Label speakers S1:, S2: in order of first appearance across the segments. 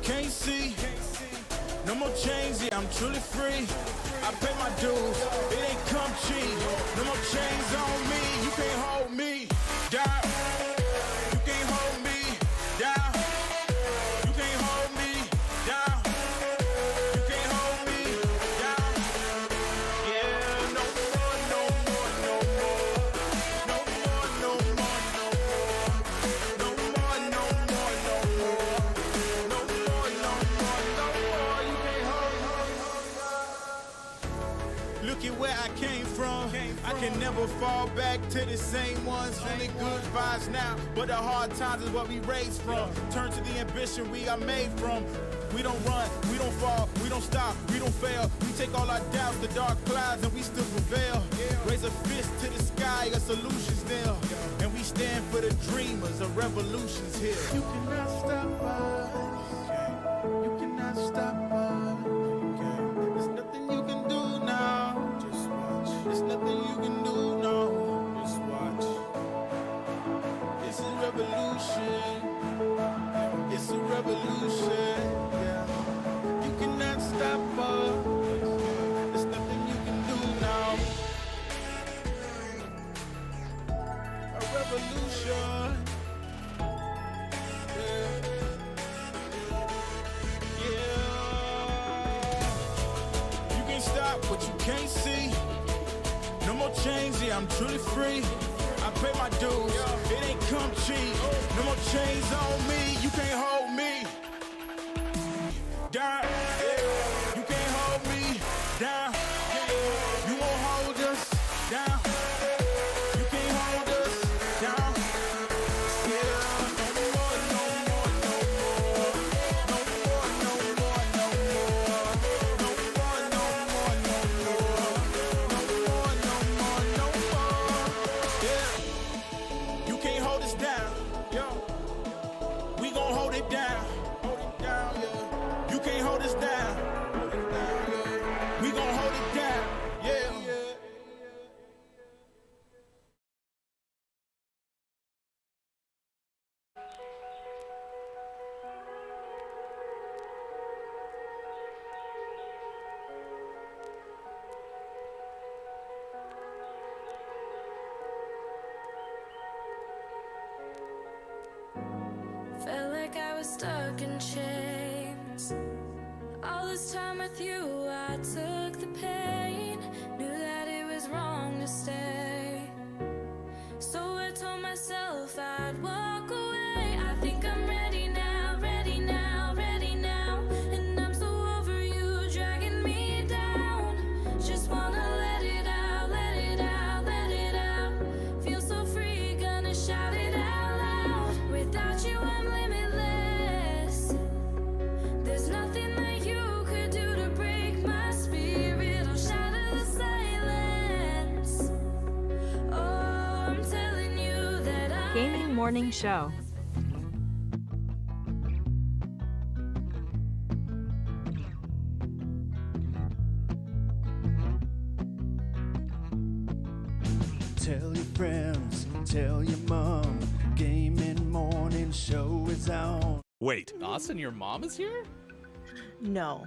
S1: can't see. No more chains, yeah, I'm truly free. I pay my dues, it ain't come cheap. No more chains on me, you can't hold me down. You can't hold me down. You can't hold me down. You can't hold me down. Yeah, no more, no more, no more. No more, no more, no more. No more, no more, no more. No more, no more, no more. You can't hold. Look at where I came from. I can never fall back to the same ones. Only good vibes now, but the hard times is what we raised from. Turn to the ambition we are made from. We don't run, we don't fall, we don't stop, we don't fail. We take all our doubts, the dark clouds, and we still prevail. Raise a fist to the sky, a solution's there. And we stand for the dreamers, a revolution's here. You cannot stop us. You cannot stop us. There's nothing you can do now. Just watch. There's nothing you can do now. Just watch. It's a revolution. It's a revolution. Yeah. You cannot stop us. There's nothing you can do now. A revolution. You can stop what you can't see. No more chains, yeah, I'm truly free. I pay my dues, it ain't come cheap. No more chains on me, you can't hold me down. You can't hold me down. You won't hold us down. You can't hold us down. Yeah, no more, no more, no more. No more, no more, no more. No more, no more, no more. No more, no more, no more. Yeah, you can't hold us down. Yo, we gon' hold it down. Hold it down, yeah. You can't hold us down. Hold it down, yeah. We gon' hold it down. Yeah.
S2: Felt like I was stuck in chains. All this time with you, I took the pain. Knew that it was wrong to stay. So I told myself I'd walk away. I think I'm ready now, ready now, ready now. And I'm so over you dragging me down. Just wanna let it out, let it out, let it out. Feel so free, gonna shout it out loud. Without you, I'm limitless. There's nothing that you could do to break my spirit or shatter the silence. Oh, I'm telling you that I
S3: Gaming Morning Show.
S4: Tell your friends, tell your mom, Gaming Morning Show is on.
S5: Wait,
S6: Lawson, your mom is here?
S7: No.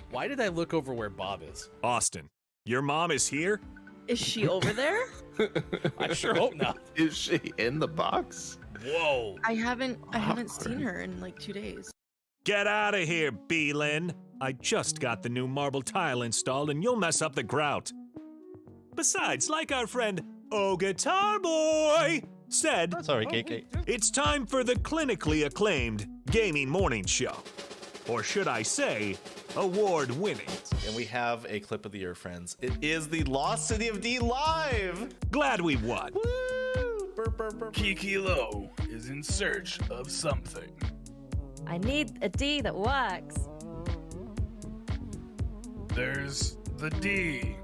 S6: Why did I look over where Bob is?
S5: Austin, your mom is here?
S7: Is she over there?
S6: I sure hope not.
S8: Is she in the box?
S6: Whoa.
S7: I haven't seen her in like 2 days.
S5: Get out of here, Beelin. I just got the new marble tile installed and you'll mess up the grout. Besides, like our friend Oh Guitar Boy said,
S8: Sorry, KK.
S5: it's time for the clinically acclaimed Gaming Morning Show. Or should I say, award-winning.
S8: And we have a clip of the year, friends. It is the Lost City of D live.
S5: Glad we won.
S8: Woo! Burp, burp, burp.
S9: Kiki Lowe is in search of something.
S3: I need a D that works.
S9: There's the D.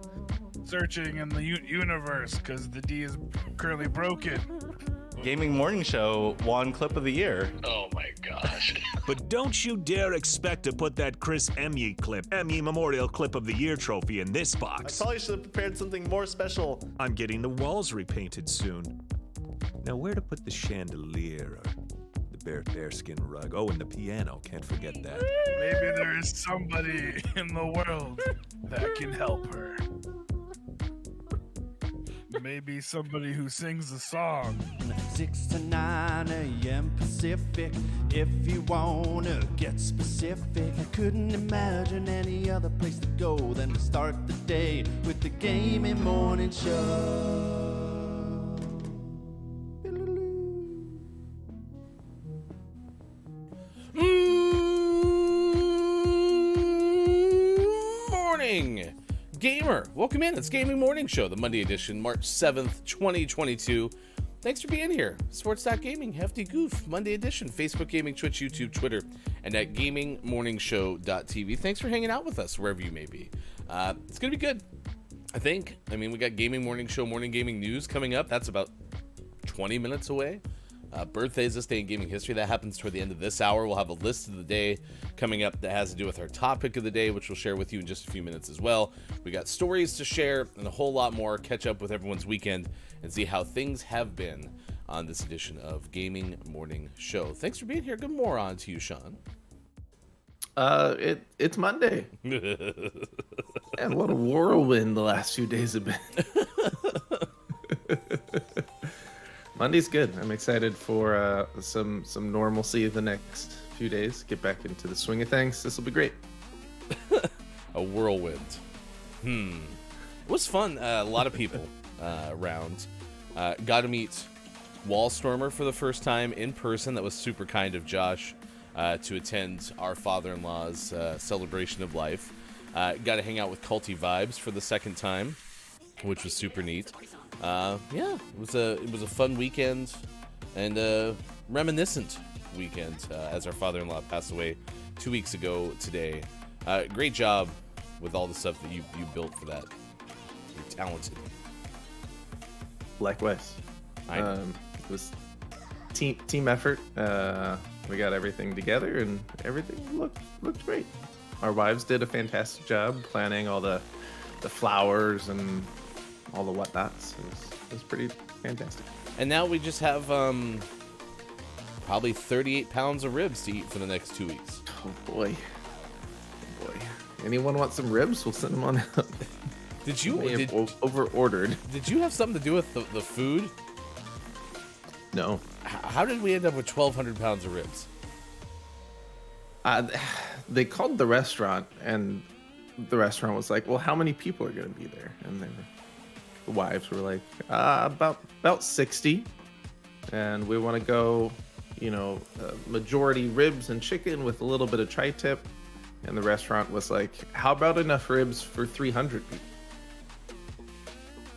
S9: Searching in the universe because the D is currently broken.
S8: Gaming Morning Show won clip of the year.
S9: Oh my gosh.
S5: But don't you dare expect to put that Chris Emmy clip, Emmy Memorial Clip of the Year trophy in this
S8: I
S5: box.
S8: probably should have prepared something more special.
S5: I'm getting the walls repainted soon. Now where to put the chandelier or the bearskin rug. Oh, and the piano. Can't forget that.
S9: Maybe there is somebody in the world that can help her. Maybe somebody who sings a song.
S4: 6 to 9 a.m. Pacific. If you wanna get specific, I couldn't imagine any other place to go than to start the day with the Gaming Morning Show.
S6: Morning, gamer. Welcome in. It's Gaming Morning Show, the Monday edition, March 7th, 2022. Thanks for being here. Sports.gaming, Hefty Goof, Monday edition, Facebook Gaming, Twitch, YouTube, Twitter, and at GamingMorningShow.tv. Thanks for hanging out with us wherever you may be. It's going to be good, I think. I mean, we got Gaming Morning Show, Morning Gaming News coming up. That's about 20 minutes away. Birthdays this day in gaming history. That happens toward the end of this hour. We'll have a list of the day coming up that has to do with our topic of the day, which we'll share with you in just a few minutes as well. We got stories to share and a whole lot more. Catch up with everyone's weekend and see how things have been on this edition of Gaming Morning Show. Thanks for being here. Good morning to you, Sean.
S10: It's Monday. And what a whirlwind the last few days have been. Monday's good. I'm excited for some normalcy the next few days. Get back into the swing of things. This will be great.
S6: A whirlwind. It was fun. A lot of people around. Got to meet Wallstormer for the first time in person. That was super kind of Josh to attend our father-in-law's celebration of life. Got to hang out with Culty Vibes for the second time, which was super neat. Yeah, it was a fun weekend and a reminiscent weekend as our father-in-law passed away 2 weeks ago today. Great job with all the stuff that you built for that. You're talented.
S10: Likewise. It was team effort. We got everything together and everything looked great. Our wives did a fantastic job planning all the flowers and all the whatnots. It was pretty fantastic.
S6: And now we just have probably 38 pounds of ribs to eat for the next 2 weeks.
S10: Oh boy. Anyone want some ribs? We'll send them on out.
S6: Did you
S10: over-ordered?
S6: Did you have something to do with the food?
S10: No.
S6: How did we end up with 1,200 pounds of ribs?
S10: They called the restaurant, and the restaurant was like, well, how many people are going to be there? And the wives were like, about 60. And we want to go, majority ribs and chicken with a little bit of tri-tip. And the restaurant was like, how about enough ribs for 300 people?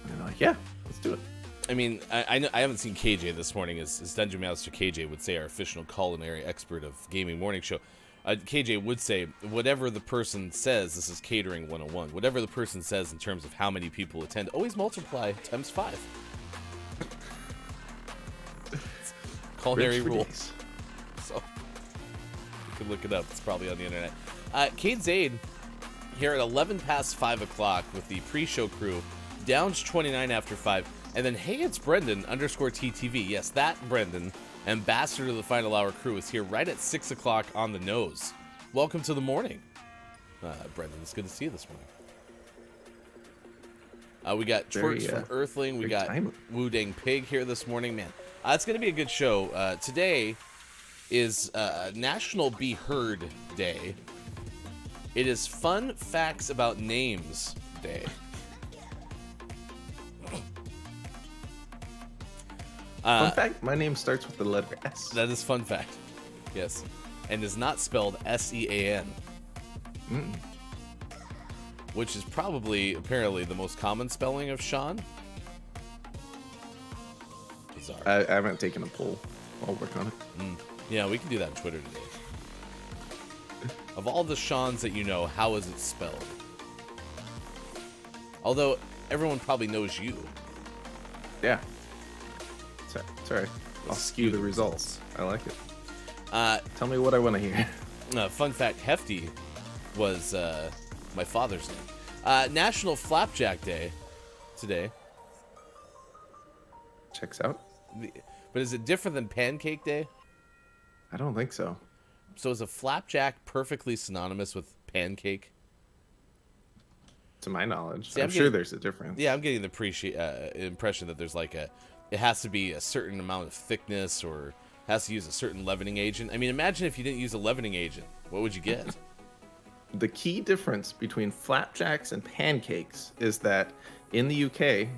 S10: And they're like, yeah, let's do it.
S6: I mean, I haven't seen KJ this morning, as Dungeon Master KJ would say, our official culinary expert of Gaming Morning Show. KJ would say, whatever the person says, this is catering 101, whatever the person says in terms of how many people attend, always multiply times 5. Culinary rules. So, you can look it up. It's probably on the internet. Kate Zaid here at 11 past 5 o'clock with the pre-show crew. Downs 29 after 5. And then, hey, it's Brendan _TTV. Yes, that Brendan, ambassador to the Final Hour crew, is here right at 6 o'clock on the nose. Welcome to the morning, Brendan. It's good to see you this morning. We got Twerks from Earthling. We got Wu Dang Pig here this morning. Man, it's going to be a good show. Today is National Be Heard Day. It is Fun Facts About Names Day.
S10: Fun fact, my name starts with the letter S.
S6: That is fun fact. Yes. And is not spelled S-E-A-N. Which is probably, apparently, the most common spelling of Sean. Bizarre.
S10: I haven't taken a poll. I'll work on it.
S6: Yeah, we can do that on Twitter today. Of all the Seans that you know, how is it spelled? Although, everyone probably knows you.
S10: Yeah. Sorry. I'll skew the results. I like it. Tell me what I want to hear.
S6: Fun fact, Hefty was my father's name. National Flapjack Day today.
S10: Checks out.
S6: But is it different than Pancake Day?
S10: I don't think so.
S6: So is a flapjack perfectly synonymous with pancake?
S10: To my knowledge.
S6: See,
S10: I'm sure there's a difference.
S6: Yeah, I'm getting the impression that there's like it has to be a certain amount of thickness or has to use a certain leavening agent. I mean, imagine if you didn't use a leavening agent. What would you get?
S10: The key difference between flapjacks and pancakes is that in the UK,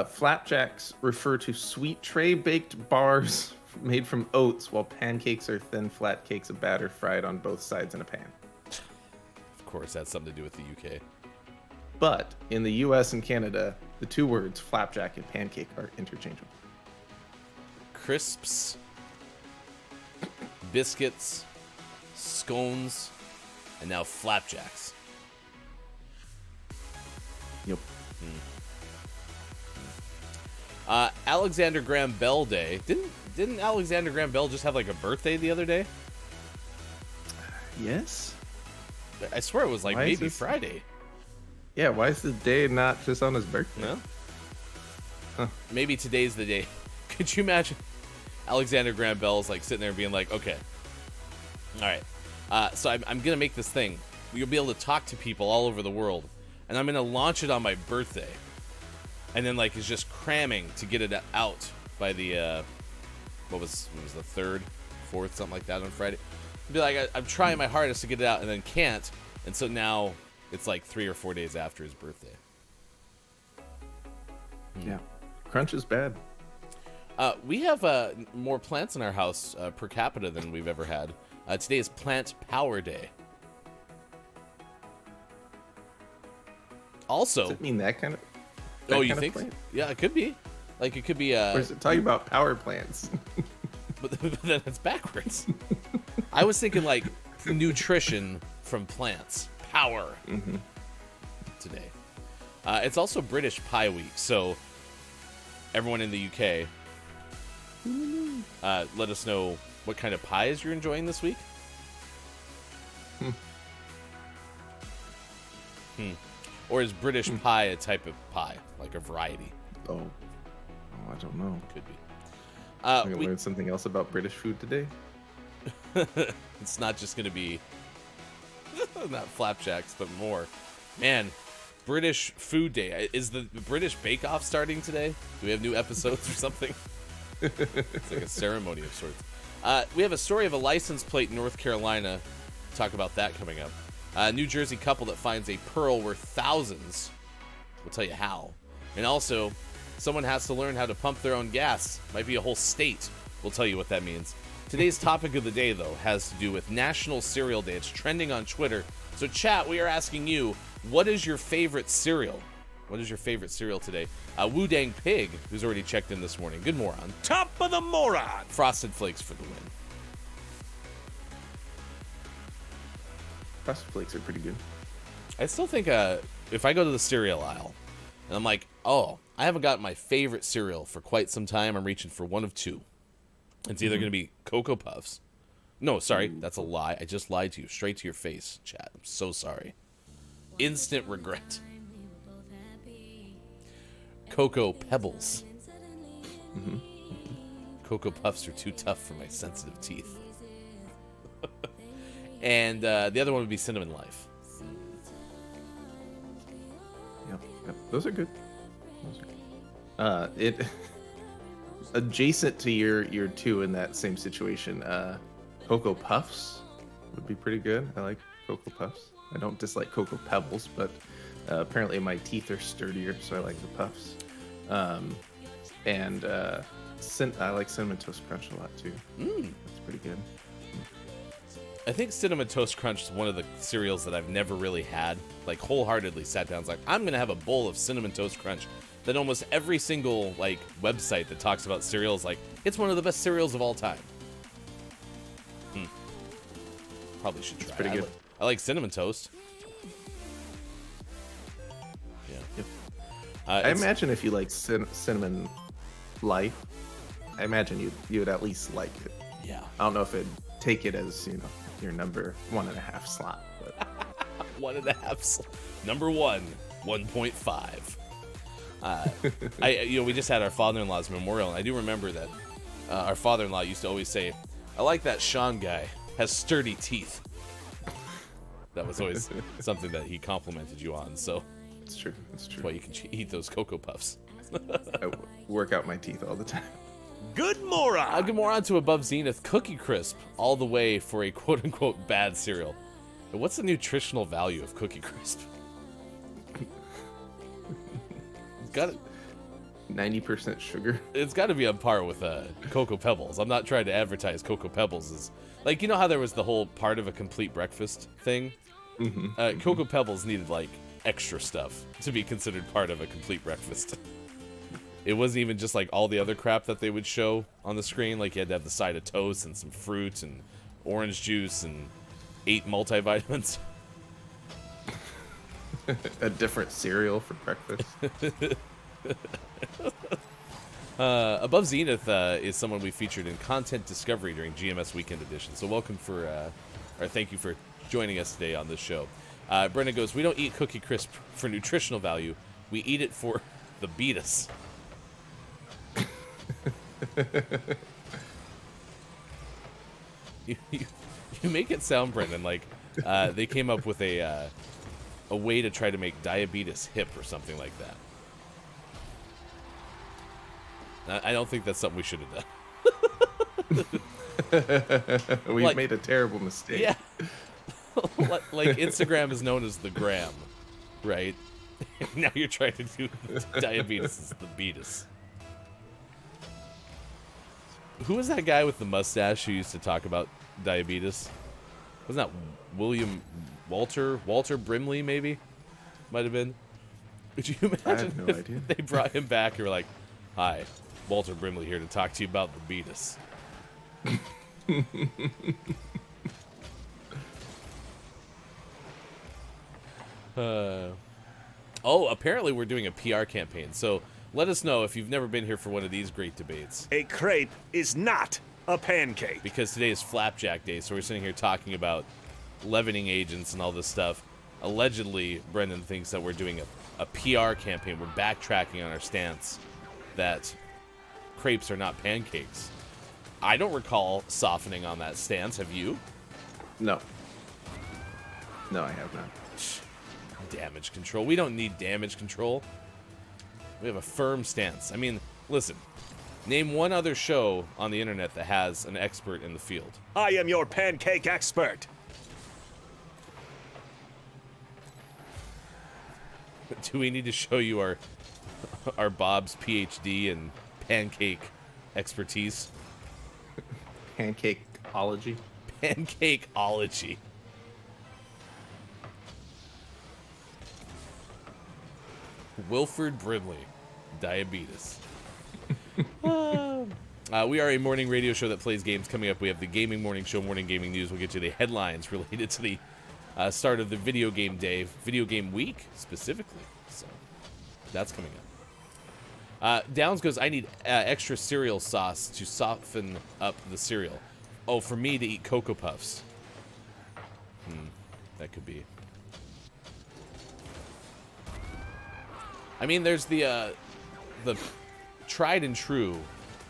S10: flapjacks refer to sweet tray-baked bars made from oats, while pancakes are thin, flat cakes of batter fried on both sides in a pan.
S6: Of course, that's something to do with the UK.
S10: But in the US and Canada, the two words flapjack and pancake are interchangeable.
S6: Crisps, biscuits, scones, and now flapjacks.
S10: Yep.
S6: Alexander Graham Bell Day. Didn't Alexander Graham Bell just have like a birthday the other day?
S10: Yes.
S6: I swear it was like maybe Friday.
S10: Yeah, why is the day not just on his birthday?
S6: No. Huh. Maybe today's the day. Could you imagine Alexander Graham Bell's like sitting there being like, okay, all right, so I'm gonna make this thing. You'll be able to talk to people all over the world, and I'm gonna launch it on my birthday, and then like is just cramming to get it out by the what was the 3rd, 4th, something like that on Friday. Be like, I'm trying my hardest to get it out, and then can't, and so now it's like 3 or 4 days after his birthday.
S10: Yeah, crunch is bad.
S6: We have more plants in our house per capita than we've ever had. Today is Plant Power Day. Also,
S10: does it mean that kind of?
S6: Oh, you think? Yeah, it could be. Like it could be.
S10: Or is it talking about power plants?
S6: but then it's backwards. I was thinking like nutrition from plants, power. Today. It's also British Pie Week, so everyone in the UK, let us know what kind of pies you're enjoying this week. Or is British pie a type of pie, like a variety?
S10: Oh, I don't know.
S6: Could be.
S10: I'm gonna learn something else about British food today.
S6: It's not just gonna be not flapjacks, but more. Man, British Food Day. Is the British Bake Off starting today? Do we have new episodes or something? It's like a ceremony of sorts. We have a story of a license plate in North Carolina. Talk about that coming up. A New Jersey couple that finds a pearl worth thousands. We'll tell you how. And also, someone has to learn how to pump their own gas. Might be a whole state. We'll tell you what that means. Today's topic of the day, though, has to do with National Cereal Day. It's trending on Twitter. So, chat, we are asking you, what is your favorite cereal? What is your favorite cereal today? Wu Dang Pig, who's already checked in this morning. Good moron.
S5: Top of the moron.
S6: Frosted Flakes for the win.
S10: Frosted Flakes are pretty good.
S6: I still think if I go to the cereal aisle and I'm like, oh, I haven't got my favorite cereal for quite some time, I'm reaching for one of two. It's either going to be Cocoa Puffs. No, sorry, that's a lie. I just lied to you. Straight to your face, chat. I'm so sorry. Instant regret. Cocoa Pebbles. Cocoa Puffs are too tough for my sensitive teeth. And the other one would be Cinnamon Life.
S10: Yep. Those are good. It adjacent to your two in that same situation. Cocoa Puffs would be pretty good. I like Cocoa Puffs. I don't dislike Cocoa Pebbles, but apparently my teeth are sturdier, so I like the Puffs. And I like Cinnamon Toast Crunch a lot too. That's pretty good.
S6: I think Cinnamon Toast Crunch is one of the cereals that I've never really had. Like wholeheartedly sat down and was like, I'm gonna have a bowl of Cinnamon Toast Crunch. Then almost every single like website that talks about cereals, like it's one of the best cereals of all time. Probably should try.
S10: It's pretty good.
S6: I like Cinnamon Toast. Yeah.
S10: Yep. I imagine if you like Cinnamon Life, I imagine you would at least like it.
S6: Yeah.
S10: I don't know if it'd take it as your number 1.5 slot. But
S6: 1.5. Number 1.5. We just had our father-in-law's memorial, and I do remember that our father-in-law used to always say, I like that Sean guy has sturdy teeth. That was always something that he complimented you on. So
S10: It's true. It's true.
S6: that's why you can eat those Cocoa Puffs.
S10: I work out my teeth all the time.
S5: Good moron.
S6: Good moron to Above Zenith Cookie Crisp, all the way for a quote-unquote bad cereal. And what's the nutritional value of Cookie Crisp? It's got it.
S10: 90% sugar.
S6: It's got to be on par with Cocoa Pebbles. I'm not trying to advertise Cocoa Pebbles as like, you know how there was the whole part of a complete breakfast thing. Cocoa Pebbles needed like extra stuff to be considered part of a complete breakfast. It wasn't even just like all the other crap that they would show on the screen. Like you had to have the side of toast and some fruit and orange juice and 8 multivitamins.
S10: A different cereal for breakfast.
S6: Above Zenith is someone we featured in Content Discovery during GMS Weekend Edition. So welcome or thank you for joining us today on this show. Brendan goes, we don't eat Cookie Crisp for nutritional value. We eat it for the beatus. you make it sound, Brendan, like they came up with a way to try to make diabetes hip or something like that. I don't think that's something we should have done.
S10: We've made a terrible mistake.
S6: Yeah. Like Instagram is known as the gram, right? Now you're trying to do diabetes as the beatus. Who was that guy with the mustache who used to talk about diabetes? Wasn't that Walter Brimley, maybe? Might have been. Could you imagine
S10: I have no
S6: if
S10: idea.
S6: they brought him back and were like, hi, Walter Brimley here to talk to you about the beatus. Apparently we're doing a PR campaign, so let us know if you've never been here for one of these great debates.
S5: A crepe is not a pancake.
S6: Because today is Flapjack Day, so we're sitting here talking about leavening agents and all this stuff. Allegedly, Brendan thinks that we're doing a PR campaign. We're backtracking on our stance that crepes are not pancakes. I don't recall softening on that stance. Have you?
S10: No. No, I have not.
S6: Damage control. We don't need damage control. We have a firm stance. I mean, listen. Name one other show on the internet that has an expert in the field.
S5: I am your pancake expert.
S6: Do we need to show you our Bob's PhD in pancake expertise?
S10: Pancakeology.
S6: Pancakeology. Wilford Brimley, diabetes. We are a morning radio show that plays games. Coming up, we have the Gaming Morning Show, Morning Gaming News. We'll get you the headlines related to the start of the video game day, video game week specifically. So that's coming up. Downs goes, I need extra cereal sauce to soften up the cereal. Oh, for me to eat Cocoa Puffs. That could be. I mean, there's the tried and true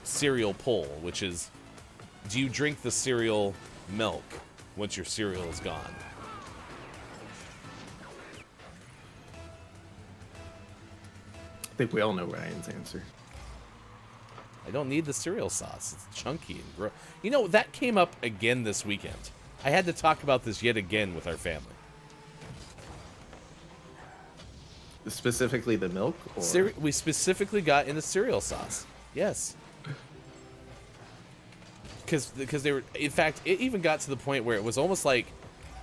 S6: cereal poll, which is, do you drink the cereal milk once your cereal is gone?
S10: I think we all know Ryan's answer.
S6: I don't need the cereal sauce. It's chunky and gross. You know, that came up again this weekend. I had to talk about this yet again with our family.
S10: Specifically the milk? Or?
S6: We specifically got into cereal sauce. Yes. Because they were... In fact, it even got to the point where it was almost like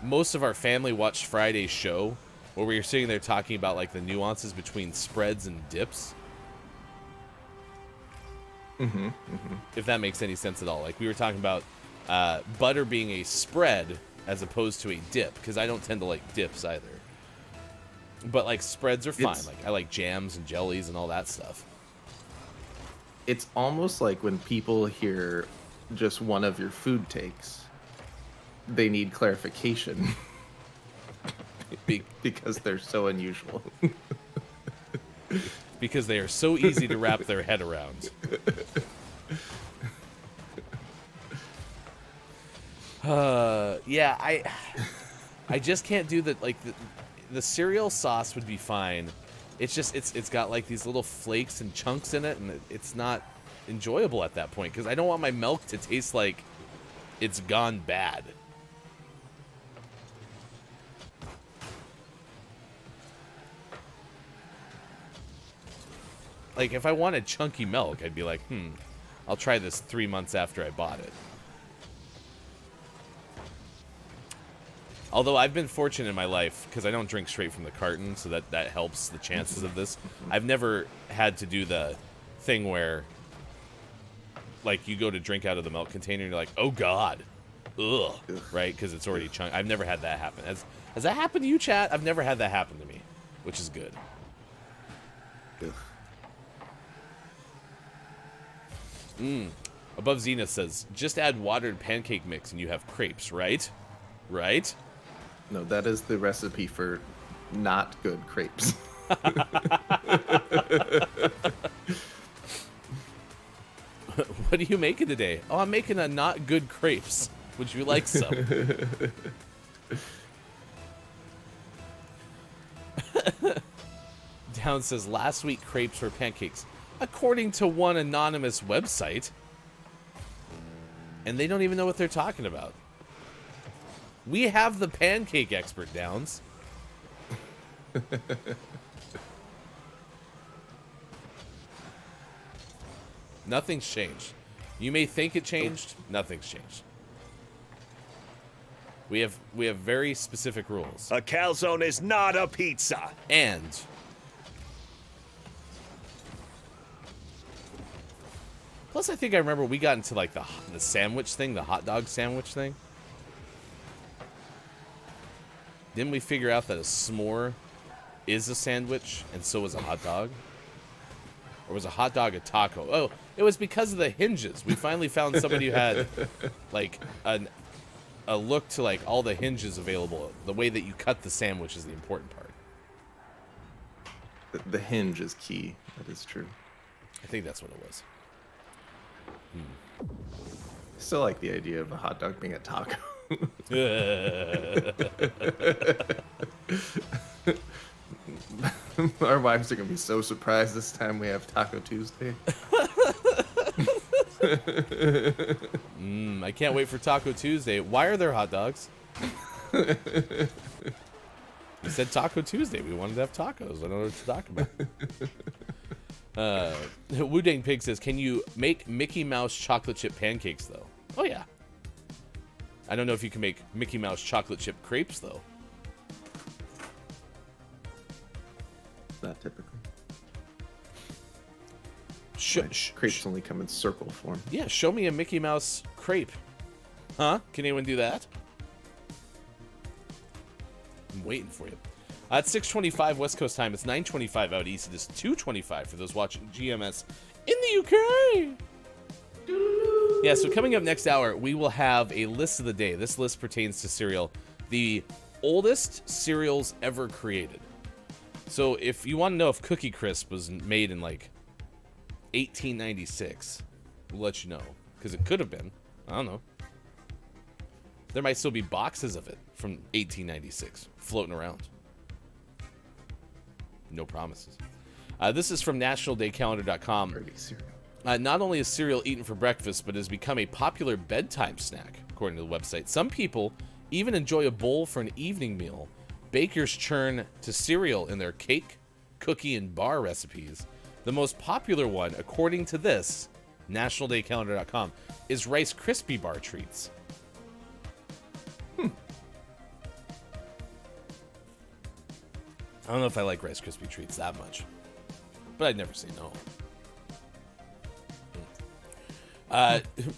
S6: most of our family watched Friday's show, where we were sitting there talking about like the nuances between spreads and dips. If that makes any sense at all. Like we were talking about butter being a spread as opposed to a dip, because I don't tend to like dips either. But like spreads are fine. Like I like jams and jellies and all that stuff.
S10: It's almost like when people hear just one of your food takes, they need clarification. Because they're so unusual.
S6: Because they are so easy to wrap their head around. Yeah, I just can't do the the cereal sauce would be fine. It's just it's got like these little flakes and chunks in it, and it's not enjoyable at that point because I don't want my milk to taste like it's gone bad. Like if I wanted chunky milk, I'd be like, I'll try this 3 months after I bought it. Although I've been fortunate in my life, because I don't drink straight from the carton, so that helps the chances of this. I've never had to do the thing where, like, you go to drink out of the milk container and you're like, oh, God. Ugh. Right? Because it's already chunked. I've never had that happen. Has that happened to you, chat? I've never had that happen to me, which is good. Above Zenith says, just add watered pancake mix and you have crepes, right? Right?
S10: No, that is the recipe for not good crepes.
S6: What are you making today? Oh, I'm making a not good crepes. Would you like some? Down says, last week crepes were pancakes. According to one anonymous website. And they don't even know what they're talking about. We have the pancake expert, Downs. Nothing's changed. You may think it changed. Nothing's changed. We have very specific rules.
S5: A calzone is not a pizza.
S6: And plus, I think I remember we got into like the sandwich thing, the hot dog sandwich thing. Didn't we figure out that a s'more is a sandwich and so is a hot dog? Or was a hot dog a taco? Oh, it was because of the hinges. We finally found somebody who had like a look to like all the hinges available. The way that you cut the sandwich is the important part.
S10: The hinge is key. That is true.
S6: I think that's what it was.
S10: Still like the idea of a hot dog being a taco. Our wives are gonna be so surprised this time we have Taco Tuesday.
S6: I can't wait for Taco Tuesday. Why are there hot dogs? You said Taco Tuesday. We wanted to have tacos. I don't know what to talk about. Wu Dang Pig says, can you make Mickey Mouse chocolate chip pancakes, though? Oh, yeah. I don't know if you can make Mickey Mouse chocolate chip crepes, though.
S10: Not typically.
S6: Crepes
S10: only come in circle form.
S6: Yeah, show me a Mickey Mouse crepe. Huh? Can anyone do that? I'm waiting for you. It's 6:25 West Coast time. It's 9:25 out east. It is 2:25 for those watching GMS in the UK. Yeah, so coming up next hour, we will have a list of the day. This list pertains to cereal. The oldest cereals ever created. So if you want to know if Cookie Crisp was made in like 1896, we'll let you know. Because it could have been. I don't know. There might still be boxes of it from 1896 floating around. No promises. This is from nationaldaycalendar.com. Not only is cereal eaten for breakfast, but has become a popular bedtime snack, according to the website. Some people even enjoy a bowl for an evening meal. Bakers churn to cereal in their cake, cookie, and bar recipes. The most popular one, according to this, nationaldaycalendar.com, is Rice Krispie bar treats. I don't know if I like Rice Krispie treats that much, but I'd never say no.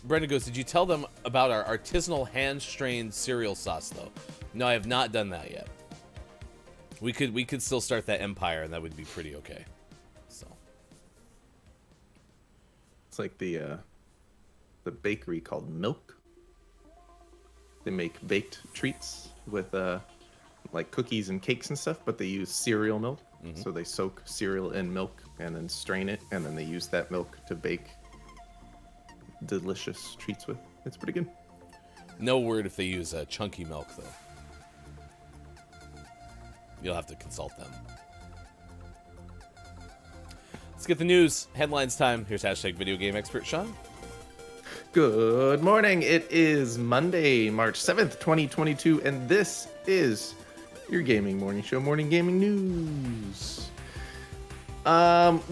S6: Brenda goes, did you tell them about our artisanal hand-strained cereal sauce, though? No, I have not done that yet. We could still start that empire, and that would be pretty okay. So
S10: it's like the bakery called Milk. They make baked treats with like cookies and cakes and stuff, but they use cereal milk. So they soak cereal in milk and then strain it, and then they use that milk to bake delicious treats with. It's pretty good.
S6: No word if they use chunky milk, though. You'll have to consult them. Let's get the news. Headlines time. Here's hashtag video game expert Sean.
S10: Good morning. It is Monday, March 7th, 2022, and this is your gaming morning show, Morning Gaming News. We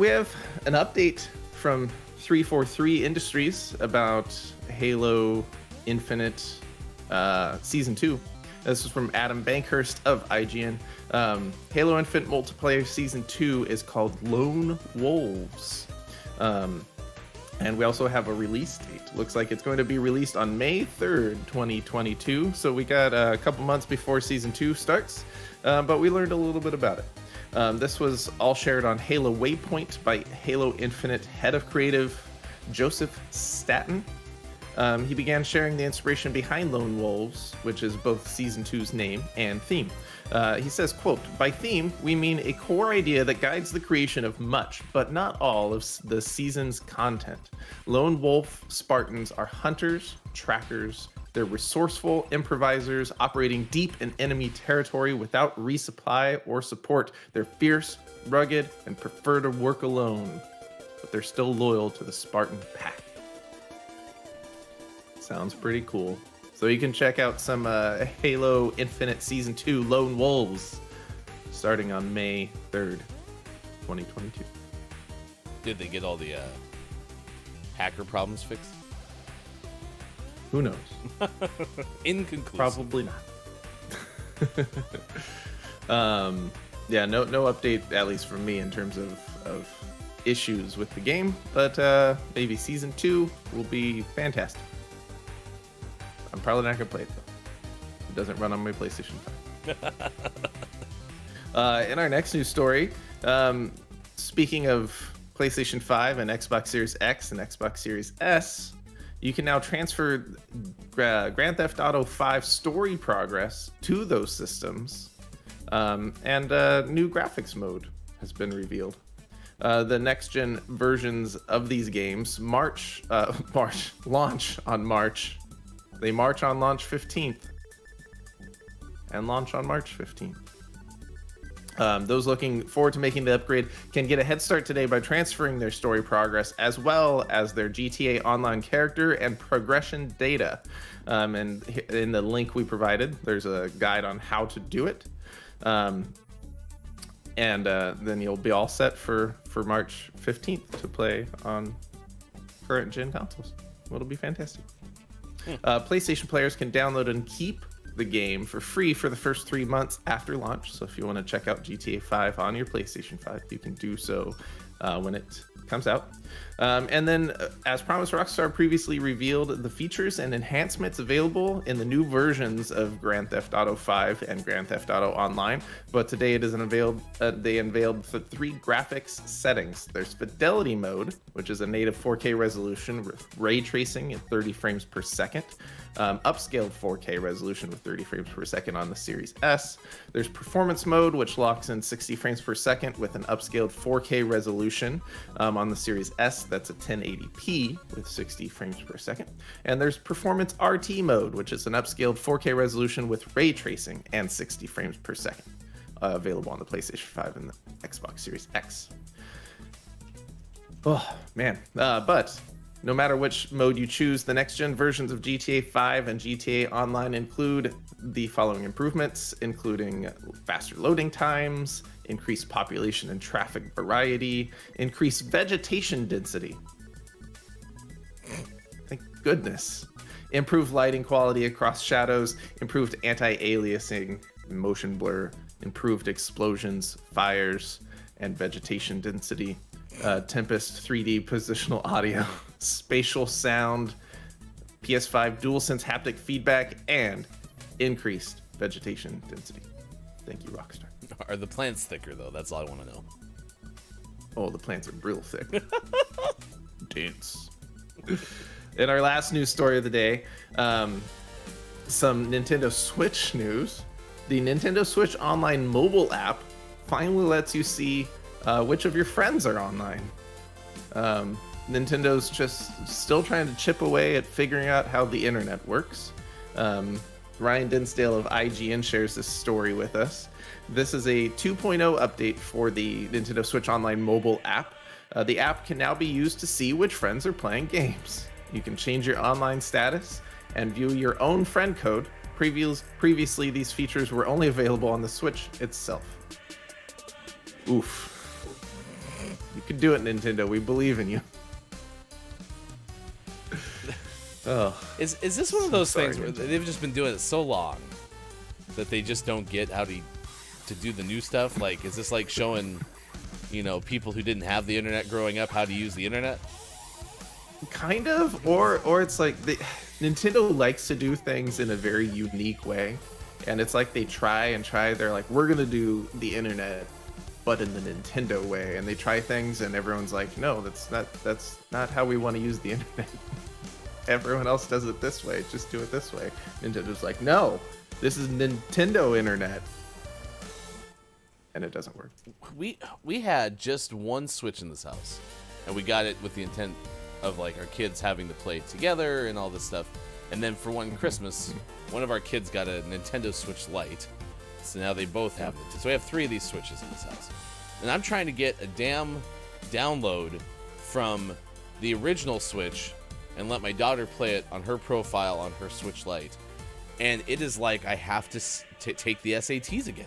S10: have an update from 343 Industries about Halo Infinite Season 2. This is from Adam Bankhurst of IGN. Halo Infinite Multiplayer Season 2 is called Lone Wolves. And we also have a release date. Looks like it's going to be released on May 3rd, 2022. So we got a couple months before Season 2 starts, but we learned a little bit about it. This was all shared on Halo Waypoint by Halo Infinite Head of Creative Joseph Staten. He began sharing the inspiration behind Lone Wolves, which is both Season 2's name and theme. He says, quote, "By theme, we mean a core idea that guides the creation of much, but not all, of the season's content. Lone Wolf Spartans are hunters, trackers. They're resourceful improvisers operating deep in enemy territory without resupply or support. They're fierce, rugged, and prefer to work alone, but they're still loyal to the Spartan pack." Sounds pretty cool. So you can check out some Halo Infinite Season 2 Lone Wolves starting on May 3rd, 2022.
S6: Did they get all the hacker problems fixed?
S10: Who knows?
S6: Inconclusive.
S10: Probably not. Yeah, no update, at least from me, in terms of issues with the game, but maybe Season 2 will be fantastic. I'm probably not going to play it, though. It doesn't run on my PlayStation 5. In our next news story, speaking of PlayStation 5 and Xbox Series X and Xbox Series S, you can now transfer Grand Theft Auto 5 story progress to those systems, and new graphics mode has been revealed. The next-gen versions of these games launch on March. They march on launch 15th and launch on March 15th. Those looking forward to making the upgrade can get a head start today by transferring their story progress as well as their GTA Online character and progression data. And in the link we provided, there's a guide on how to do it. And then you'll be all set for March 15th to play on current gen consoles. It'll be fantastic. PlayStation players can download and keep the game for free for the first 3 months after launch. So if you want to check out GTA 5 on your PlayStation 5, you can do so when it comes out. And then, as promised, Rockstar previously revealed the features and enhancements available in the new versions of Grand Theft Auto 5 and Grand Theft Auto Online. But today it is they unveiled the 3 graphics settings. There's Fidelity Mode, which is a native 4K resolution with ray tracing at 30 frames per second. Upscaled 4K resolution with 30 frames per second on the Series S. There's Performance Mode, which locks in 60 frames per second with an upscaled 4K resolution on the Series S. That's a 1080p with 60 frames per second. And there's Performance RT Mode, which is an upscaled 4K resolution with ray tracing and 60 frames per second. Available on the PlayStation 5 and the Xbox Series X. Oh, man. But no matter which mode you choose, the next-gen versions of GTA 5 and GTA Online include the following improvements, including faster loading times, increased population and traffic variety, increased vegetation density. Thank goodness. Improved lighting quality across shadows, improved anti-aliasing, motion blur, improved explosions, fires, and vegetation density. Tempest 3D positional audio, spatial sound, PS5 DualSense haptic feedback, and increased vegetation density. Thank you, Rockstar.
S6: Are the plants thicker, though? That's all I want to know.
S10: Oh, the plants are real thick. Dense. In our last news story of the day, some Nintendo Switch news. The Nintendo Switch Online mobile app finally lets you see which of your friends are online. Nintendo's just still trying to chip away at figuring out how the internet works. Ryan Dinsdale of IGN shares this story with us. This is a 2.0 update for the Nintendo Switch Online mobile app. The app can now be used to see which friends are playing games. You can change your online status and view your own friend code. Previously, these features were only available on the Switch itself. Oof. You can do it, Nintendo. We believe in you. Oh,
S6: Is this one of those things where they've just been doing it so long that they just don't get how to do the new stuff? Like, is this like showing, people who didn't have the internet growing up how to use the internet?
S10: kind of, or it's like Nintendo likes to do things in a very unique way, and it's like they try and try. They're like, we're gonna do the internet, but in the Nintendo way, and they try things, and everyone's like, no, that's not how we want to use the internet. Everyone else does it this way. Just do it this way. Nintendo's like, no, this is Nintendo internet, and it doesn't work.
S6: We had just one Switch in this house, and we got it with the intent of like our kids having to play together and all this stuff. And then for one Christmas, one of our kids got a Nintendo Switch Lite, so now they both have it. So we have 3 of these Switches in this house, and I'm trying to get a damn download from the original Switch and let my daughter play it on her profile on her Switch Lite, and it is like I have to take the SATs again.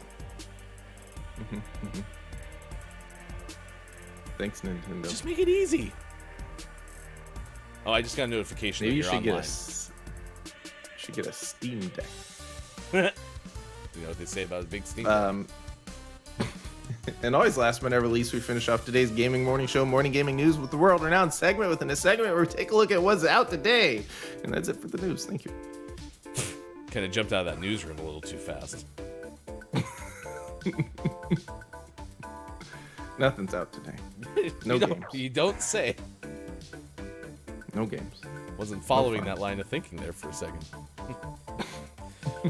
S10: Thanks, Nintendo.
S6: Just make it easy. Oh, I just got a notification.
S10: Maybe
S6: that
S10: you
S6: you're
S10: should get a Steam Deck.
S6: You know what they say about a big Steam Deck?
S10: And always last but never least, we finish off today's gaming morning show, Morning Gaming News, with the world-renowned segment within a segment where we take a look at what's out today. And that's it for the news. Thank you.
S6: Kind of jumped out of that newsroom a little too fast.
S10: Nothing's out today. No games.
S6: You don't say.
S10: No games.
S6: Wasn't following that line of thinking there for a second.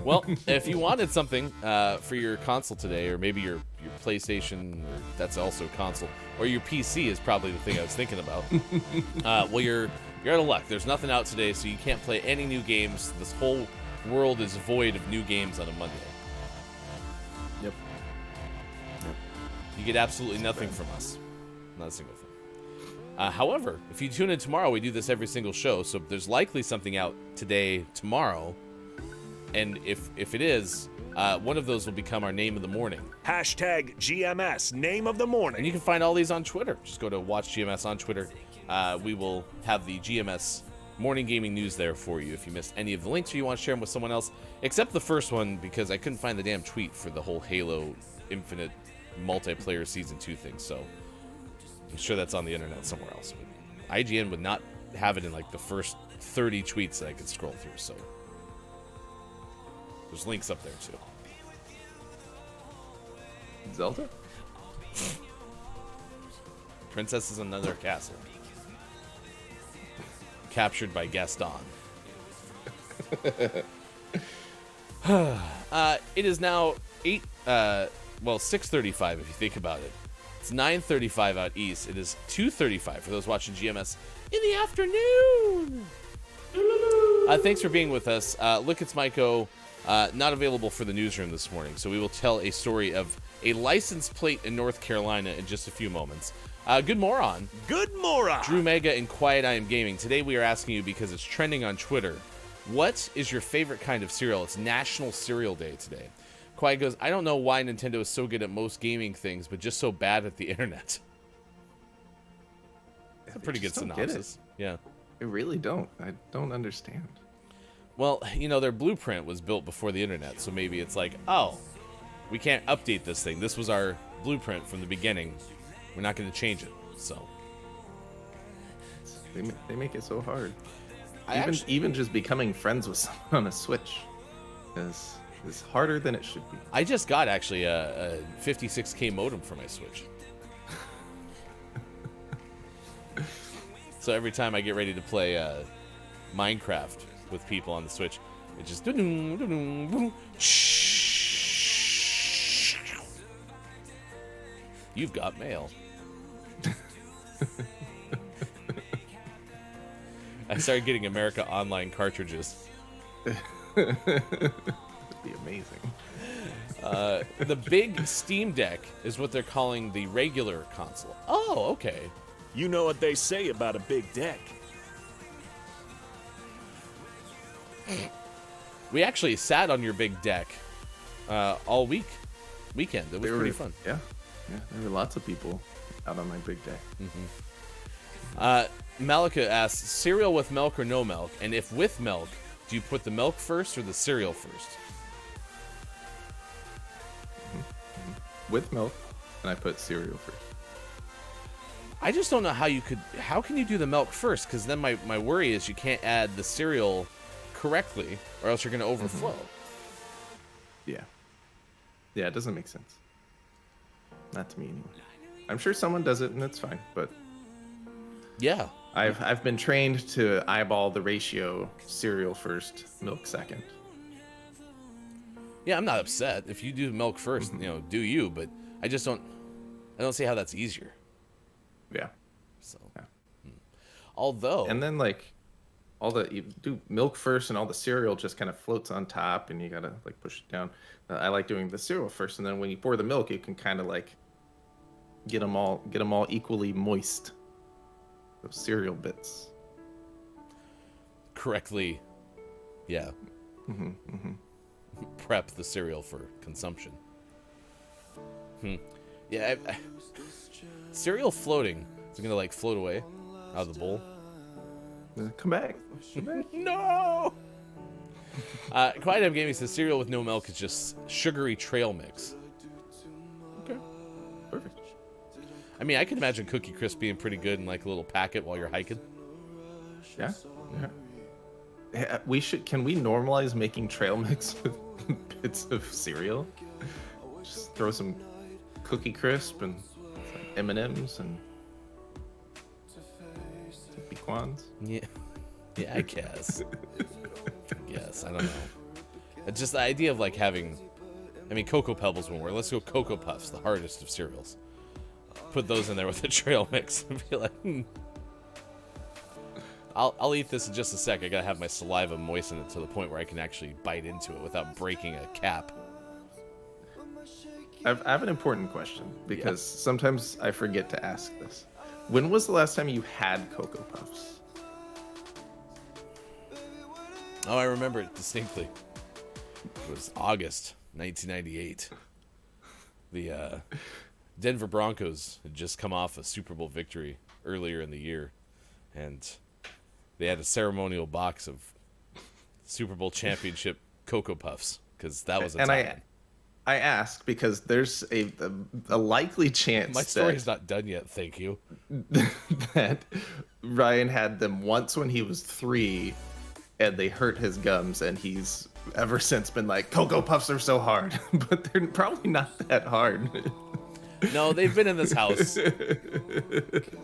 S6: Well, if you wanted something for your console today, or maybe your PlayStation, or that's also a console, or your PC is probably the thing I was thinking about. Well, you're out of luck. There's nothing out today, so you can't play any new games. This whole world is void of new games on a Monday.
S10: Yep.
S6: You get absolutely nothing from us. Not a single thing. However, if you tune in tomorrow, we do this every single show, so there's likely something out today, tomorrow. And if it is, one of those will become our name of the morning.
S5: Hashtag GMS, name of the morning.
S6: And you can find all these on Twitter. Just go to Watch GMS on Twitter. We will have the GMS Morning Gaming News there for you if you missed any of the links or you want to share them with someone else. Except the first one, because I couldn't find the damn tweet for the whole Halo Infinite multiplayer Season 2 thing. So I'm sure that's on the internet somewhere else. But IGN would not have it in like the first 30 tweets that I could scroll through. So there's links up there too.
S10: Zelda?
S6: Princess is another castle. Captured by Gaston. It is now 6:35 if you think about it. It's 9:35 out east. It is 2:35 for those watching GMS in the afternoon. Thanks for being with us. Look, it's Maiko. Not available for the newsroom this morning, so we will tell a story of a license plate in North Carolina in just a few moments. Good moron.
S5: Good moron.
S6: Drew Mega and Quiet I Am Gaming. Today we are asking you, because it's trending on Twitter, what is your favorite kind of cereal? It's National Cereal Day today. Quiet goes, I don't know why Nintendo is so good at most gaming things, but just so bad at the internet. That's a pretty good synopsis. Yeah.
S10: I really don't. I don't understand.
S6: Well, their blueprint was built before the internet, so maybe it's like, oh, we can't update this thing. This was our blueprint from the beginning. We're not going to change it, so.
S10: They make it so hard.
S6: Even
S10: Even just becoming friends with someone on a Switch is harder than it should be.
S6: I just got, actually, a 56K modem for my Switch. So every time I get ready to play Minecraft with people on the Switch, it just you've got mail. I started getting America Online cartridges.
S10: It'd be amazing.
S6: The big Steam Deck is what they're calling the regular console. Oh, okay.
S5: You know what they say about a big deck.
S6: We actually sat on your big deck all weekend. It was pretty fun.
S10: Yeah, there were lots of people out on my big deck.
S6: Malika asks, cereal with milk or no milk? And if with milk, do you put the milk first or the cereal first?
S10: With milk, and I put cereal first.
S6: I just don't know how can you do the milk first? Because then my worry is you can't add the cereal correctly or else you're going to overflow.
S10: Yeah, it doesn't make sense. Not to me anyway. I'm sure someone does it and it's fine, but
S6: yeah,
S10: I've been trained to eyeball the ratio: cereal first, milk second.
S6: Yeah, I'm not upset if you do milk first. Do you? But I don't see how that's easier.
S10: Yeah.
S6: So, although,
S10: and then you do milk first, and all the cereal just kind of floats on top, and you gotta push it down. I like doing the cereal first, and then when you pour the milk, you can kind of get them all equally moist. Those cereal bits.
S6: Correctly, yeah. Prep the cereal for consumption. Yeah, cereal floating. Is it gonna float away out of the bowl?
S10: Come back.
S6: No. Quiet M Gaming says cereal with no milk is just sugary trail mix.
S10: Okay, perfect.
S6: I mean, I can imagine Cookie Crisp being pretty good in a little packet while you're hiking.
S10: Yeah. Can we normalize making trail mix with bits of cereal? Just throw some Cookie Crisp and M&Ms and Pequans.
S6: Yeah, I guess. Yes, I don't know. It's just the idea of having, Cocoa Pebbles won't work. Let's go Cocoa Puffs, the hardest of cereals. Put those in there with the trail mix and be like, I'll eat this in just a sec. I gotta have my saliva moisten it to the point where I can actually bite into it without breaking a cap.
S10: I have an important question because sometimes I forget to ask this. When was the last time you had Cocoa Puffs?
S6: Oh, I remember it distinctly. It was August 1998. The Denver Broncos had just come off a Super Bowl victory earlier in the year, and they had a ceremonial box of Super Bowl championship Cocoa Puffs because that was a time.
S10: I ask because there's a likely chance.
S6: My story's not done yet, thank you.
S10: That Ryan had them once when he was 3, and they hurt his gums, and he's ever since been like, Cocoa Puffs are so hard, but they're probably not that hard.
S6: No, they've been in this house.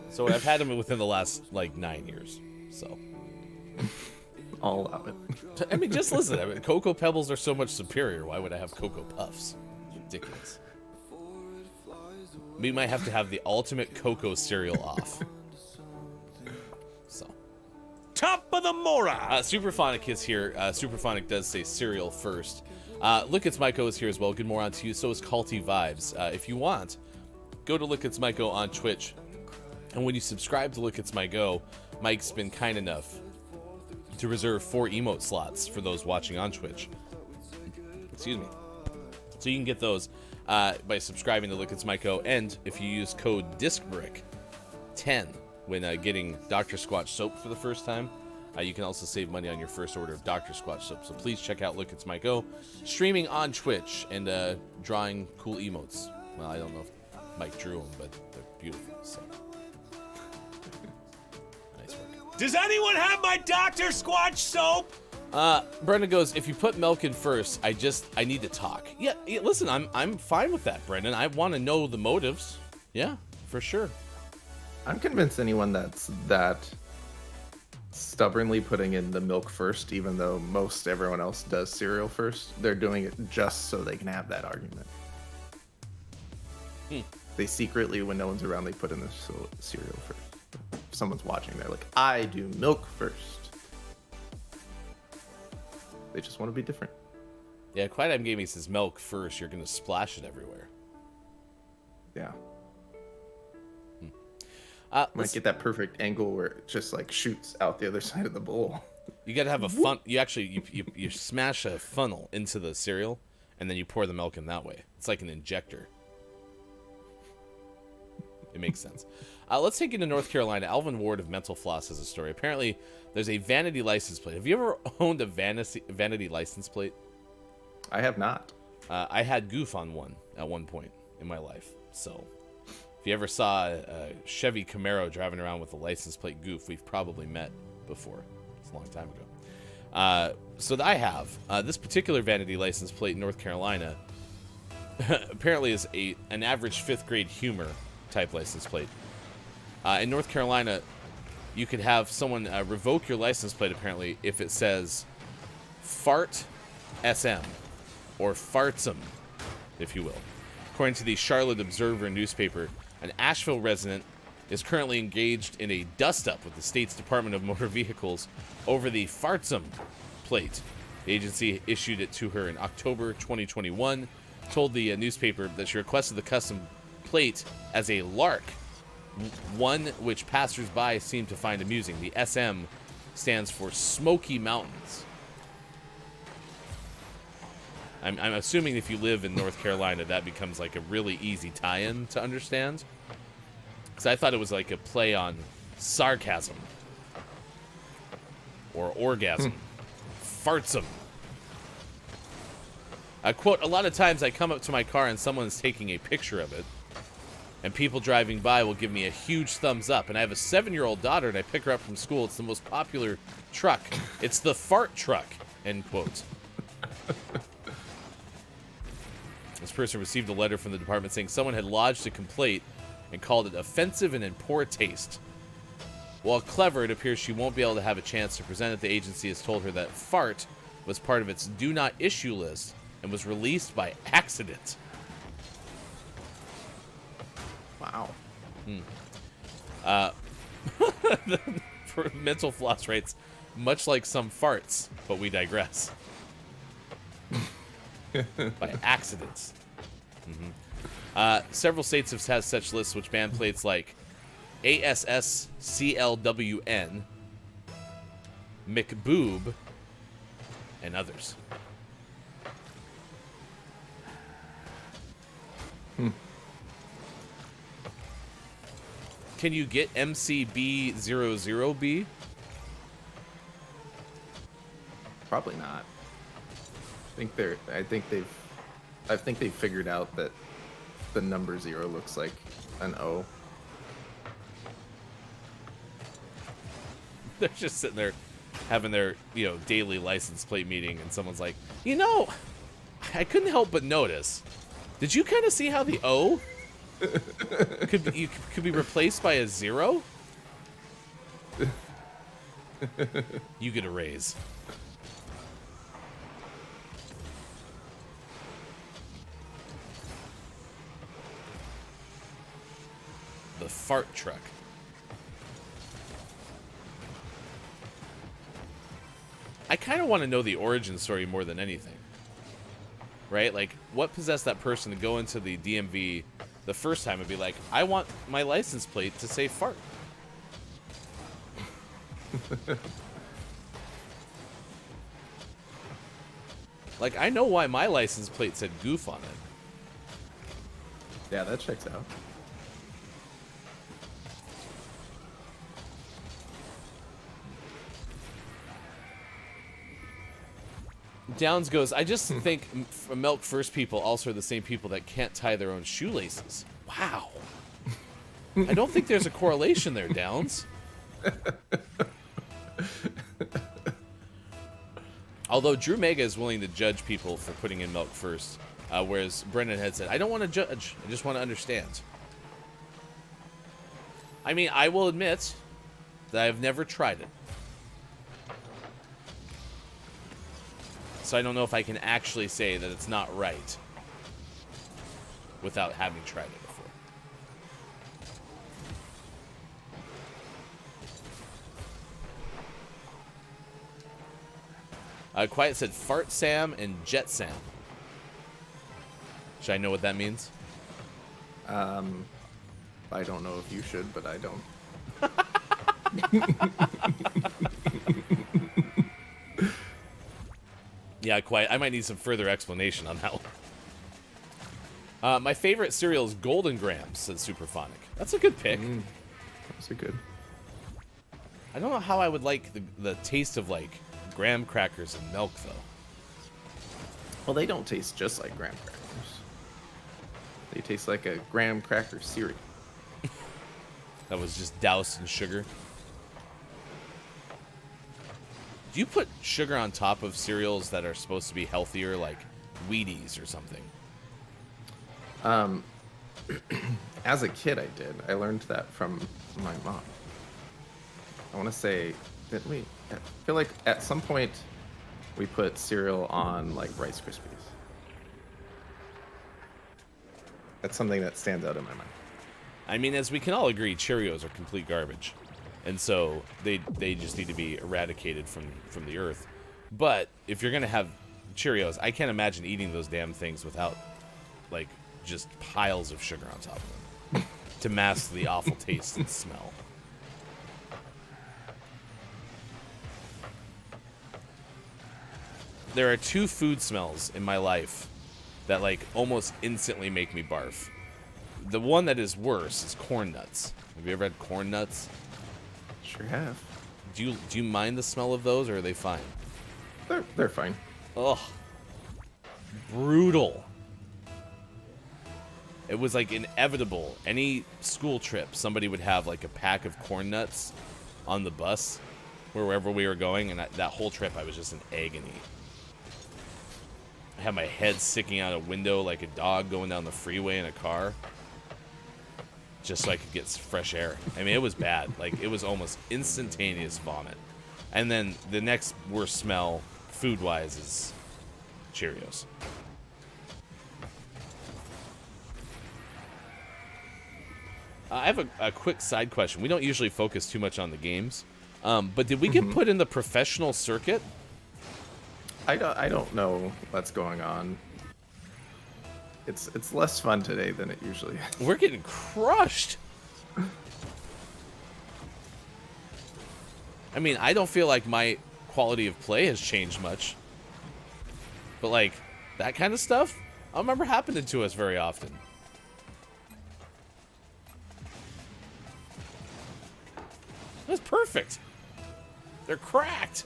S6: So I've had them within the last 9 years. So
S10: I'll allow it.
S6: Just listen. Cocoa Pebbles are so much superior. Why would I have Cocoa Puffs? Ridiculous. We might have to have the ultimate cocoa cereal off. So,
S5: Top of the Mora.
S6: Superphonic is here. Superphonic does say cereal first. Look, It's Myco is here as well. Good morning to you. So is Culty Vibes. If you want, go to Look, It's Myco on Twitch. And when you subscribe to Look, It's Myco, Mike's been kind enough to reserve 4 emote slots for those watching on Twitch. Excuse me. So you can get those by subscribing to Look, It's Myco. And if you use code DISCBRICK10 when getting Dr. Squatch soap for the first time, you can also save money on your first order of Dr. Squatch soap. So please check out Look, It's Myco, streaming on Twitch and drawing cool emotes. Well, I don't know if Mike drew them, but they're beautiful. So. Nice work.
S5: Does anyone have my Dr. Squatch soap?
S6: Brendan goes, if you put milk in first, I need to talk. Yeah, listen, I'm fine with that, Brendan. I want to know the motives. Yeah, for sure.
S10: I'm convinced anyone that's that stubbornly putting in the milk first, even though most everyone else does cereal first, they're doing it just so they can have that argument. They secretly, when no one's around, they put in the cereal first. If someone's watching, they're like, I do milk first. They just want to be different.
S6: Yeah, Quiet Time Gaming says milk first. You're going to splash it everywhere.
S10: Yeah.
S6: Let's-
S10: Might get that perfect angle where it just like shoots out the other side of the bowl.
S6: You got to have a fun. You actually you smash a funnel into the cereal, and then you pour the milk in that way. It's like an injector. It makes sense. Let's take you to North Carolina. Alvin Ward of Mental Floss has a story. Apparently, there's a vanity license plate. Have you ever owned a vanity license plate?
S10: I have not.
S6: I had Goof on one at one point in my life. So, if you ever saw a Chevy Camaro driving around with a license plate Goof, we've probably met before. It's a long time ago. So I have this particular vanity license plate in North Carolina. Apparently, is an average 5th grade humor type license plate. In North Carolina, you could have someone revoke your license plate, apparently, if it says fart SM or fartsum, if you will. According to the Charlotte Observer newspaper, an Asheville resident is currently engaged in a dust-up with the state's Department of Motor Vehicles over the fartsum plate. The agency issued it to her in October 2021, told the newspaper that she requested the custom plate as a lark, one which passers-by seem to find amusing. The SM stands for Smoky Mountains. I'm assuming if you live in North Carolina, that becomes like a really easy tie-in to understand. Because I thought it was like a play on sarcasm or orgasm. Fartsum. Quote, a lot of times I come up to my car and someone's taking a picture of it, and people driving by will give me a huge thumbs up. And I have a 7-year-old daughter, and I pick her up from school. It's the most popular truck. It's the fart truck, end quote. This person received a letter from the department saying someone had lodged a complaint and called it offensive and in poor taste. While clever, it appears she won't be able to have a chance to present it. The agency has told her that fart was part of its do not issue list and was released by accident.
S10: Wow.
S6: Mental Floss writes, much like some farts, but we digress. By accidents. Several states have had such lists which ban plates like ASSCLWN, McBoob, and others. Can you get MCB00B?
S10: Probably not. I think they've figured out that the number 0 looks like an O.
S6: They're just sitting there having their, daily license plate meeting, and someone's like, I couldn't help but notice. Did you kind of see how the O could be replaced by a 0? You get a raise. The fart truck. I kind of want to know the origin story more than anything. Right? Like, what possessed that person to go into the DMV the first time and be like, I want my license plate to say fart. Like, I know why my license plate said goof on it.
S10: Yeah, that checks out.
S6: Downs goes, I just think milk first people also are the same people that can't tie their own shoelaces. Wow. I don't think there's a correlation there, Downs. Although Drew Mega is willing to judge people for putting in milk first, whereas Brendan had said, I don't want to judge, I just want to understand. I mean, I will admit that I've never tried it. So I don't know if I can actually say that it's not right without having tried it before. Quiet said Fart Sam and Jet Sam. Should I know what that means?
S10: I don't know if you should, but I don't.
S6: Yeah, Quiet. I might need some further explanation on that one. My favorite cereal is Golden Grams, said Superphonic. That's a good pick.
S10: That's a good.
S6: I don't know how I would like the taste of, like, graham crackers and milk, though.
S10: Well, they don't taste just like graham crackers. They taste like a graham cracker cereal.
S6: That was just doused in sugar. Do you put sugar on top of cereals that are supposed to be healthier, like Wheaties or something?
S10: As a kid, I did. I learned that from my mom. I want to say, didn't we? I feel like at some point we put cereal on like Rice Krispies. That's something that stands out in my mind.
S6: I mean, as we can all agree, Cheerios are complete garbage. And so they just need to be eradicated from the earth. But if you're going to have Cheerios, I can't imagine eating those damn things without, like, just piles of sugar on top of them to mask the awful taste and smell. There are two food smells in my life that, like, almost instantly make me barf. The one that is worse is corn nuts. Have you ever had corn nuts?
S10: Sure have.
S6: Do you mind the smell of those, or are they fine?
S10: They're fine.
S6: Ugh. Brutal. It was like inevitable. Any school trip, somebody would have like a pack of corn nuts on the bus, wherever we were going, and that whole trip I was just in agony. I had my head sticking out a window like a dog going down the freeway in a car, just so I could get fresh air. I mean, it was bad. Like, it was almost instantaneous vomit. And then the next worst smell, food-wise, is Cheerios. I have a quick side question. We don't usually focus too much on the games, but did we get put in the professional circuit?
S10: I don't know what's going on. It's less fun today than it usually is.
S6: We're getting crushed. I mean, I don't feel like my quality of play has changed much. But, like, that kind of stuff, I don't remember happening to us very often. That's perfect. They're cracked.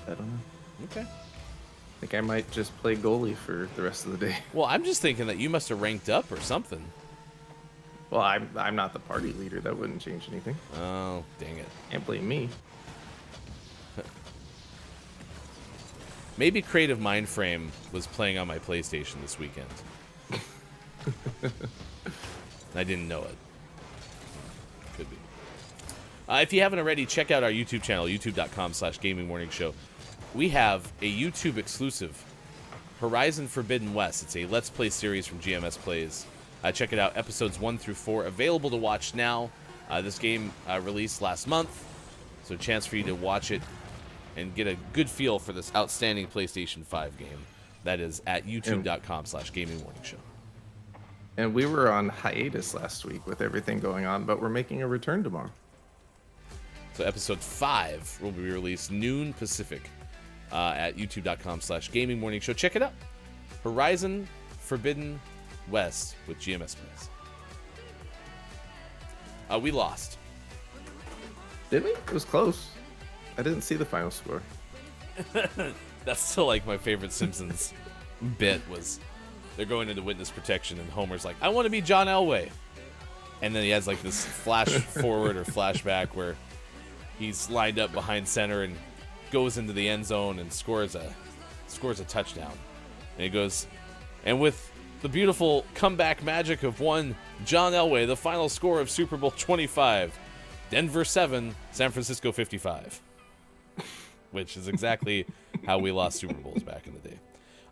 S10: I don't know.
S6: Okay.
S10: I think I might just play goalie for the rest of the day.
S6: Well, I'm just thinking that you must have ranked up or something.
S10: Well, I'm not the party leader. That wouldn't change anything.
S6: Oh, dang it.
S10: Can't blame me.
S6: Maybe Creative Mindframe was playing on my PlayStation this weekend. I didn't know it. Could be. If you haven't already, check out our YouTube channel, youtube.com/gamingmorningshow. We have a YouTube exclusive, Horizon Forbidden West. It's a Let's Play series from GMS Plays. Check it out, episodes 1 through 4, available to watch now. This game released last month, so a chance for you to watch it and get a good feel for this outstanding PlayStation 5 game. That is at youtube.com/gamingmorningshow.
S10: And we were on hiatus last week with everything going on, but we're making a return tomorrow.
S6: So episode 5 will be released noon Pacific at youtube.com/gamingmorningshow. Check it out. Horizon Forbidden West with GMS Plays. We lost.
S10: Did we? It was close. I didn't see the final score.
S6: That's still like my favorite Simpsons bit was they're going into witness protection and Homer's like, I want to be John Elway. And then he has like this flash forward or flashback where he's lined up behind center and goes into the end zone and scores a touchdown. And he goes, and with the beautiful comeback magic of one John Elway, the final score of Super Bowl 25, Denver 7, San Francisco 55. Which is exactly how we lost Super Bowls back in the day.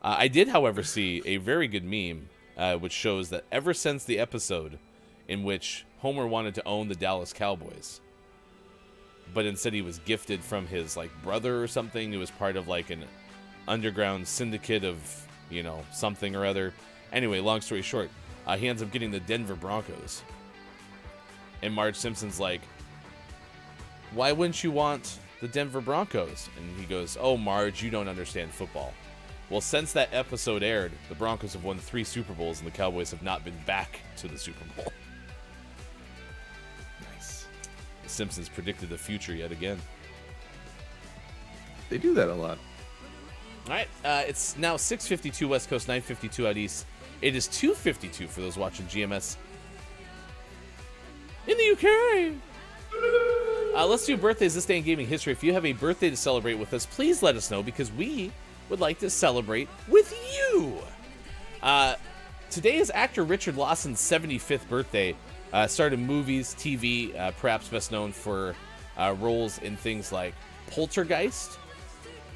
S6: I did, however, see a very good meme which shows that ever since the episode in which Homer wanted to own the Dallas Cowboys, but instead he was gifted from his like brother or something who was part of like underground syndicate of, something or other. Anyway, long story short, he ends up getting the Denver Broncos. And Marge Simpson's like, why wouldn't you want the Denver Broncos? And he goes, oh, Marge, you don't understand football. Well, since that episode aired, the Broncos have won 3 Super Bowls, and the Cowboys have not been back to the Super Bowl.
S10: Nice.
S6: The Simpsons predicted the future yet again.
S10: They do that a lot.
S6: All right, it's now 6:52 West Coast, 9:52 out East. It is 2:52 for those watching GMS in the UK. Let's do birthdays this day in gaming history. If you have a birthday to celebrate with us, please let us know, because we would like to celebrate with you. Today is actor Richard Lawson's 75th birthday. Started in movies, TV, perhaps best known for roles in things like Poltergeist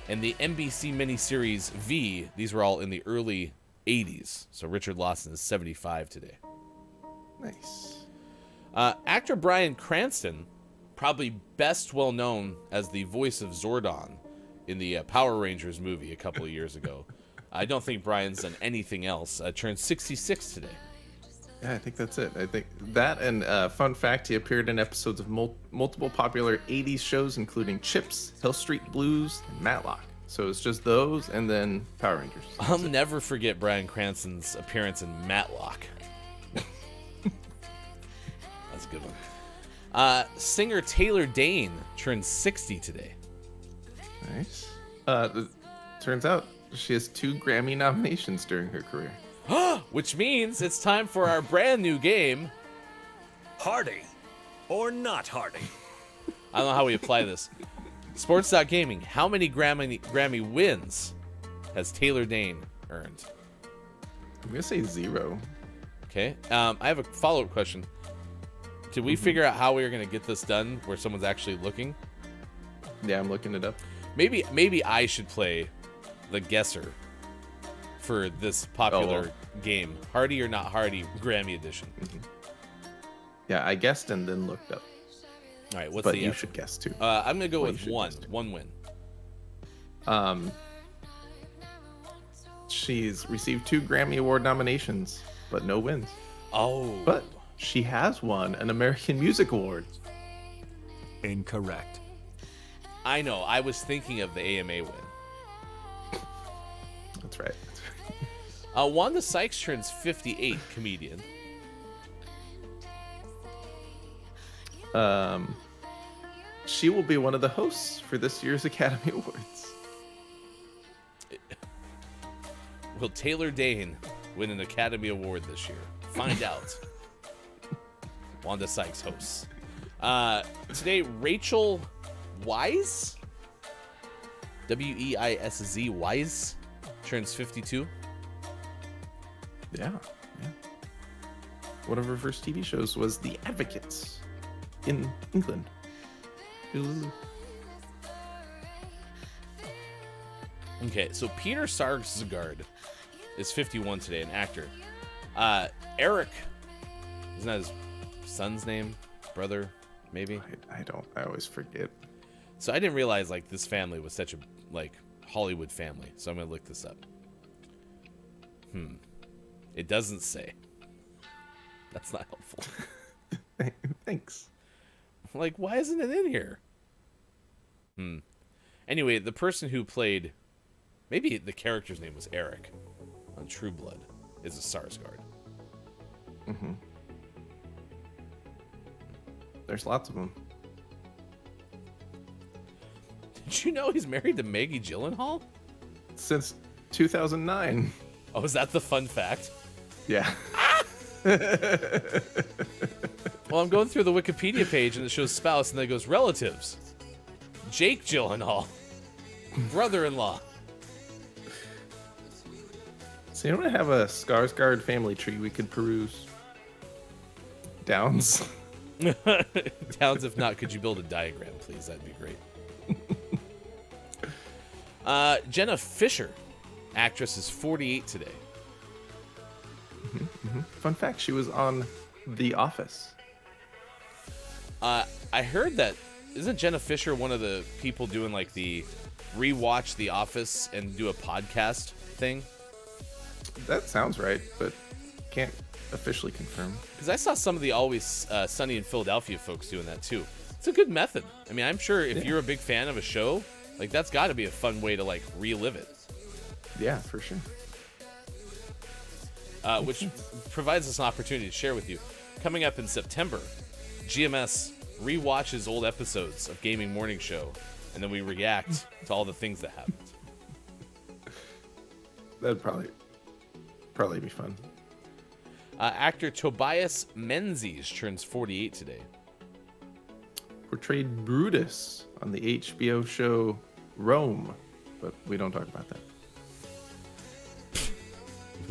S6: and the NBC miniseries V. These were all in the early 80s. So Richard Lawson is 75 today.
S10: Nice.
S6: Actor Bryan Cranston, probably best well known as the voice of Zordon in the Power Rangers movie a couple of years ago. I don't think Brian's done anything else. Turned 66 today.
S10: Yeah, I think that's it. I think that, and fun fact, he appeared in episodes of multiple popular 80s shows, including Chips, Hill Street Blues, and Matlock. So it's just those, and then Power Rangers.
S6: I'll never forget Bryan Cranston's appearance in Matlock. That's a good one. Singer Taylor Dayne turned 60 today.
S10: Nice. Turns out she has 2 Grammy nominations during her career.
S6: Which means it's time for our brand new game,
S5: Hardy or not hardy?
S6: I don't know how we apply this. Sports.gaming, how many Grammy wins has Taylor Dayne earned?
S10: I'm going to say 0.
S6: Okay. I have a follow-up question. Did we figure out how we were going to get this done where someone's actually looking?
S10: Yeah, I'm looking it up.
S6: Maybe I should play the guesser for this popular game. Hardy or not hardy, Grammy edition.
S10: Yeah, I guessed and then looked up.
S6: All right, what's
S10: but
S6: the
S10: you
S6: answer?
S10: should guess too.
S6: I'm going to go with one win.
S10: She's received 2 Grammy Award nominations, but no wins.
S6: Oh.
S10: But she has won an American Music Award.
S5: Incorrect.
S6: I know. I was thinking of the AMA win.
S10: That's right.
S6: Wanda Sykes turns 58, comedian.
S10: She will be one of the hosts for this year's Academy Awards.
S6: Will Taylor Dayne win an Academy Award this year? Find out. Wanda Sykes hosts. Today, Rachel Weisz, W-E-I-S-Z, Weisz, turns 52.
S10: Yeah. One of her first TV shows was The Advocates in England. Ooh.
S6: Okay, so Peter Sarsgaard is 51 today, an actor. Eric, isn't that his son's name? Brother, maybe?
S10: I always forget.
S6: So I didn't realize this family was such a Hollywood family. So I'm gonna look this up. It doesn't say. That's not helpful.
S10: Thanks.
S6: Why isn't it in here? Anyway, the person who played, maybe the character's name was Eric on True Blood, is a Sarsgaard.
S10: There's lots of them.
S6: Did you know he's married to Maggie Gyllenhaal?
S10: Since 2009.
S6: Oh, is that the fun fact?
S10: Yeah.
S6: Well, I'm going through the Wikipedia page and it shows spouse and then it goes relatives. Jake Gyllenhaal. Brother-in-law.
S10: So you don't have a Skarsgård family tree we could peruse? Downs.
S6: Downs, if not, could you build a diagram, please? That'd be great. Jenna Fischer, actress, is 48 today.
S10: Fun fact, she was on The Office.
S6: I heard that, isn't Jenna Fischer one of the people doing the rewatch The Office and do a podcast thing?
S10: That sounds right, but can't officially confirm.
S6: Because I saw some of the Always Sunny in Philadelphia folks doing that too. It's a good method. I mean, I'm sure if you're a big fan of a show, like that's got to be a fun way to like relive it.
S10: Yeah, for sure.
S6: Which provides us an opportunity to share with you. Coming up in September, GMS rewatches old episodes of Gaming Morning Show, and then we react to all the things that happened.
S10: That'd probably be fun.
S6: Actor Tobias Menzies turns 48 today.
S10: Portrayed Brutus on the HBO show Rome, but we don't talk about that.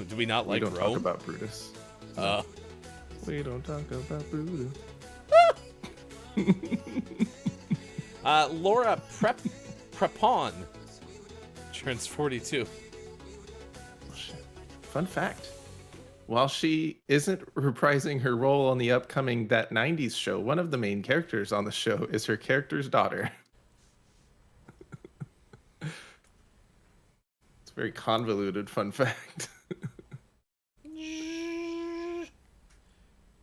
S6: Do we not like
S10: we don't
S6: Rome?
S10: talk about Brutus. We don't talk about Brutus.
S6: Laura Prepon turns 42.
S10: Oh, shit. Fun fact. While she isn't reprising her role on the upcoming That 90s show, one of the main characters on the show is her character's daughter. It's a very convoluted fun fact.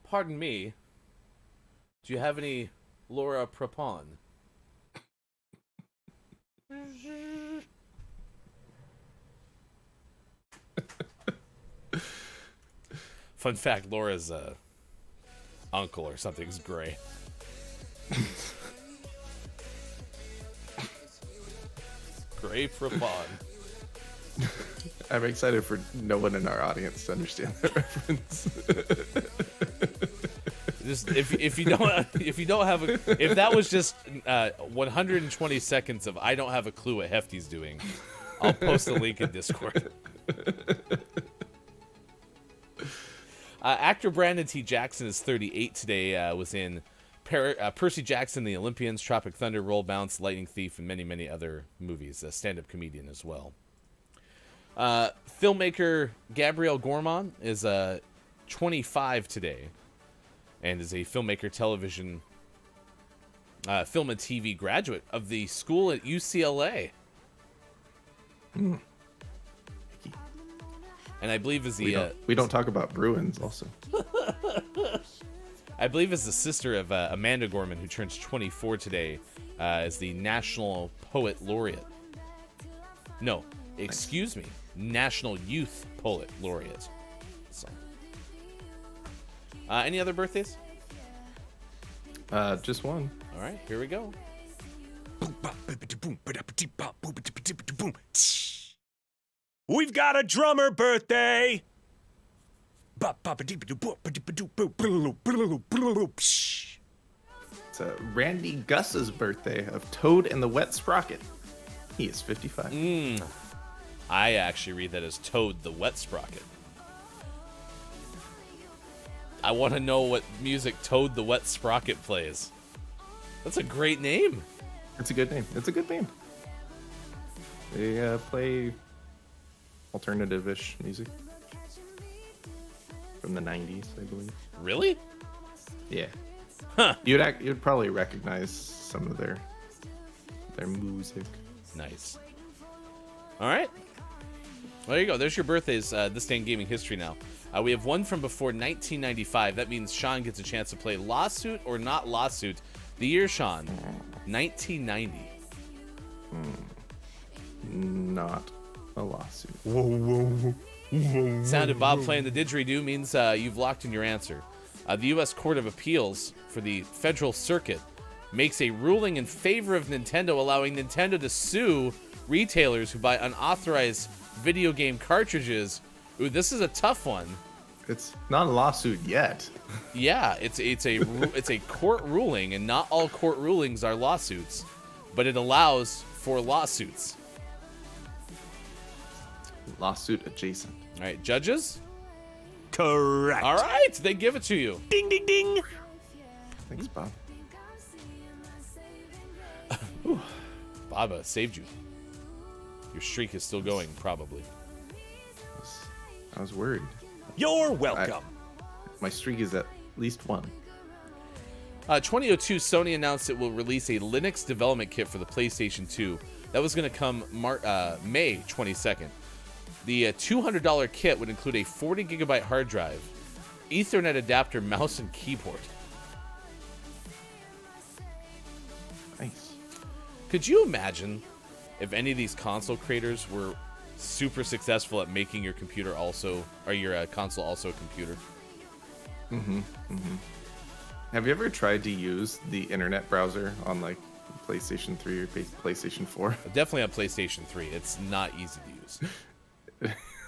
S6: Pardon me. Do you have any Laura Prepon? Fun fact, Laura's uncle or something is gray. Gray Prepon.
S10: I'm excited for no one in our audience to understand that reference.
S6: Just if you don't have if that was just 120 seconds of I don't have a clue what Hefty's doing, I'll post the link in Discord. Actor Brandon T. Jackson is 38 today. Was in Percy Jackson, The Olympians, Tropic Thunder, Roll Bounce, Lightning Thief, and many other movies. A stand-up comedian as well. Filmmaker Gabrielle Gourmand is 25 today, and is a filmmaker, television, film and TV graduate of the school at UCLA. And I believe is the
S10: we don't talk about Bruins also.
S6: I believe is the sister of Amanda Gorman, who turns 24 today, is the National Poet Laureate. No, excuse me, National Youth Poet Laureate. So, any other birthdays?
S10: Just one.
S6: All right, here we go.
S5: We've got a drummer birthday.
S10: It's Randy Gus's birthday of Toad and the Wet Sprocket. He is 55.
S6: I actually read that as Toad the Wet Sprocket. I want to know what music Toad the Wet Sprocket plays. That's a great name.
S10: It's a good name. It's a good name. They play alternative-ish music from the 90s, I believe.
S6: Really?
S10: Yeah.
S6: Huh.
S10: You'd probably recognize some of their music.
S6: Nice. All right. Well, there you go. There's your birthdays. This day in gaming history now. We have one from before 1995. That means Sean gets a chance to play Lawsuit or Not Lawsuit. The year, Sean, 1990.
S10: Not a lawsuit.
S6: Sound of Bob playing the didgeridoo means you've locked in your answer. The U.S. Court of Appeals for the Federal Circuit makes a ruling in favor of Nintendo, allowing Nintendo to sue retailers who buy unauthorized video game cartridges. Ooh, this is a tough one.
S10: It's not a lawsuit yet.
S6: Yeah, it's a court ruling, and not all court rulings are lawsuits, but it allows for lawsuits.
S10: Lawsuit adjacent.
S6: All right, judges?
S5: Correct.
S6: All right, they give it to you.
S5: Ding, ding, ding.
S10: Thanks, Bob.
S6: Baba saved you. Your streak is still going, probably.
S10: I was worried.
S5: You're welcome.
S10: My streak is at least one.
S6: 2002, Sony announced it will release a Linux development kit for the PlayStation 2, That was going to come May 22nd. The $200 kit would include a 40 gigabyte hard drive, Ethernet adapter, mouse, and keyboard.
S10: Nice.
S6: Could you imagine if any of these console creators were super successful at making your computer also, or your console also a computer?
S10: Have you ever tried to use the internet browser on like PlayStation 3 or PlayStation 4?
S6: Definitely on PlayStation 3. It's not easy to use.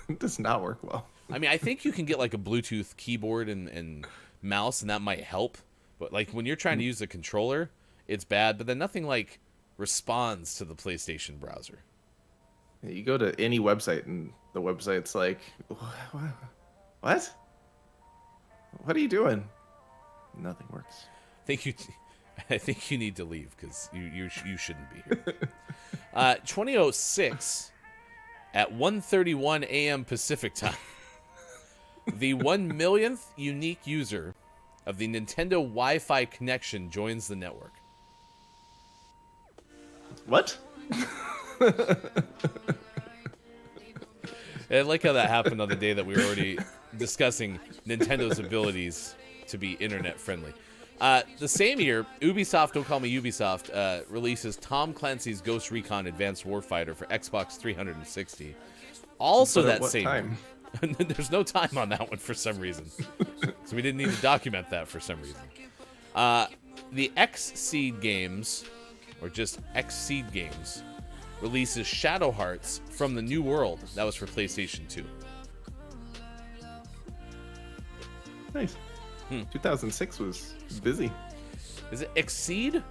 S10: It does not work well.
S6: I mean, I think you can get like a Bluetooth keyboard and mouse, and that might help. But like when you're trying to use the controller, it's bad. But then nothing like responds to the PlayStation browser.
S10: You go to any website and the website's like, what? What are you doing? Nothing works.
S6: I think you need to leave because you shouldn't be here. 2006 at 1:31 a.m. Pacific time, the 1 millionth unique user of the Nintendo Wi-Fi connection joins the network.
S10: What?
S6: I like how that happened on the day that we were already discussing Nintendo's abilities to be internet friendly. The same year, Ubisoft, don't call me Ubisoft, releases Tom Clancy's Ghost Recon Advanced Warfighter for Xbox 360. Also that same year. There's no time on that one for some reason. So we didn't need to document that for some reason. The Xseed Games, or just Xseed Games, releases Shadow Hearts from the New World. That was for PlayStation 2.
S10: Nice. 2006 was busy.
S6: Is it Xseed?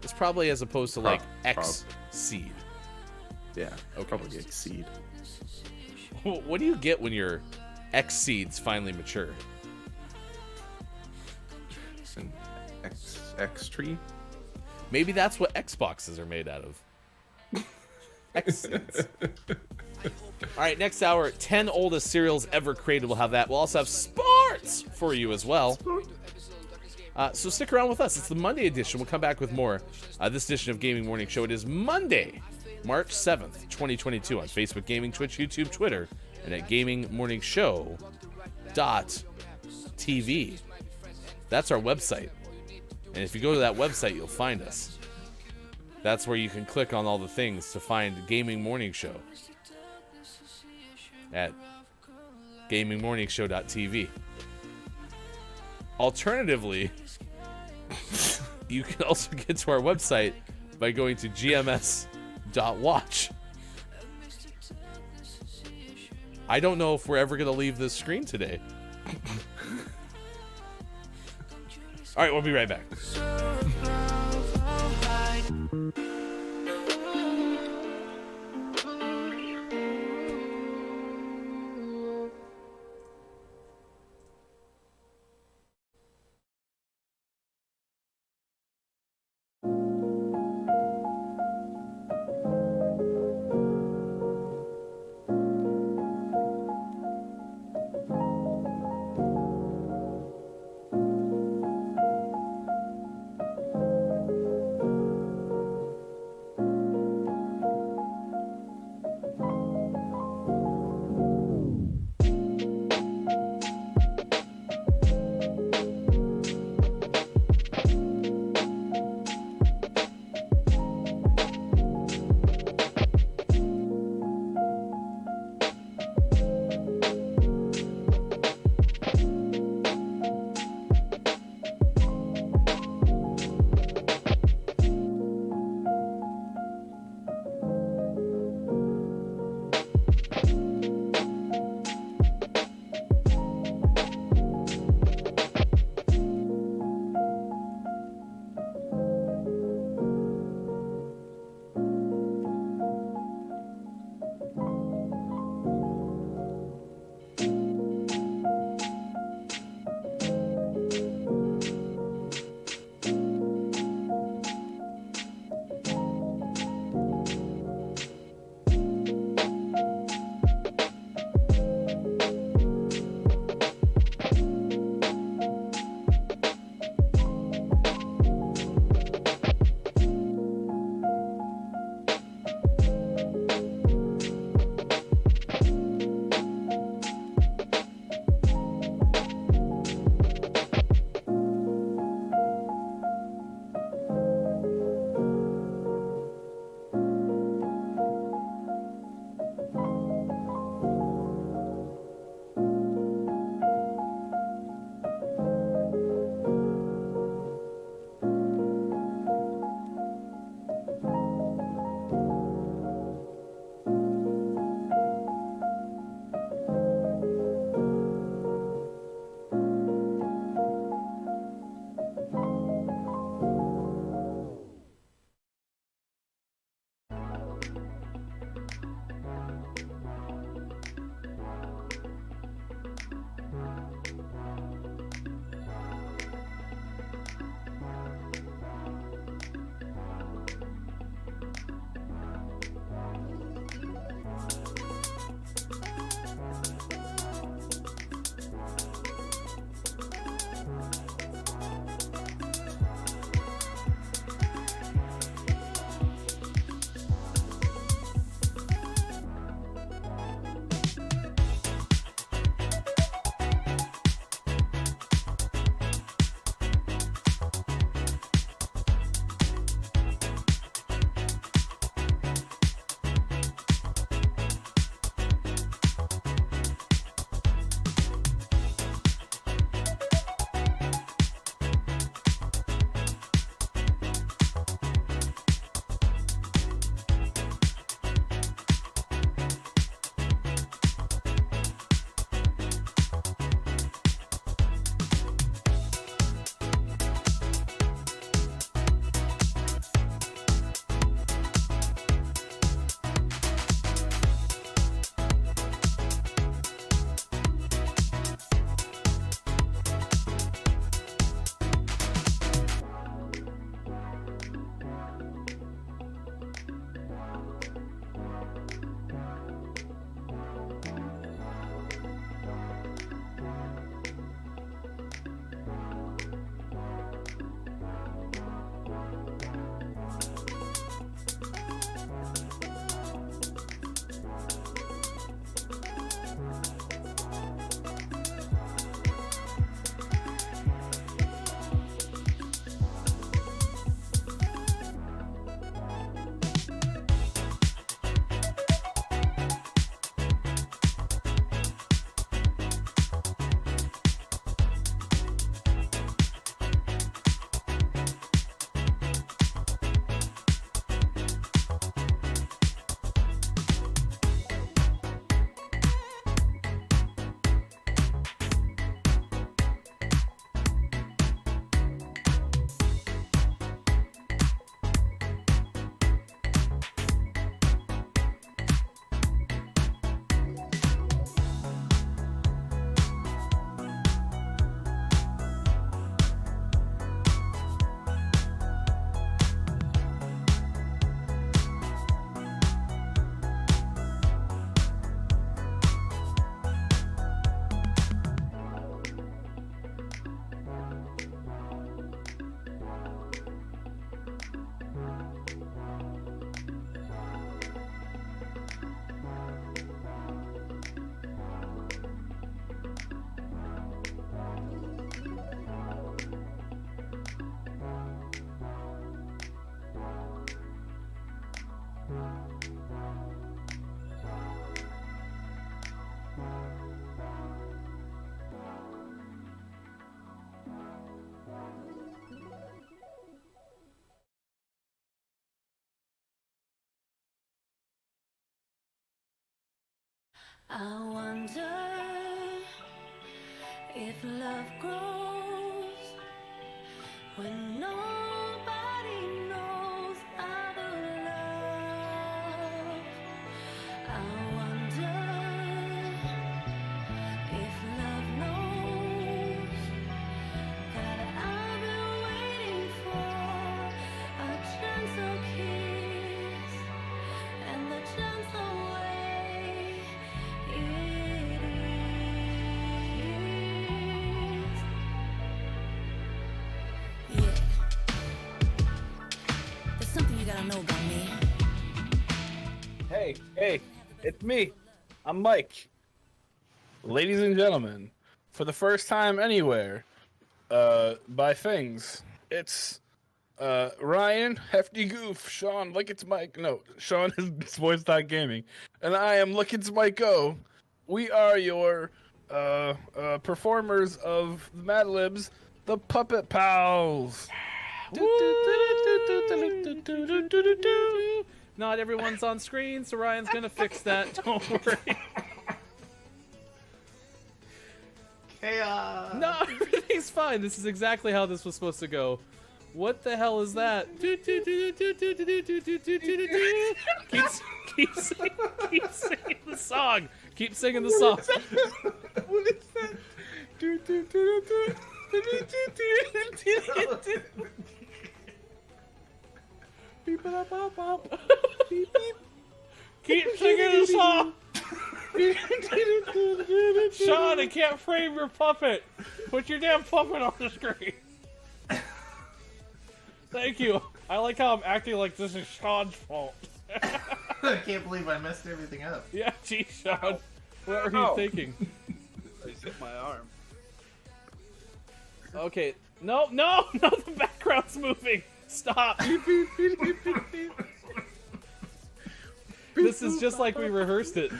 S6: It's probably as opposed to like Xseed.
S10: Yeah, probably Xseed.
S6: What do you get when your Xseeds finally mature?
S10: An X tree?
S6: Maybe that's what Xboxes are made out of. Xseeds. All right, next hour, 10 oldest cereals ever created. We'll have that. We'll also have sports for you as well. So stick around with us. It's the Monday edition. We'll come back with more. This edition of Gaming Morning Show. It is Monday, March 7th, 2022 on Facebook Gaming, Twitch, YouTube, Twitter, and at gamingmorningshow.tv. That's our website. And if you go to that website, you'll find us. That's where you can click on all the things to find Gaming Morning Show at gamingmorningshow.tv. Alternatively, you can also get to our website by going to gms.watch. I don't know if we're ever going to leave this screen today. All right, we'll be right back.
S2: I wonder if love grows when nobody knows other love. I wonder if love knows that I've been waiting for a gentle kiss and the gentle way it is. Yeah. There's something you gotta know about me.
S9: Hey, it's me. I'm Mike. Ladies and gentlemen, for the first time anywhere, by things, it's Ryan, Hefty Goof, Sean, Look It's Mike. No, Sean is Sports.Gaming, and I am Look It's Mike O. We are your performers of Mad Libs, the Puppet Pals.
S6: Not everyone's on screen, so Ryan's gonna fix that. Don't worry.
S8: Chaos.
S6: No, everything's fine. This is exactly how this was supposed to go. What the hell is that? Keep singing the song. Keep singing the song.
S9: What is that?
S6: Keep singing the song. Sean, I can't frame your puppet. Put your damn puppet on the screen. Thank you. I like how I'm acting like this is Sean's fault.
S8: I can't believe I messed everything up.
S6: Yeah, geez, Sean. What were you thinking?
S9: I hit my arm.
S6: Okay. No, the background's moving. Stop. This is just like we rehearsed it.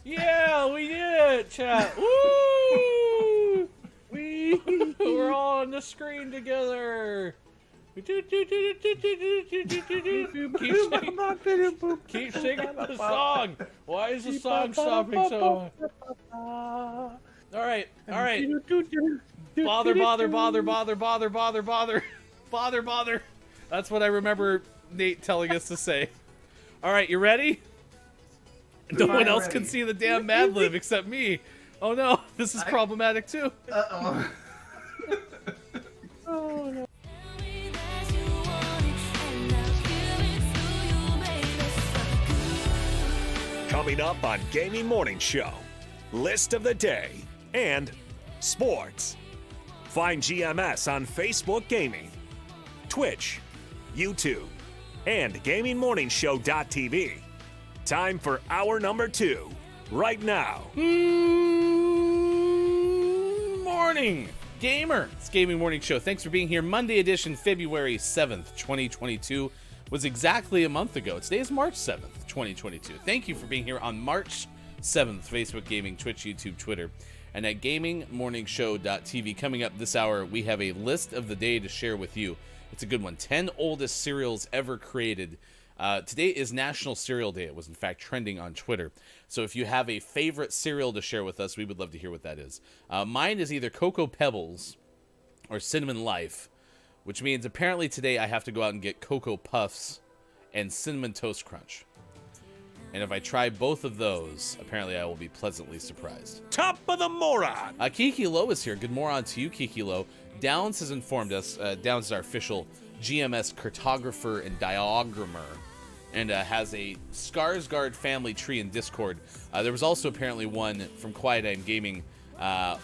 S6: Yeah, we did it, chat. Woo! We're all on the screen together. Keep singing the song. Why is the song stopping so? All right. Bother. That's what I remember Nate telling us to say. All right, you ready? No one else can see the damn Mad Lib except me. Oh no, this is problematic too.
S8: Uh-oh.
S6: Oh no.
S5: Coming up on Gaming Morning Show, list of the day and sports. Find GMS on Facebook Gaming, Twitch, YouTube, and GamingMorningshow.tv. Time for hour number 2, right now.
S6: Morning, gamer. It's Gaming Morning Show. Thanks for being here. Monday edition, February 7th, 2022. Was exactly a month ago. Today is March 7th, 2022. Thank you for being here on March 7th, Facebook Gaming, Twitch, YouTube, Twitter, and at GamingMorningshow.tv. Coming up this hour, we have a list of the day to share with you. It's a good one. 10 oldest cereals ever created. Today is National Cereal Day. It was, in fact, trending on Twitter. So if you have a favorite cereal to share with us, we would love to hear what that is. Mine is either Cocoa Pebbles or Cinnamon Life, which means apparently today I have to go out and get Cocoa Puffs and Cinnamon Toast Crunch. And if I try both of those, apparently I will be pleasantly surprised.
S5: Top of the moron.
S6: Kiki Lowe is here. Good moron to you, Kiki Lowe. Downs has informed us. Downs is our official GMS cartographer and diagrammer, and has a Skarsgård family tree in Discord. There was also apparently one from Quiet Time Gaming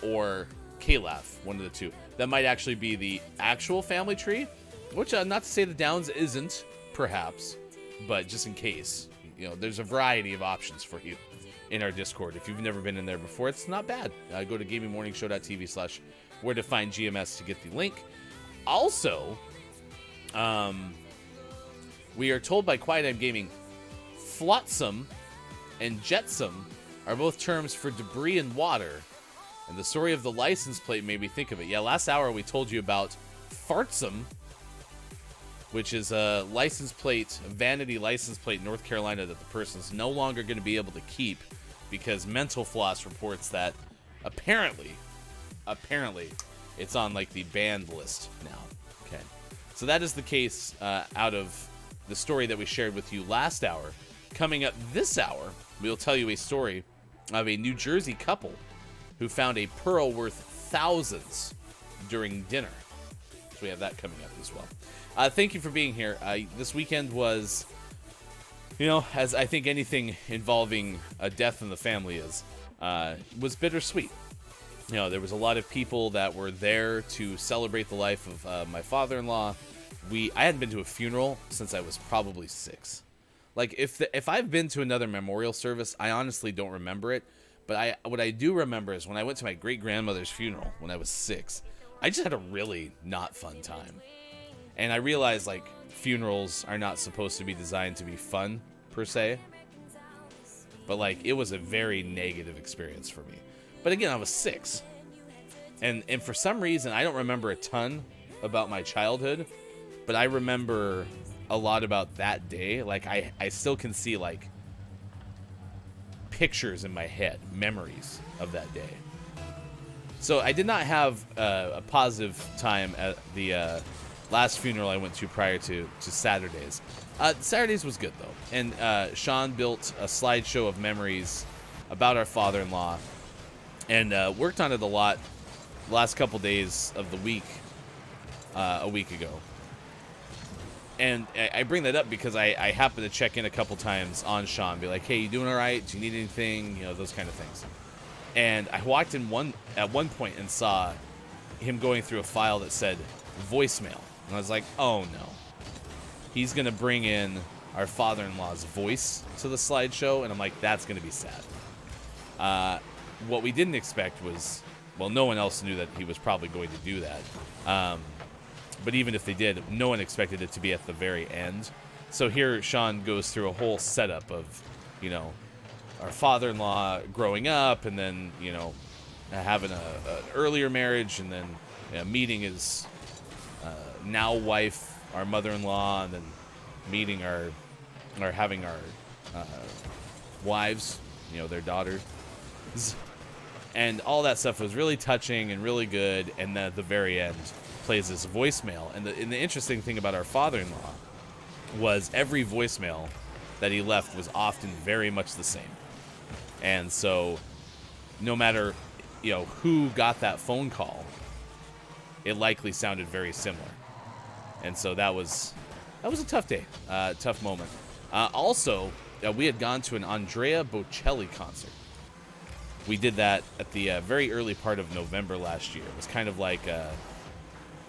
S6: or Kalaf, one of the two. That might actually be the actual family tree, which not to say the Downs isn't, perhaps, but just in case. You know, there's a variety of options for you in our Discord. If you've never been in there before, it's not bad. Go to gamingmorningshow.tv/where-to-find-GMS to get the link. Also, we are told by Quiet Time Gaming, flotsam and jetsam are both terms for debris and water. And the story of the license plate made me think of it. Yeah, last hour we told you about fartsam, which is a license plate, a vanity license plate in North Carolina that the person's no longer going to be able to keep because Mental Floss reports that apparently, it's on like the banned list now. Okay, so that is the case out of the story that we shared with you last hour. Coming up this hour, we'll tell you a story of a New Jersey couple who found a pearl worth thousands during dinner. So we have that coming up as well. Thank you for being here. This weekend was, as I think anything involving a death in the family was bittersweet. There was a lot of people that were there to celebrate the life of my father-in-law. I hadn't been to a funeral since I was probably 6. Like, if I've been to another memorial service, I honestly don't remember it. But what I do remember is when I went to my great-grandmother's funeral when I was 6, I just had a really not fun time. And I realized, like, funerals are not supposed to be designed to be fun, per se. But, like, it was a very negative experience for me. But again, I was 6. And for some reason, I don't remember a ton about my childhood. But I remember a lot about that day. Like, I still can see, like, pictures in my head, memories of that day. So I did not have a positive time at the last funeral I went to prior to Saturdays. Saturdays was good, though. And Sean built a slideshow of memories about our father-in-law and worked on it a lot the last couple days of the week, a week ago. And I bring that up because I happened to check in a couple times on Sean, be like, hey, you doing all right? Do you need anything? Those kind of things. And I walked in at one point and saw him going through a file that said voicemail. And I was like, oh no. He's going to bring in our father-in-law's voice to the slideshow. And I'm like, that's going to be sad. What we didn't expect was, well, no one else knew that he was probably going to do that. But even if they did, no one expected it to be at the very end. So here Sean goes through a whole setup of, our father-in-law growing up and then, having an earlier marriage and then meeting his now wife, our mother-in-law, and then meeting having our wives, their daughters. And all that stuff was really touching and really good. And then at the very end, plays this voicemail. And the interesting thing about our father-in-law was every voicemail that he left was often very much the same. And so no matter, who got that phone call, it likely sounded very similar. And so that was a tough day, tough moment. Also, we had gone to an Andrea Bocelli concert. We did that at the very early part of November last year. It was kind of like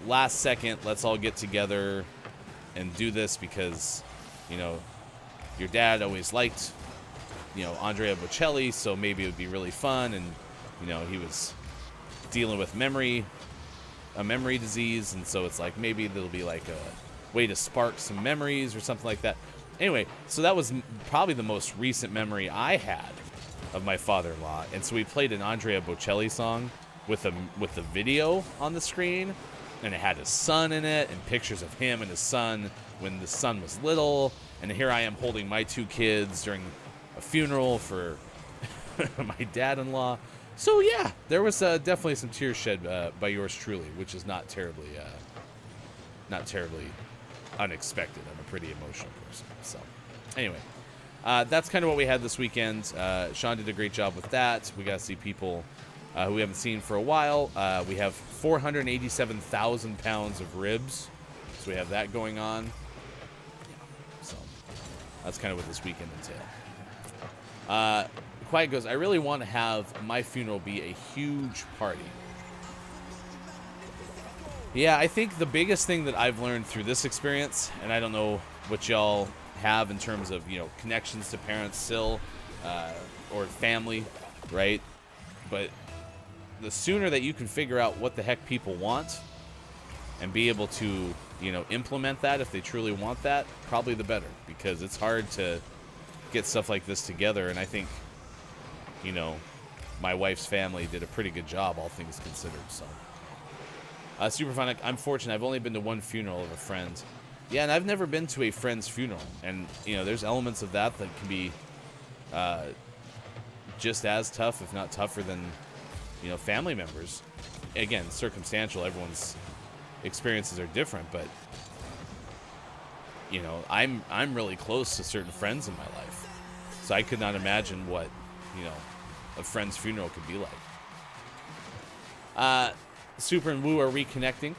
S6: last second, let's all get together and do this because, your dad always liked, Andrea Bocelli, so maybe it would be really fun. And, he was dealing with a memory disease. And so it's like, maybe there'll be like a way to spark some memories or something like that. Anyway, so that was probably the most recent memory I had of my father-in-law. And so we played an Andrea Bocelli song with the video on the screen. And it had his son in it and pictures of him and his son when the son was little. And here I am holding my 2 kids during a funeral for my dad-in-law. So yeah, there was definitely some tears shed by yours truly, which is not terribly unexpected. I'm a pretty emotional person. So anyway, that's kind of what we had this weekend. Sean did a great job with that. We got to see people who we haven't seen for a while. We have 487,000 pounds of ribs. So we have that going on. Yeah, so that's kind of what this weekend entailed. Quiet goes, I really want to have my funeral be a huge party. Yeah, I think the biggest thing that I've learned through this experience, and I don't know what y'all have in terms of, connections to parents still, or family, right? But the sooner that you can figure out what the heck people want and be able to, implement that if they truly want that, probably the better, because it's hard to get stuff like this together. And I think, my wife's family did a pretty good job, all things considered. So super fun. I'm fortunate. I've only been to one funeral of a friend, Yeah, and I've never been to a friend's funeral, and there's elements of that can be just as tough, if not tougher, than family members. Again, circumstantial. Everyone's experiences are different, but I'm really close to certain friends in my life, so I could not imagine what a friend's funeral could be like. Super and Woo are reconnecting.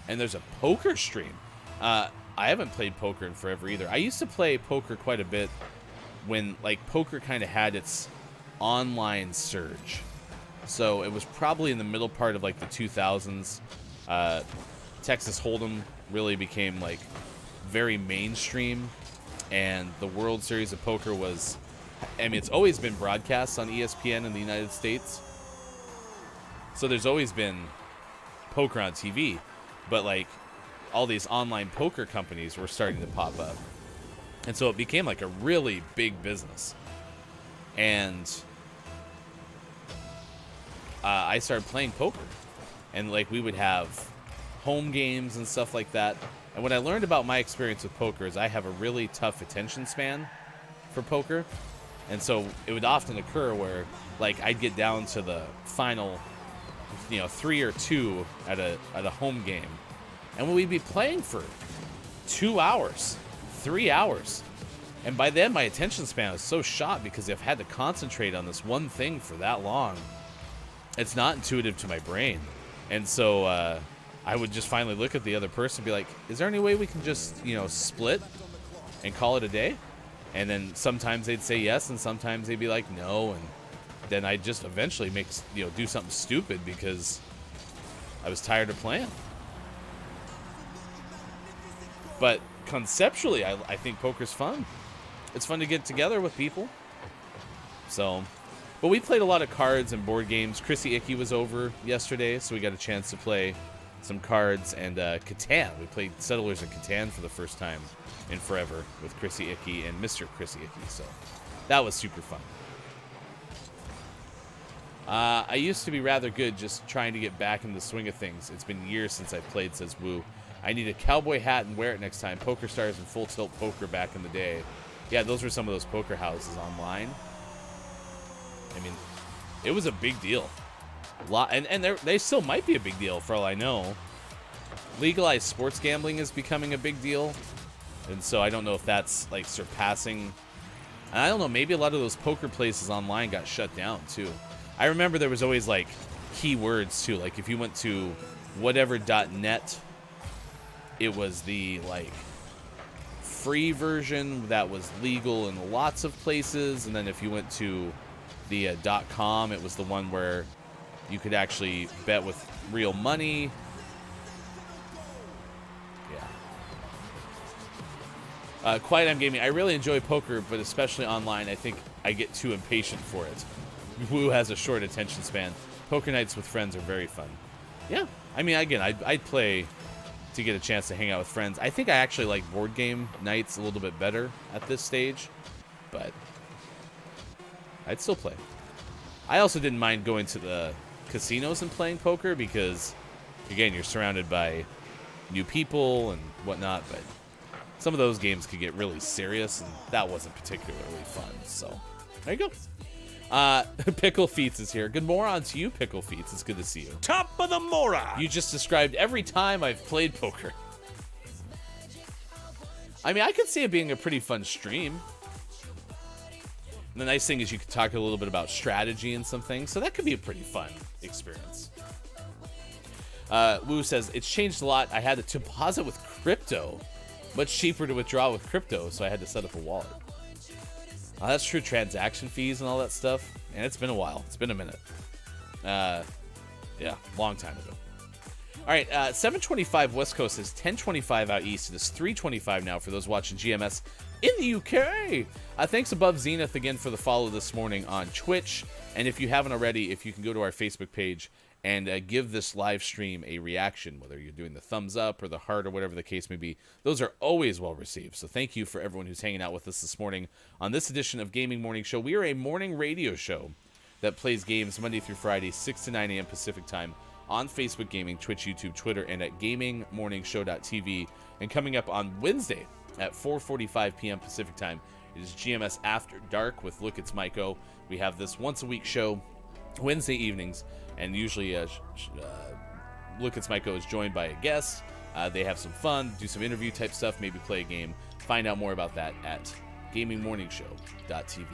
S6: And there's a poker stream. I haven't played poker in forever either. I used to play poker quite a bit when poker kind of had its online surge. So it was probably in the middle part of the 2000s. Texas Hold'em really became very mainstream, and the World Series of Poker was, it's always been broadcast on ESPN in the United States. So there's always been poker on TV. But all these online poker companies were starting to pop up, and so it became a really big business. And I started playing poker, and we would have home games and stuff like that. And what I learned about my experience with poker is I have a really tough attention span for poker, and so it would often occur where I'd get down to the final 3 or 2 at a home game, and we'd be playing for 2 hours, 3 hours, and by then my attention span was so shot because I've had to concentrate on this one thing for that long. It's not intuitive to my brain, and so I would just finally look at the other person and be like, "Is there any way we can just split and call it a day?" And then sometimes they'd say yes, and sometimes they'd be like no, and then I'd just eventually do something stupid because I was tired of playing. But conceptually, I think poker's fun. It's fun to get together with people. So, but we played a lot of cards and board games. Chrissy Icky was over yesterday, so we got a chance to play some cards and Catan. We played Settlers of Catan for the first time in forever with Chrissy Icky and Mr. Chrissy Icky. So that was super fun. I used to be rather good, just trying to get back in the swing of things. It's been years since I've played, says Woo. I need a cowboy hat and wear it next time. Poker Stars and Full Tilt Poker back in the day. Yeah, those were some of those poker houses online. It was a big deal. And they still might be a big deal for all I know. Legalized sports gambling is becoming a big deal. And so I don't know if that's surpassing. And I don't know, maybe a lot of those poker places online got shut down too. I remember there was always keywords too. If you went to whatever.net, it was the free version that was legal in lots of places, and then if you went to the .com, it was the one where you could actually bet with real money. Yeah. Quiet I'm Gaming. I really enjoy poker, but especially online, I think I get too impatient for it. Woo has a short attention span. Poker nights with friends are very fun. Yeah. Again, I'd play to get a chance to hang out with friends. I think I actually like board game nights a little bit better at this stage, but I'd still play. I also didn't mind going to the casinos and playing poker because, again, you're surrounded by new people and whatnot, but some of those games could get really serious, and that wasn't particularly fun. So there you go. Pickle Feats is here. Good morning to you, Pickle Feats. It's good to see you.
S5: Top of the moron!
S6: You just described every time I've played poker. I could see it being a pretty fun stream. And the nice thing is you could talk a little bit about strategy and some things, so that could be a pretty fun experience. Woo says, it's changed a lot. I had to deposit with crypto. Much cheaper to withdraw with crypto, so I had to set up a wallet. That's true, transaction fees and all that stuff. And it's been a while. It's been a minute. Yeah, long time ago. All right, 7:25 West Coast is 10:25 out east. It is 3:25 now for those watching GMS in the UK. Thanks above Zenith again for the follow this morning on Twitch. And if you haven't already, if you can go to our Facebook page and give this live stream a reaction, whether you're doing the thumbs up or the heart or whatever the case may be, those are always well received. So thank you for everyone who's hanging out with us this morning on this edition of Gaming Morning Show. We are a morning radio show that plays games Monday through Friday, 6 to 9 a.m. Pacific time on Facebook Gaming, Twitch, YouTube, Twitter, and at GamingMorningShow.tv. And coming up on Wednesday at 4:45 p.m. Pacific Time, it is GMS After Dark with Look It's Maiko. We have this once-a-week show Wednesday evenings, and usually Look It's Maiko is joined by a guest. They have some fun, do some interview-type stuff, maybe play a game. Find out more about that at GamingMorningShow.tv.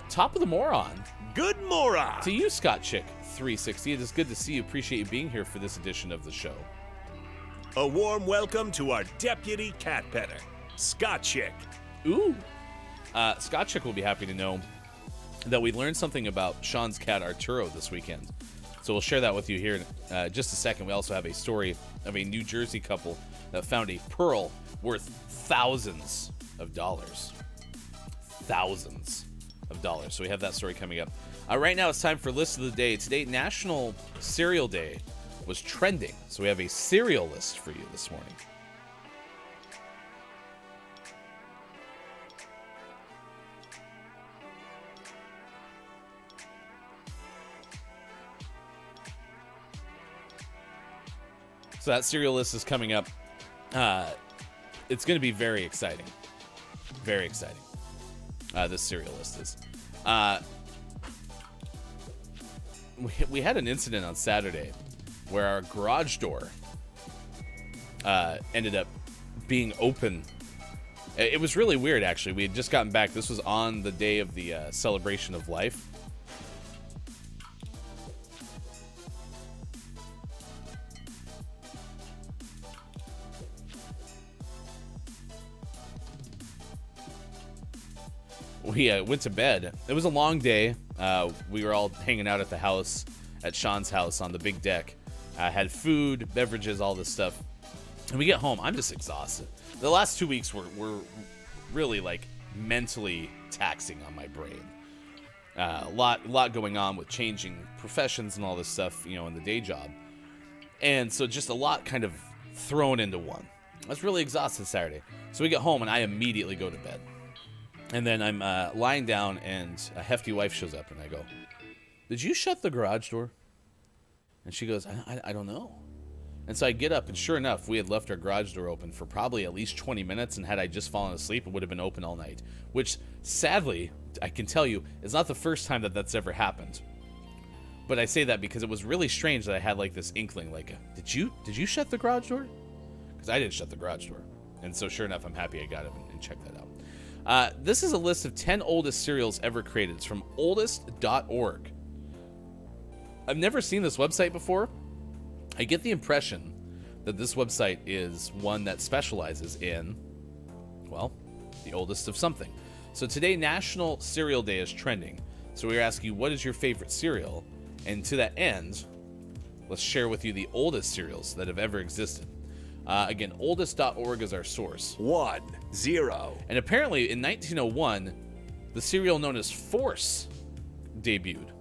S6: Top of the moron.
S5: Good moron.
S6: To you, Scott Chick 360. It is good to see you. Appreciate you being here for this edition of the show.
S5: A warm welcome to our deputy cat petter, Scott Chick.
S6: Ooh. Scott Chick will be happy to know that we learned something about Sean's cat Arturo this weekend. So we'll share that with you here in just a second. We also have a story of a New Jersey couple that found a pearl worth thousands of dollars. Thousands of dollars. So we have that story coming up. Right now it's time for List of the Day. Today, National Cereal Day was trending. So we have a cereal list for you this morning. So that cereal list is coming up. It's going to be very exciting. Very exciting. This cereal list is. We had an incident on Saturday where our garage door ended up being open. It was really weird, actually. We had just gotten back. This was on the day of the celebration of life. We went to bed. It was a long day. We were all hanging out at the house, at Sean's house on the big deck. Had food, beverages, all this stuff. And we get home. I'm just exhausted. The last 2 weeks were really like mentally taxing on my brain. A lot going on with changing professions and all this stuff, you know, in the day job. And so just a lot kind of thrown into one. I was really exhausted Saturday. So we get home and I immediately go to bed. And then I'm lying down, and a hefty wife shows up, and I go, "Did you shut the garage door?" And she goes, I don't know. And so I get up, and sure enough, we had left our garage door open for probably at least 20 minutes, and had I just fallen asleep, it would have been open all night. Which, sadly, I can tell you, is not the first time that that's ever happened. But I say that because it was really strange that I had like this inkling, like, did you shut the garage door? Because I didn't shut the garage door. And so sure enough, I'm happy I got up and checked that out. This is a list of 10 oldest cereals ever created. It's from oldest.org. I've never seen this website before. I get the impression that this website is one that specializes in, well, the oldest of something. So today, National Cereal Day is trending. So we're asking you, what is your favorite cereal? And to that end, let's share with you the oldest cereals that have ever existed. Again, oldest.org is our source.
S5: 1, 0.
S6: And apparently, in 1901, the cereal known as Force debuted.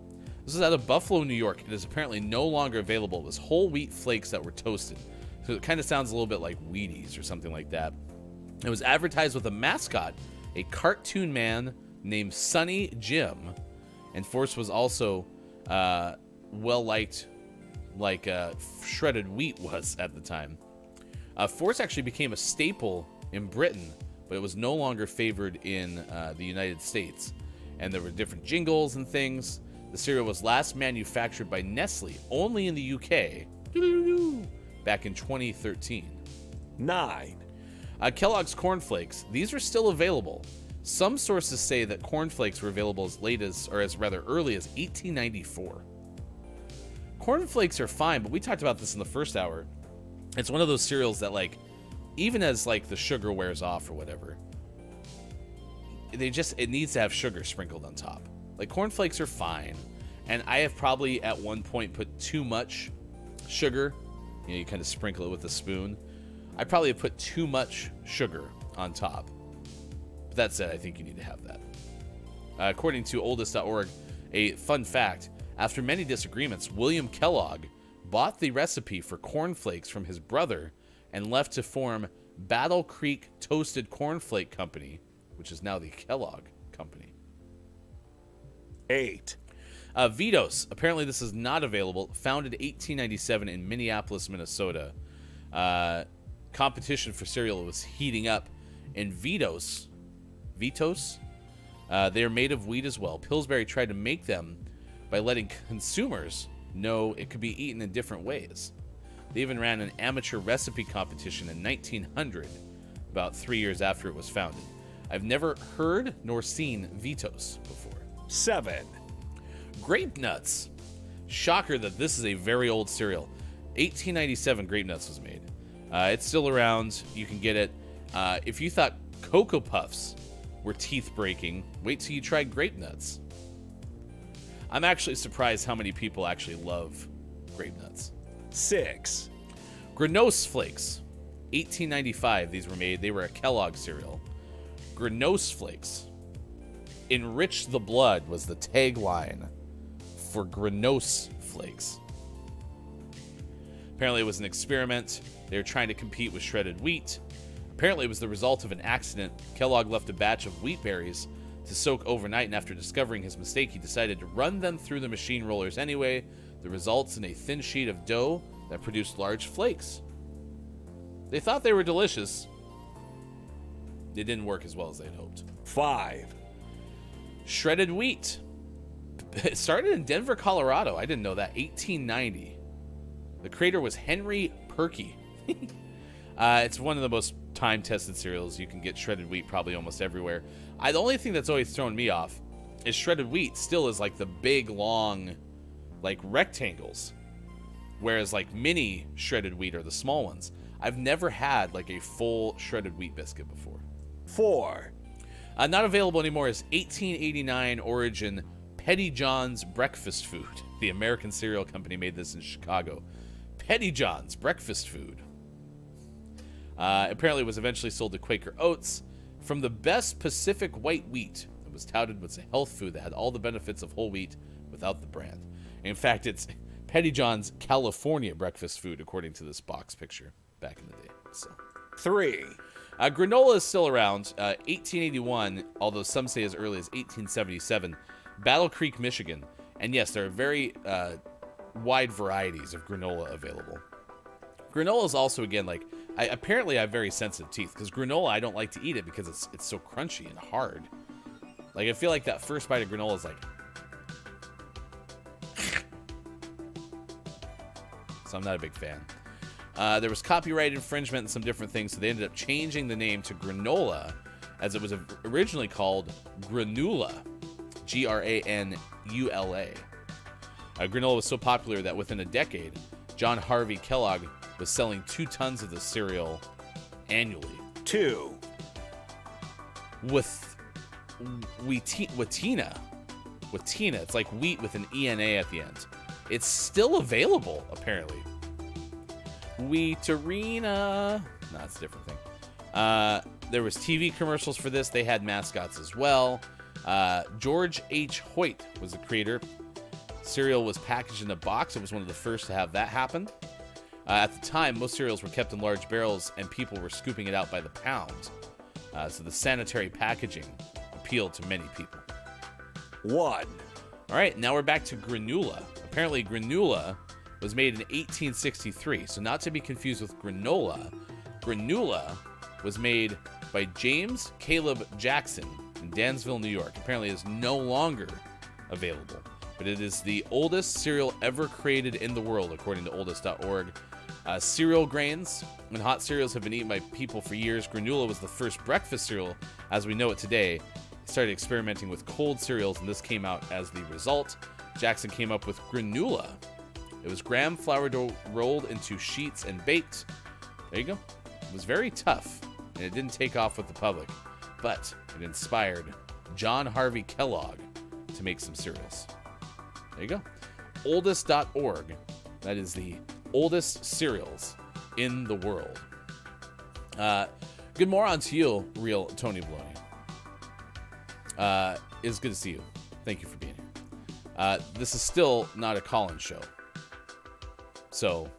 S6: This is out of Buffalo, New York. It is apparently no longer available. It was whole wheat flakes that were toasted. So it kind of sounds a little bit like Wheaties or something like that. It was advertised with a mascot, a cartoon man named Sonny Jim. And Force was also well-liked like shredded wheat was at the time. Force actually became a staple in Britain, but it was no longer favored in the United States. And there were different jingles and things. The cereal was last manufactured by Nestle only in the UK back in 2013.
S5: 9.
S6: Kellogg's Corn Flakes. These are still available. Some sources say that Corn Flakes were available as late as, or as rather early as 1894. Corn Flakes are fine, but we talked about this in the first hour. It's one of those cereals that, like, even as like the sugar wears off or whatever, it needs to have sugar sprinkled on top. Like, Corn Flakes are fine, and I have probably at one point put too much sugar. You know, you kind of sprinkle it with a spoon. I probably have put too much sugar on top. But that said, I think you need to have that. According to oldest.org, a fun fact: after many disagreements, William Kellogg bought the recipe for cornflakes from his brother and left to form Battle Creek Toasted Cornflake Company, which is now the Kellogg Company.
S5: 8.
S6: Vitos. Apparently, this is not available. Founded 1897 in Minneapolis, Minnesota. Competition for cereal was heating up. And Vitos, they are made of wheat as well. Pillsbury tried to make them by letting consumers know it could be eaten in different ways. They even ran an amateur recipe competition in 1900, about 3 years after it was founded. I've never heard nor seen Vitos before.
S5: 7.
S6: Grape Nuts. Shocker that this is a very old cereal. 1897 Grape Nuts was made. It's still around. You can get it. If you thought Cocoa Puffs were teeth-breaking, wait till you try Grape Nuts. I'm actually surprised how many people actually love Grape Nuts.
S5: 6.
S6: Granose Flakes. 1895 these were made. They were a Kellogg cereal. Granose Flakes. Enrich the blood was the tagline for Granose Flakes. Apparently it was an experiment. They were trying to compete with shredded wheat. Apparently it was the result of an accident. Kellogg left a batch of wheat berries to soak overnight, and after discovering his mistake, he decided to run them through the machine rollers anyway. The results in a thin sheet of dough that produced large flakes. They thought they were delicious. They didn't work as well as they'd hoped.
S5: 5.
S6: Shredded wheat. It started in Denver, Colorado. I didn't know that. 1890. The creator was Henry Perky. It's one of the most time-tested cereals. You can get shredded wheat probably almost everywhere. The only thing that's always thrown me off is shredded wheat still is like the big, long, like rectangles. Whereas like mini shredded wheat are the small ones. I've never had like a full shredded wheat biscuit before.
S5: 4.
S6: Not available anymore is 1889 origin Petty John's breakfast food. The American cereal company made this in Chicago. Petty John's breakfast food. Apparently it was eventually sold to Quaker Oats. From the best Pacific white wheat, it was touted was a health food that had all the benefits of whole wheat without the brand. In fact, it's Petty John's California breakfast food, according to this box picture back in the day. So,
S5: 3.
S6: Granola is still around. 1881, although some say as early as 1877. Battle Creek, Michigan. And yes, there are very wide varieties of granola available. Granola is also, again, like, apparently I have very sensitive teeth, because granola, I don't like to eat it because it's so crunchy and hard. Like, I feel like that first bite of granola is like... So I'm not a big fan. There was copyright infringement and some different things, so they ended up changing the name to granola, as it was originally called granula. Granula. Granola was so popular that within a decade, John Harvey Kellogg was selling 2 tons of the cereal annually.
S5: 2.
S6: With Wheatina. It's like wheat with an E-N-A at the end. It's still available, apparently. Wheatarina. No, it's a different thing. There was TV commercials for this. They had mascots as well. George H. Hoyt was the creator. Cereal was packaged in a box. It was one of the first to have that happen. At the time, most cereals were kept in large barrels, and people were scooping it out by the pound. So the sanitary packaging appealed to many people.
S5: 1.
S6: All right, now we're back to granula. Apparently, granula was made in 1863, so not to be confused with granola. Granula was made by James Caleb Jackson in Dansville, New York. Apparently, it is no longer available, but it is the oldest cereal ever created in the world, according to oldest.org. Cereal grains and hot cereals have been eaten by people for years. Granula was the first breakfast cereal as we know it today. He started experimenting with cold cereals, and this came out as the result. Jackson came up with granula. It was graham flour dough rolled into sheets and baked. There you go. It was very tough, and it didn't take off with the public, but it inspired John Harvey Kellogg to make some cereals. There you go. Oldest.org. That is the oldest cereals in the world. Good morning to you, real Tony Baloney. It's good to see you. Thank you for being here. This is still not a call-in show. So,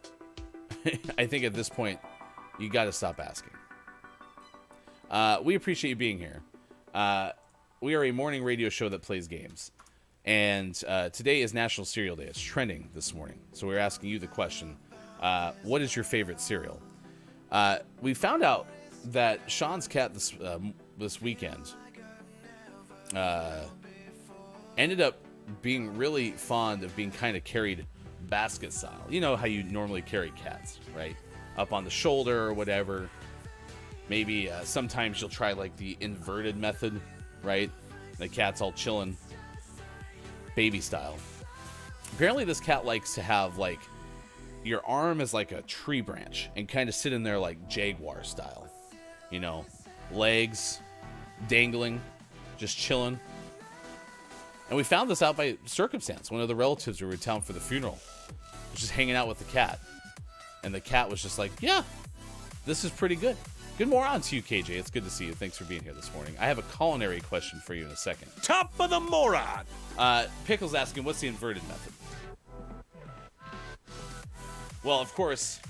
S6: I think at this point, you got to stop asking. We appreciate you being here. We are a morning radio show that plays games. And today is National Cereal Day. It's trending this morning. So we're asking you the question, what is your favorite cereal? We found out that Sean's cat this weekend ended up being really fond of being kind of carried basket style. You know how you normally carry cats, right? Up on the shoulder or whatever. Maybe sometimes you'll try like the inverted method, right? The cat's all chilling, baby style. Apparently this cat likes to have like your arm is like a tree branch and kind of sit in there like jaguar style. You know, legs dangling, just chilling. And we found this out by circumstance. One of the relatives who were in town for the funeral was just hanging out with the cat. And the cat was just like, yeah, this is pretty good. Good morning to you, KJ. It's good to see you. Thanks for being here this morning. I have a culinary question for you in a second.
S5: Top of the moron!
S6: Pickle's asking, what's the inverted method? Well, of course,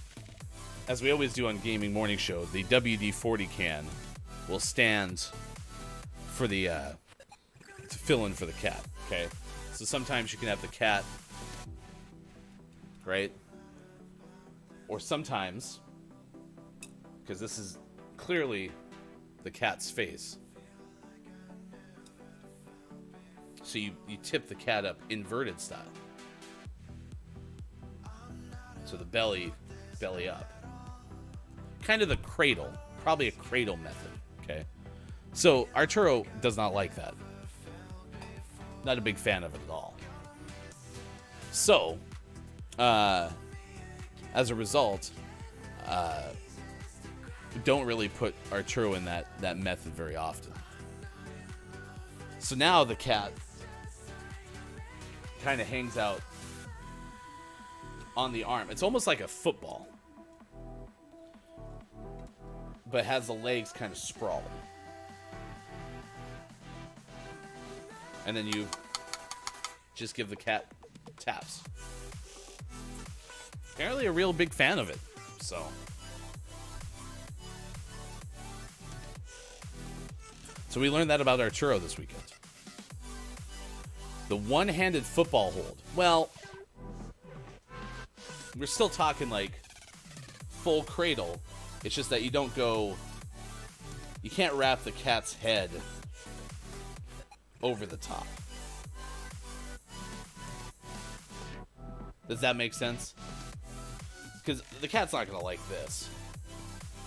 S6: as we always do on Gaming Morning Show, the WD-40 can will stand for the, to fill in for the cat, okay? So sometimes you can have the cat, right? Or sometimes, because this is clearly the cat's face. So you tip the cat up inverted style. So the belly up. Kind of the cradle. Probably a cradle method, okay? So Arturo does not like that. Not a big fan of it at all. So, as a result, we don't really put Arturo in that method very often. So now the cat kind of hangs out on the arm. It's almost like a football, but has the legs kind of sprawled. And then you just give the cat taps. Apparently a real big fan of it. So we learned that about Arturo this weekend. The one-handed football hold. Well, we're still talking like full cradle. It's just that you don't go... You can't wrap the cat's head over the top. Does that make sense? Because the cat's not going to like this.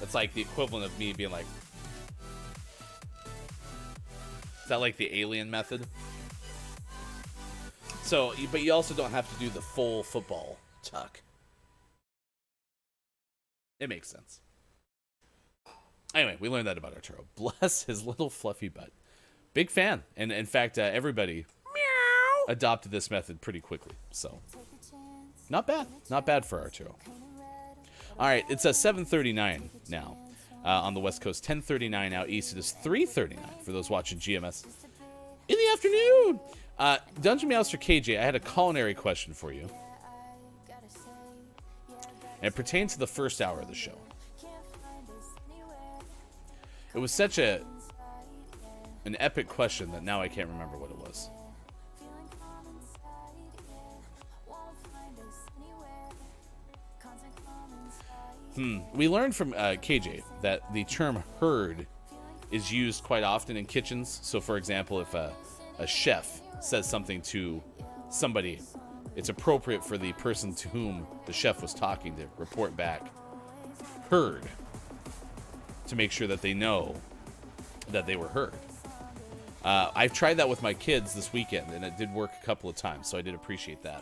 S6: It's like the equivalent of me being like... Is that like the alien method? So, but you also don't have to do the full football tuck. It makes sense. Anyway, we learned that about Arturo. Bless his little fluffy butt. Big fan. And in fact, everybody adopted this method pretty quickly. So, not bad. Not bad for Arturo. All right, it's 7:39 now on the West Coast. 10:39 out east. It is 3:39 for those watching GMS in the afternoon. Dungeon Master KJ, I had a culinary question for you. And it pertains to the first hour of the show. It was such an epic question that now I can't remember what it was. We learned from KJ that the term herd is used quite often in kitchens. So, for example, if a chef says something to somebody, it's appropriate for the person to whom the chef was talking to report back heard, to make sure that they know that they were heard. I've tried that with my kids this weekend, and it did work a couple of times, so I did appreciate that.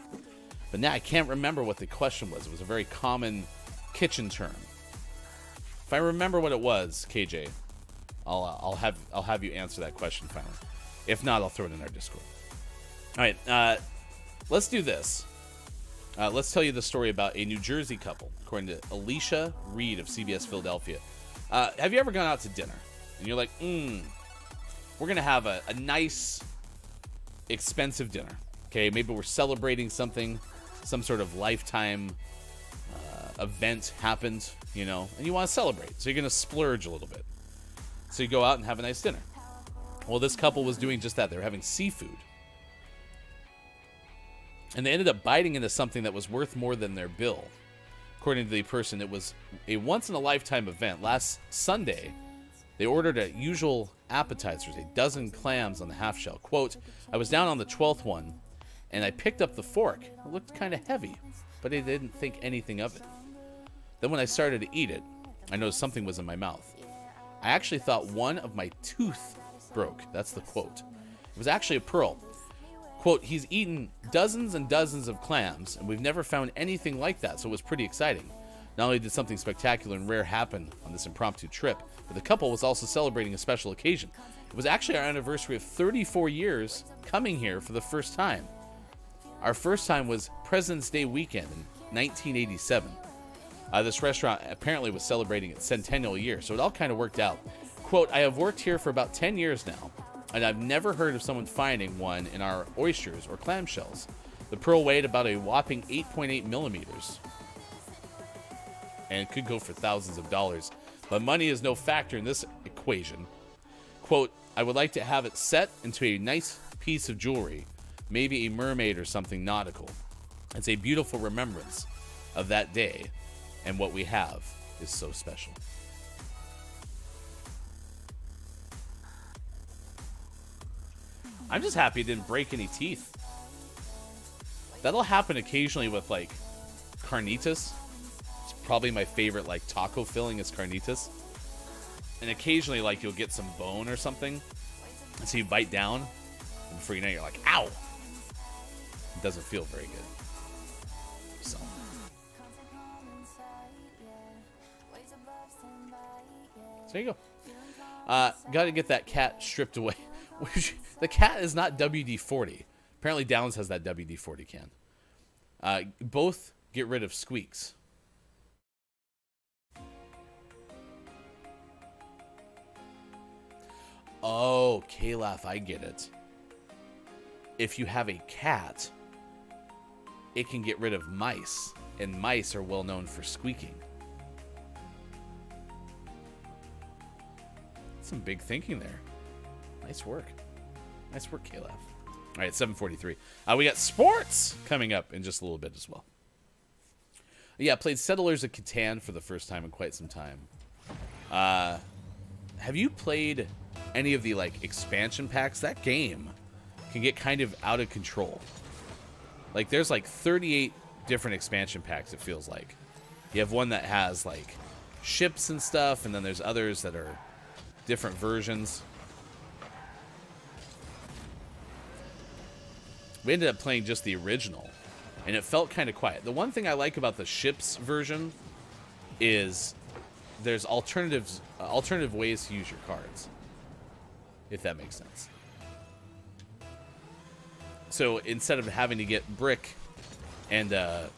S6: But now I can't remember what the question was. It was a very common kitchen term. If I remember what it was, KJ, I'll have you answer that question finally. If not, I'll throw it in our Discord. All right, let's do this. Let's tell you the story about a New Jersey couple, according to Alicia Reed of CBS Philadelphia. Have you ever gone out to dinner and you're like, we're going to have a nice, expensive dinner. Okay, maybe we're celebrating something, some sort of lifetime event happened, you know, and you want to celebrate. So you're going to splurge a little bit. So you go out and have a nice dinner. Well, this couple was doing just that. They were having seafood. and they ended up biting into something that was worth more than their bill. According to the person, it was a once-in-a-lifetime event. Last Sunday, they ordered at usual appetizers, a dozen clams on the half shell. Quote, I was down on the 12th one, and I picked up the fork. It looked kind of heavy, but I didn't think anything of it. Then when I started to eat it, I noticed something was in my mouth. I actually thought one of my teeth broke. That's the quote. It was actually a pearl. Quote, he's eaten dozens and dozens of clams, and we've never found anything like that, so it was pretty exciting. Not only did something spectacular and rare happen on this impromptu trip, but the couple was also celebrating a special occasion. It was actually our anniversary of 34 years coming here for the first time. Our first time was President's Day weekend in 1987. This restaurant apparently was celebrating its centennial year, so it all kind of worked out. Quote, I have worked here for about 10 years now, and I've never heard of someone finding one in our oysters or clamshells. The pearl weighed about a whopping 8.8 millimeters. And it could go for thousands of dollars, but money is no factor in this equation. Quote, I would like to have it set into a nice piece of jewelry, maybe a mermaid or something nautical. It's a beautiful remembrance of that day, and what we have is so special. I'm just happy it didn't break any teeth. That'll happen occasionally with, like, carnitas. It's probably my favorite, like, taco filling is carnitas. And occasionally, like, you'll get some bone or something. And so you bite down, and before you know it, you're like, ow! It doesn't feel very good. So. So there you go. Got to get that cat stripped away. The cat is not WD-40. Apparently Downs has that WD-40 can. Both get rid of squeaks. Oh, K-Laugh, I get it. If you have a cat, it can get rid of mice, and mice are well known for squeaking. Some big thinking there. Nice work. Nice work, K-Laugh. All right, 7:43. We got sports coming up in just a little bit as well. Yeah, played Settlers of Catan for the first time in quite some time. Have you played any of the, like, expansion packs? That game can get kind of out of control. Like, there's like 38 different expansion packs, it feels like. You have one that has, like, ships and stuff, and then there's others that are different versions. We ended up playing just the original, and it felt kind of quiet. The one thing I like about the ships version is there's alternative ways to use your cards, if that makes sense. So instead of having to get brick and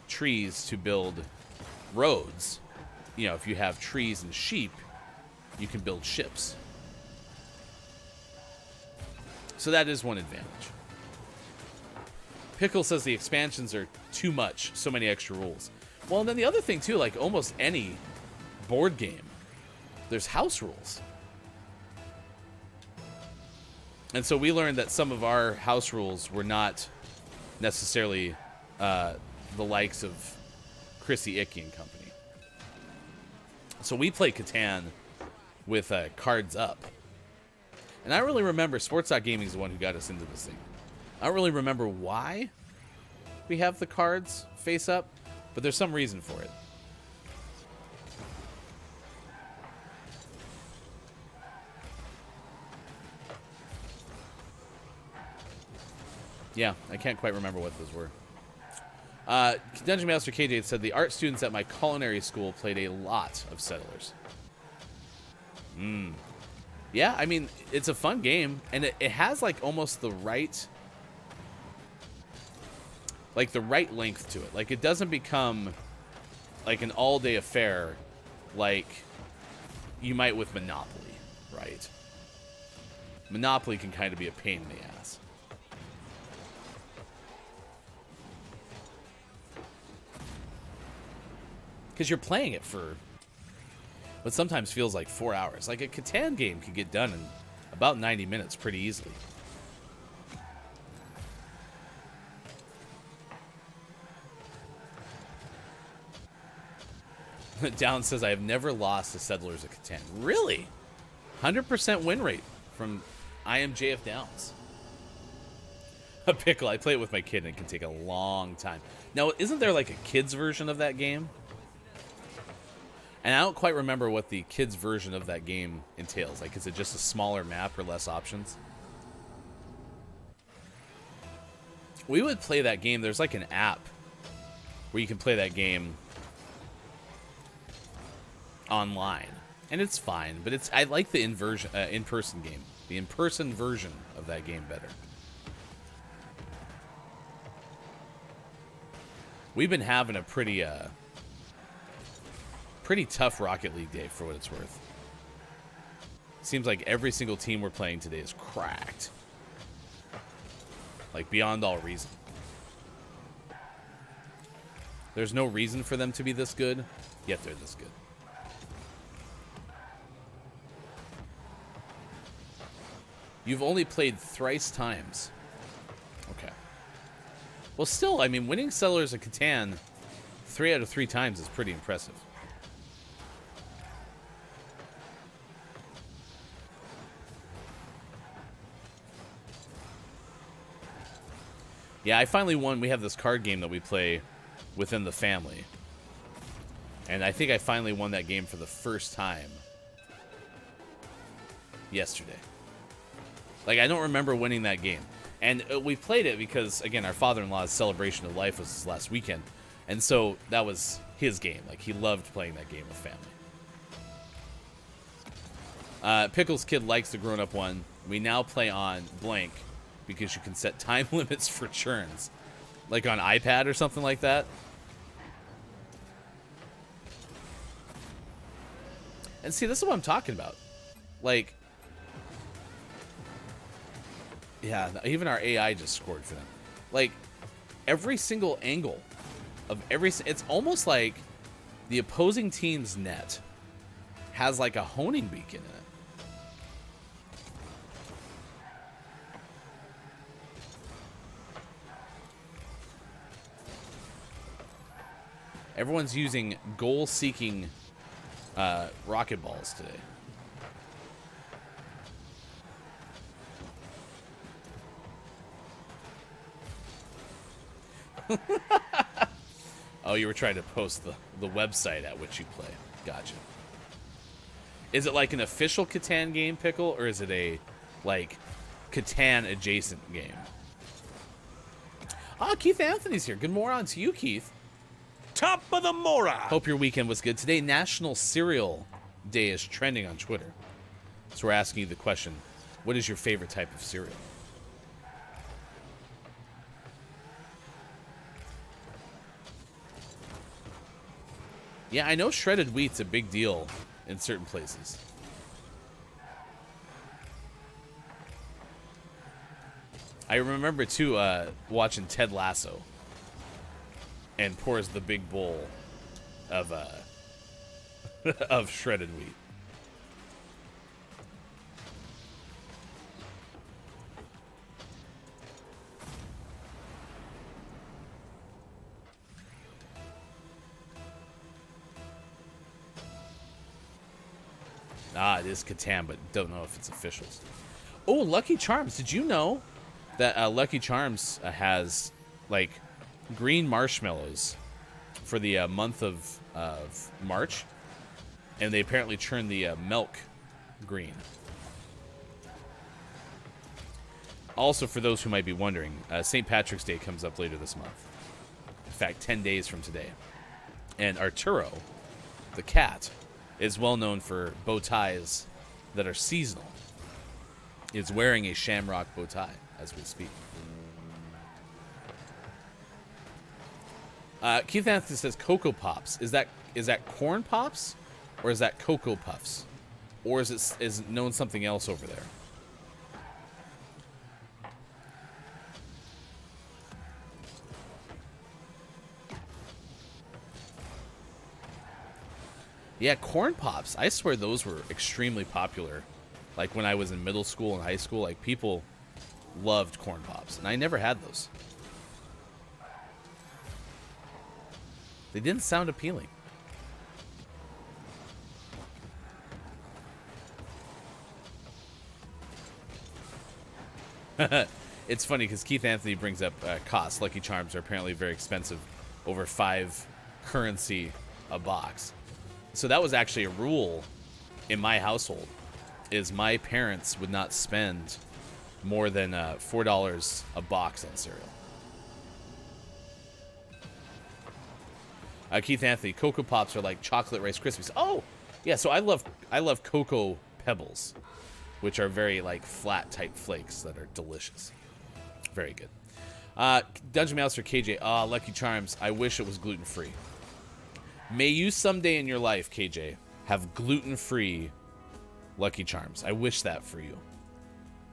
S6: trees to build roads, you know, if you have trees and sheep, you can build ships. So that is one advantage. Pickle says the expansions are too much, so many extra rules. Well, and then the other thing too, like almost any board game, there's house rules. And so we learned that some of our house rules were not necessarily the likes of Chrissy Icky and company. So we play Catan with cards up. And I really remember Sports.Gaming is the one who got us into this thing. I don't really remember why we have the cards face up, but there's some reason for it. Yeah, I can't quite remember what those were. Dungeon Master KJ said the art students at my culinary school played a lot of Settlers. Yeah, I mean, it's a fun game, and it has like almost the right length to it. Like, it doesn't become like an all-day affair like you might with Monopoly, right? Monopoly can kind of be a pain in the ass. Because you're playing it for what sometimes feels like 4 hours. Like a Catan game can get done in about 90 minutes pretty easily. Down says, I have never lost to Settlers of Catan. Really? 100% win rate from IMJF Downs. A pickle. I play it with my kid, and it can take a long time. Now, isn't there like a kid's version of that game? And I don't quite remember what the kids' version of that game entails. Like, is it just a smaller map or less options? We would play that game. There's like an app where you can play that game online, and it's fine. But I like the in-person game, the in-person version of that game better. We've been having a pretty tough Rocket League day for what it's worth. Seems like every single team we're playing today is cracked. Like, beyond all reason. There's no reason for them to be this good, yet they're this good. You've only played thrice times. Okay. Well, still, I mean, winning Settlers of Catan 3 out of 3 times is pretty impressive. Yeah, I finally won. We have this card game that we play within the family. And I think I finally won that game for the first time yesterday. Like, I don't remember winning that game. And we played it because, again, our father-in-law's celebration of life was last weekend. And so that was his game. Like, he loved playing that game with family. Pickles Kid likes the grown-up one. We now play on blank because you can set time limits for churns. Like on iPad or something like that. And see, this is what I'm talking about. Like, yeah, even our AI just scored for them. Like, every single angle of it's almost like the opposing team's net has like a honing beacon in it. Everyone's using goal-seeking rocket balls today. Oh, you were trying to post the website at which you play. Gotcha. Is it like an official Catan game, Pickle, or is it a, like, Catan-adjacent game? Ah, Keith Anthony's here. Good morning to you, Keith.
S5: Top of the Mora.
S6: Hope your weekend was good. Today, National Cereal Day is trending on Twitter. So we're asking you the question, what is your favorite type of cereal? Yeah, I know shredded wheat's a big deal in certain places. I remember, too, watching Ted Lasso. And pours the big bowl of of shredded wheat. Ah, it is Catan, but don't know if it's officials. Oh, Lucky Charms. Did you know that Lucky Charms has, like, green marshmallows for the month of March, and they apparently turn the milk green. Also, for those who might be wondering, St. Patrick's Day comes up later this month. In fact, 10 days from today. And Arturo, the cat, is well known for bow ties that are seasonal. Is wearing a shamrock bow tie as we speak. Keith Anthony says Cocoa Pops. Is that Corn Pops, or is that Cocoa Puffs, or is it known something else over there? Yeah, Corn Pops. I swear those were extremely popular. Like when I was in middle school and high school, like people loved Corn Pops, and I never had those. They didn't sound appealing. It's funny because Keith Anthony brings up costs. Lucky Charms are apparently very expensive, over 5 currency a box. So that was actually a rule in my household, is my parents would not spend more than $4 a box on cereal. Keith Anthony, Cocoa Pops are like chocolate Rice Krispies. Oh, yeah. So I love Cocoa Pebbles, which are very like flat type flakes that are delicious. Very good. Dungeon Master KJ, Lucky Charms. I wish it was gluten free. May you someday in your life, KJ, have gluten free Lucky Charms. I wish that for you.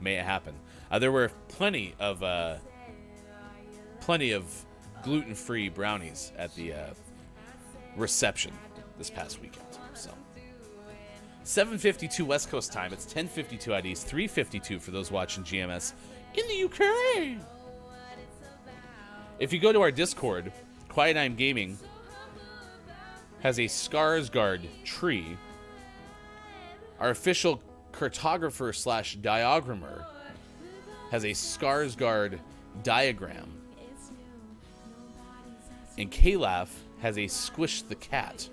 S6: May it happen. There were plenty of gluten free brownies at the reception this past weekend. So 7:52 West Coast time. It's 10:52 at East, 3:52 for those watching GMS in the UK. If you go to our Discord, Quiet Time Gaming has a Sarsgaard tree. Our official cartographer / diagrammer has a Sarsgaard diagram. And Kalaf has a Squish the Cat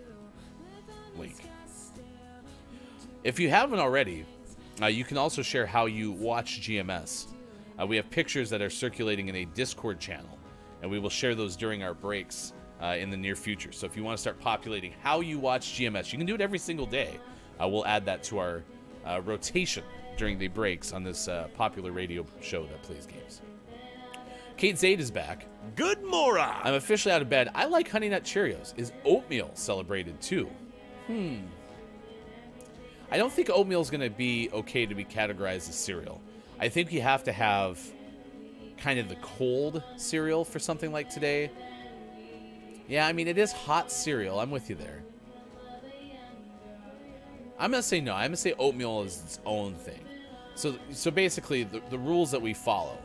S6: link. If you haven't already, you can also share how you watch GMS. We have pictures that are circulating in a Discord channel, and we will share those during our breaks in the near future. So if you want to start populating how you watch GMS, you can do it every single day. We'll add that to our rotation during the breaks on this popular radio show that plays games. Kate Zaid is back.
S5: Good morning.
S6: I'm officially out of bed. I like Honey Nut Cheerios. Is oatmeal celebrated too? I don't think oatmeal is going to be okay to be categorized as cereal. I think you have to have kind of the cold cereal for something like today. Yeah, I mean, it is hot cereal. I'm with you there. I'm going to say no. I'm going to say oatmeal is its own thing. So basically, the rules that we follow.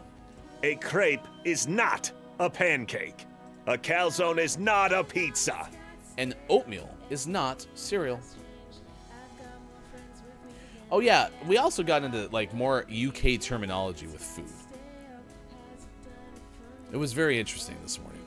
S5: A crepe is not a pancake. A calzone is not a pizza.
S6: And oatmeal is not cereal. Oh yeah, we also got into like more UK terminology with food. It was very interesting this morning.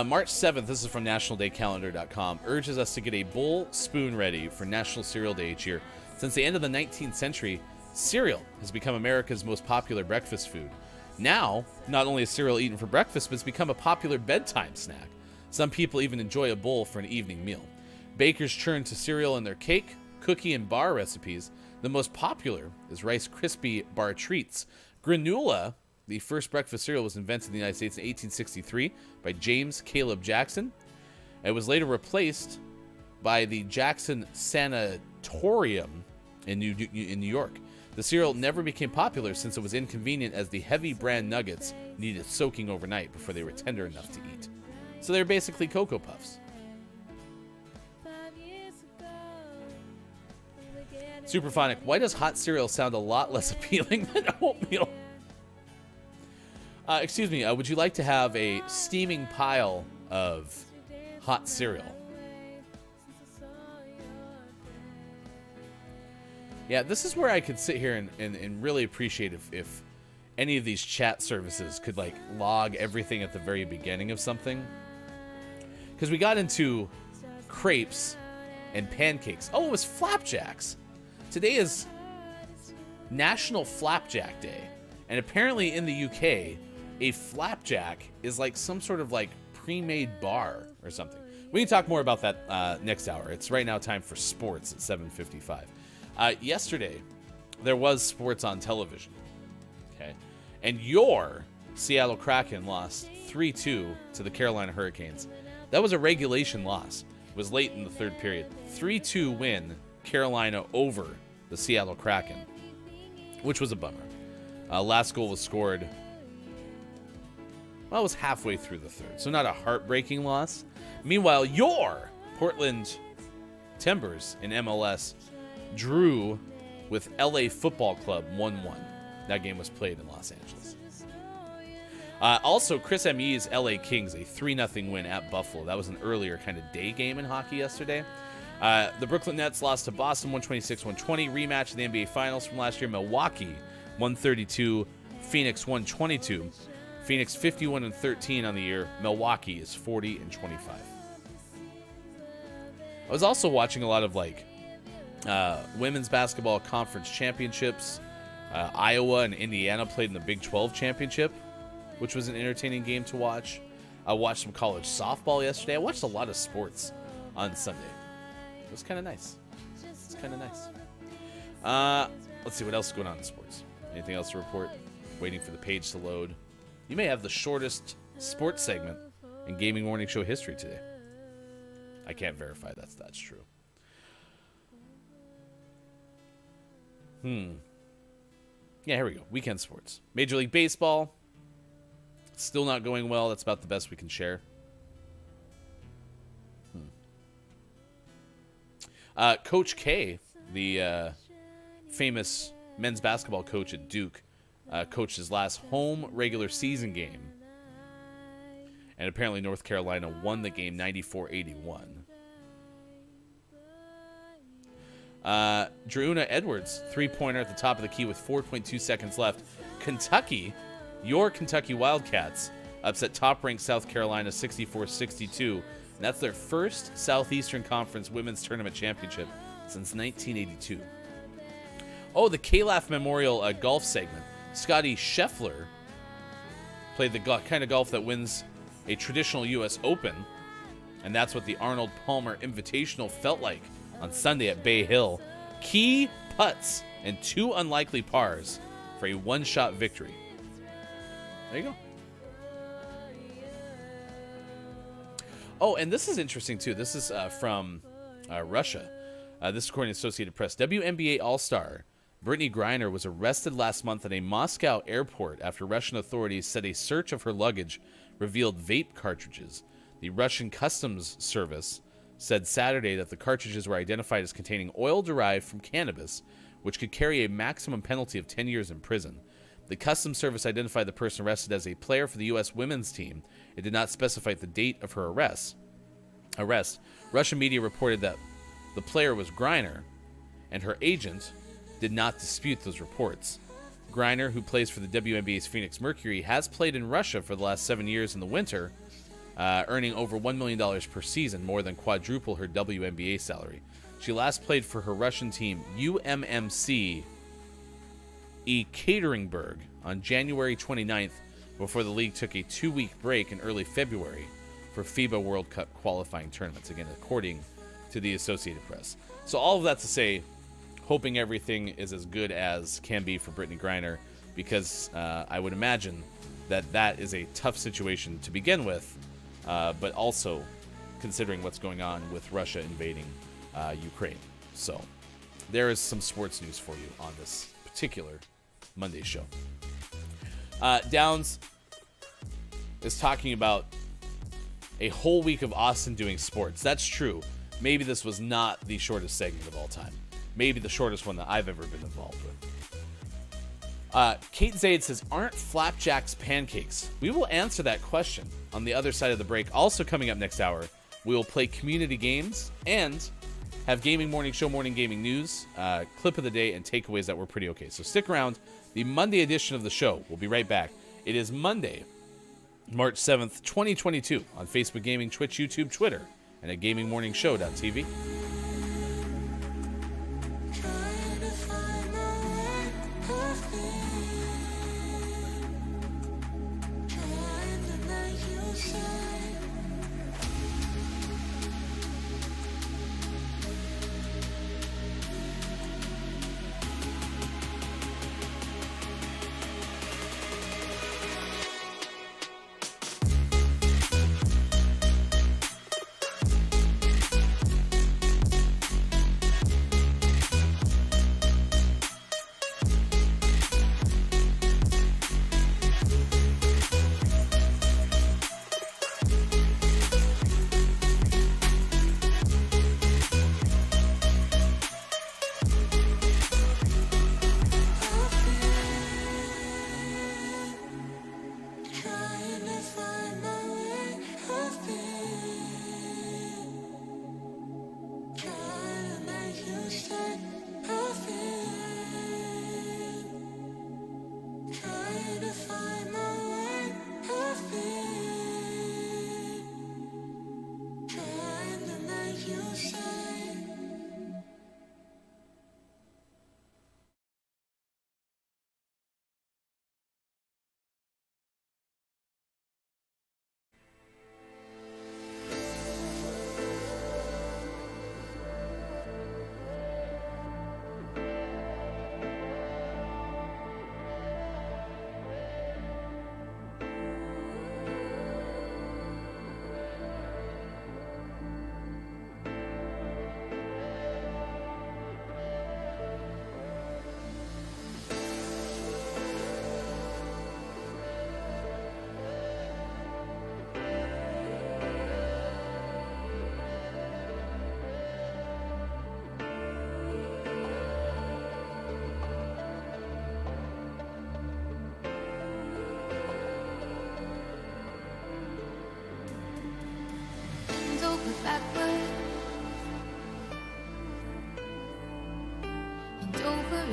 S6: March 7th, this is from nationaldaycalendar.com, urges us to get a bowl spoon ready for National Cereal Day each year. Since the end of the 19th century, cereal has become America's most popular breakfast food. Now, not only is cereal eaten for breakfast, but it's become a popular bedtime snack. Some people even enjoy a bowl for an evening meal. Bakers turn to cereal in their cake, cookie, and bar recipes. The most popular is Rice Krispie bar treats. Granola, the first breakfast cereal, was invented in the United States in 1863 by James Caleb Jackson. It was later replaced by the Jackson Sanatorium in New York. The cereal never became popular since it was inconvenient, as the heavy bran nuggets needed soaking overnight before they were tender enough to eat. So they're basically Cocoa Puffs. Superphonic, why does hot cereal sound a lot less appealing than oatmeal? Excuse me, would you like to have a steaming pile of hot cereal? Yeah, this is where I could sit here and really appreciate if any of these chat services could like log everything at the very beginning of something. Because we got into crepes and pancakes. Oh, it was flapjacks. Today is National Flapjack Day. And apparently in the UK, a flapjack is like some sort of like pre-made bar or something. We can talk more about that next hour. It's right now time for sports at 7:55. Yesterday, there was sports on television. Okay. And your Seattle Kraken lost 3-2 to the Carolina Hurricanes. That was a regulation loss. It was late in the third period. 3-2 win, Carolina over the Seattle Kraken, which was a bummer. Last goal was scored, well, it was halfway through the third, so not a heartbreaking loss. Meanwhile, your Portland Timbers in MLS drew with LA Football Club 1-1. That game was played in Los Angeles. Also, Chris M.E.'s LA Kings, a 3-0 win at Buffalo. That was an earlier kind of day game in hockey yesterday. The Brooklyn Nets lost to Boston 126-120. Rematch of the NBA Finals from last year. Milwaukee 132. Phoenix 122. Phoenix 51-13 on the year. Milwaukee is 40-25. I was also watching a lot of women's basketball conference championships. Iowa and Indiana played in the Big 12 championship, which was an entertaining game to watch. I watched some college softball yesterday. I watched a lot of sports on Sunday. It was kind of nice. It's kind of nice. Let's see what else is going on in sports. Anything else to report? Waiting for the page to load. You may have the shortest sports segment in Gaming Morning Show history today. I can't verify that's true. Yeah, here we go. Weekend sports. Major League Baseball. Still not going well. That's about the best we can share. Coach K, the famous men's basketball coach at Duke, coached his last home regular season game. And apparently North Carolina won the game 94-81. Dreuna Edwards, three-pointer at the top of the key with 4.2 seconds left. Kentucky, your Kentucky Wildcats, upset top-ranked South Carolina 64-62. And that's their first Southeastern Conference Women's Tournament Championship since 1982. Oh, the Calaf Memorial golf segment. Scotty Scheffler played the kind of golf that wins a traditional U.S. Open, and that's what the Arnold Palmer Invitational felt like on Sunday at Bay Hill. Key putts and two unlikely pars for a one-shot victory. There you go. Oh, and this is interesting, too. This is from Russia. This is according to Associated Press. WNBA All-Star Brittany Griner was arrested last month at a Moscow airport after Russian authorities said a search of her luggage revealed vape cartridges. The Russian Customs Service said Saturday that the cartridges were identified as containing oil derived from cannabis, which could carry a maximum penalty of 10 years in prison. The Customs Service identified the person arrested as a player for the U.S. women's team. It did not specify the date of her arrest. Russian media reported that the player was Griner, and her agent did not dispute those reports. Griner, who plays for the WNBA's Phoenix Mercury, has played in Russia for the last 7 years in the winter, earning over $1 million per season, more than quadruple her WNBA salary. She last played for her Russian team UMMC Ekaterinburg on January 29th, before the league took a 2-week break in early February for FIBA World Cup qualifying tournaments, again, according to the Associated Press. So all of that to say, hoping everything is as good as can be for Brittany Griner, because I would imagine that is a tough situation to begin with, but also considering what's going on with Russia invading Ukraine. So there is some sports news for you on this particular Monday show. Downs is talking about a whole week of Austin doing sports. That's true. Maybe this was not the shortest segment of all time. Maybe the shortest one that I've ever been involved with. Kate Zaid says, aren't flapjacks pancakes? We will answer that question on the other side of the break. Also coming up next hour, we will play community games and have Gaming Morning Show Morning Gaming News, clip of the day, and takeaways that were pretty okay. So stick around. The Monday edition of the show. We'll be right back. It is Monday, March 7th, 2022 on Facebook Gaming, Twitch, YouTube, Twitter, and at GamingMorningShow.tv.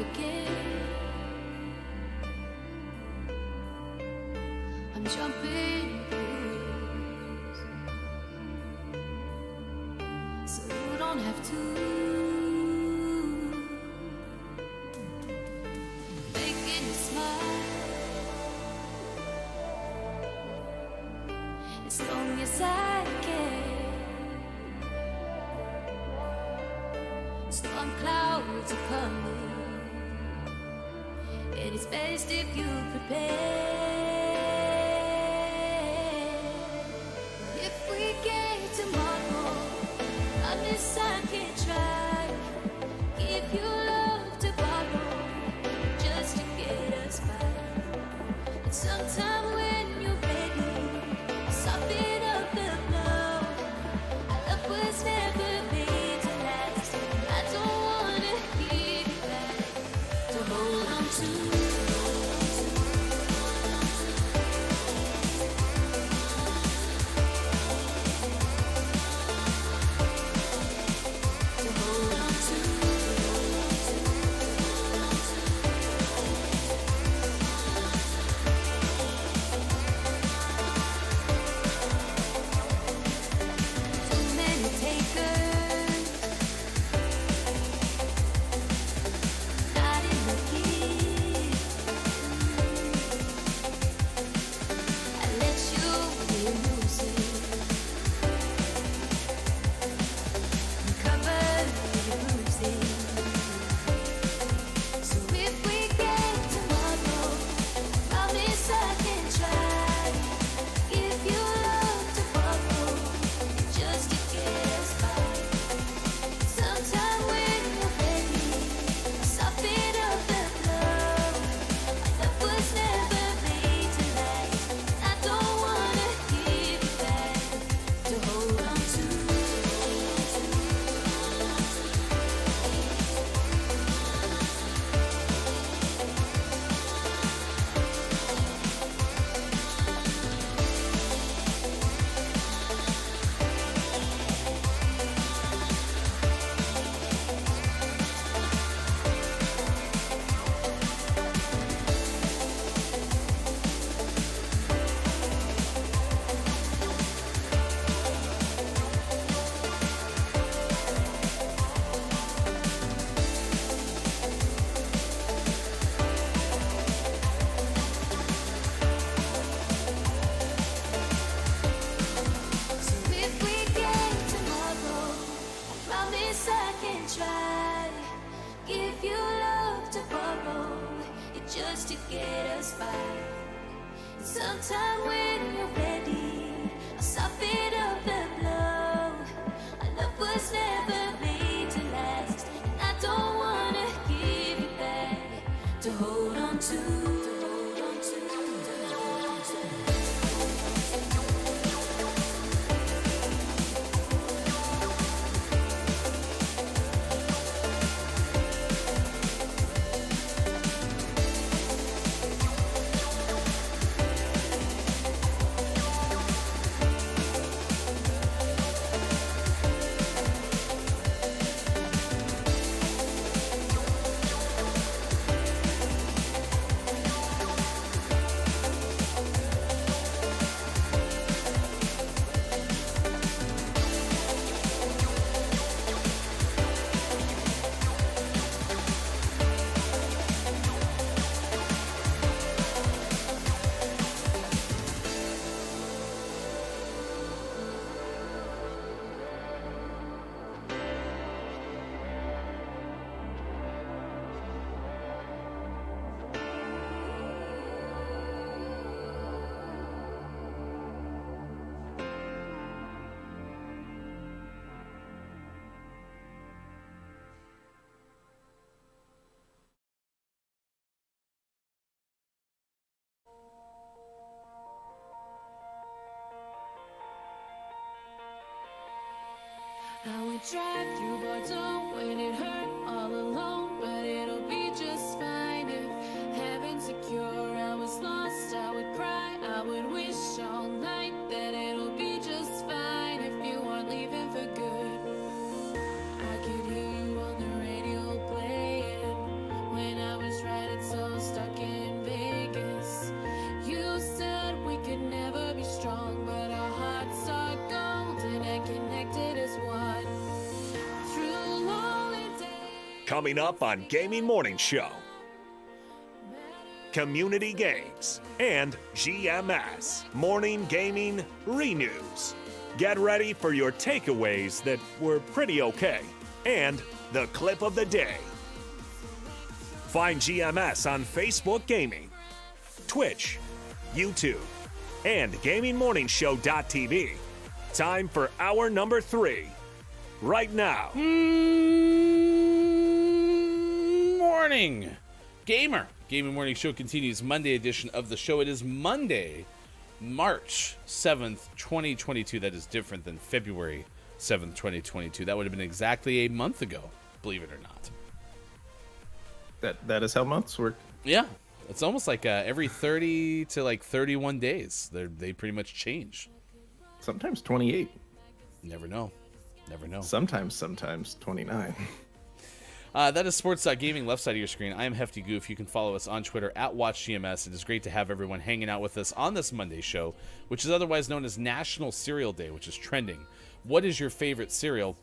S2: begin. I'm jumping boots, so you don't have to. Making you smile as long as I can. Storm clouds are coming, and it's best if you prepare. If we get tomorrow, I miss I can try. Give you love to borrow, just to get us by. And sometime when you're ready, I'll soften up the blow. Our love was never made to last. I don't wanna give you back to hold on to. I would drive through Bordeaux when it hurt all alone, but it'll be just fine if heaven's secure. I was lost, I would cry, I would wish all night that it'll be just fine if you weren't leaving for good. I could hear you on the radio playing when
S5: Coming up on Gaming Morning Show. Community games and GMS Morning Gaming Renews. Get ready for your takeaways that were pretty okay and the clip of the day. Find GMS on Facebook Gaming, Twitch, YouTube, and GamingMorningshow.tv. Time for hour number 3. Right now.
S6: Morning, gamer. Gaming Morning Show continues, Monday edition of the show. It is Monday, March 7th, 2022. That is different than February 7th, 2022. That would have been exactly a month ago, believe it or not.
S10: That is how months work.
S6: Yeah, it's almost like every 30 to like 31 days. They pretty much change.
S10: Sometimes 28.
S6: Never know. Never know.
S10: Sometimes 29.
S6: That is sports.gaming, left side of your screen. I am Hefty Goof. You can follow us on Twitter at WatchGMS. It is great to have everyone hanging out with us on this Monday show, which is otherwise known as National Cereal Day, which is trending. What is your favorite cereal?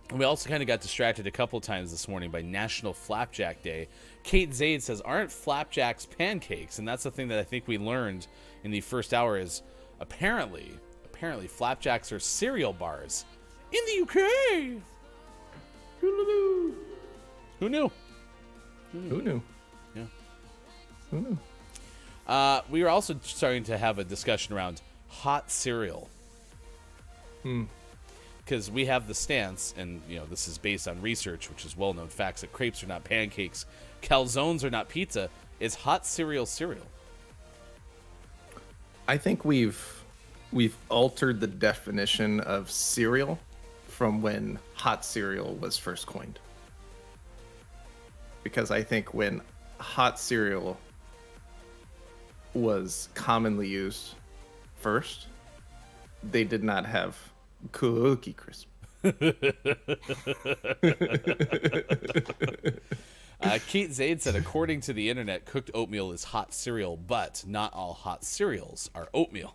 S6: And we also kind of got distracted a couple times this morning by National Flapjack Day. Kate Zaid says, aren't flapjacks pancakes? And that's the thing that I think we learned in the first hour is apparently flapjacks are cereal bars in the UK. Who knew? Yeah.
S10: Who knew?
S6: We are also starting to have a discussion around hot cereal. Because we have the stance, and this is based on research, which is well-known facts, that crepes are not pancakes, calzones are not pizza. Is hot cereal cereal?
S10: I think we've altered the definition of cereal from when hot cereal was first coined. Because I think when hot cereal was commonly used first, they did not have Cookie Crisp.
S6: Keith Zaid said, according to the internet, cooked oatmeal is hot cereal, but not all hot cereals are oatmeal.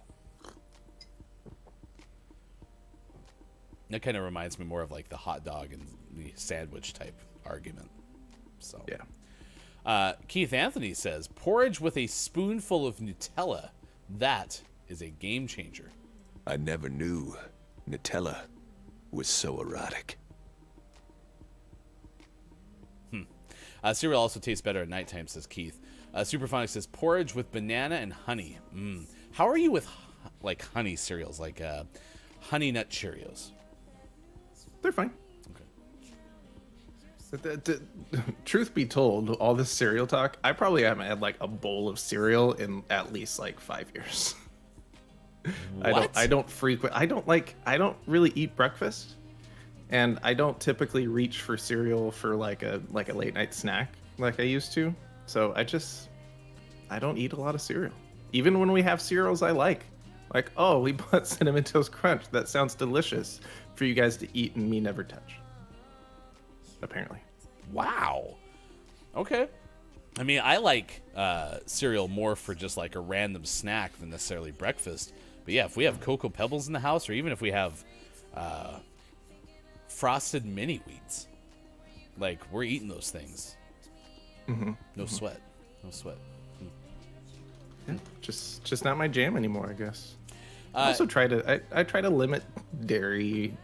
S6: That kind of reminds me more of like the hot dog and the sandwich type argument. So yeah. Keith Anthony says, porridge with a spoonful of Nutella. That is a game changer.
S11: I never knew Nutella was so erotic.
S6: Cereal also tastes better at nighttime, says Keith. Superphonic says, porridge with banana and honey. How are you with like honey cereals, like Honey Nut Cheerios?
S10: They're fine. Truth be told, all this cereal talk, I probably haven't had like a bowl of cereal in at least like 5 years. I don't really eat breakfast, and I don't typically reach for cereal for like a late night snack like I used to. So I don't eat a lot of cereal. Even when we have cereals I like, oh, we bought Cinnamon Toast Crunch. That sounds delicious for you guys to eat and me never touch. Apparently.
S6: Wow. Okay. I mean, I like cereal more for just like a random snack than necessarily breakfast. But yeah, if we have Cocoa Pebbles in the house, or even if we have Frosted Mini Wheats, like we're eating those things. No sweat. No sweat.
S10: Yeah, just not my jam anymore, I guess. I also try to limit dairy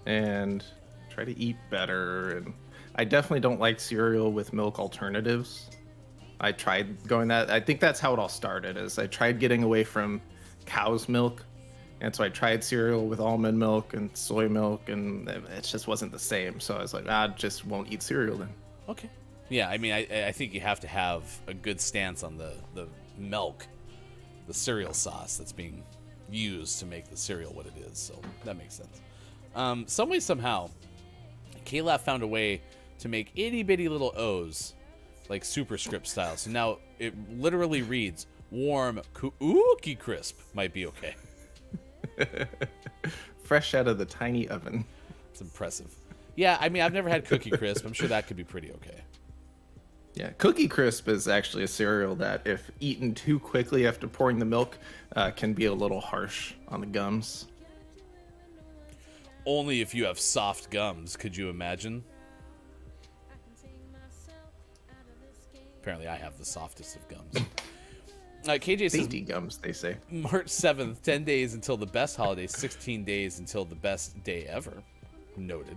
S10: and try to eat better, and I definitely don't like cereal with milk alternatives. I tried going that. I think that's how it all started. Is I tried getting away from cow's milk, and so I tried cereal with almond milk and soy milk, and it just wasn't the same. So I was like, I just won't eat cereal then.
S6: Okay. Yeah, I mean, I think you have to have a good stance on the milk, the cereal sauce that's being used to make the cereal what it is. So that makes sense. Some way, somehow, Kayla found a way to make itty bitty little O's, like superscript style. So now it literally reads, warm Cookie Crisp might be okay.
S10: Fresh out of the tiny oven.
S6: It's impressive. Yeah, I mean, I've never had Cookie Crisp. I'm sure that could be pretty okay.
S10: Yeah, Cookie Crisp is actually a cereal that, if eaten too quickly after pouring the milk, can be a little harsh on the gums.
S6: Only if you have soft gums, could you imagine? Apparently, I have the softest of gums. KJ says,
S10: dainty gums, they say.
S6: March 7th, 10 days until the best holiday, 16 days until the best day ever. Noted.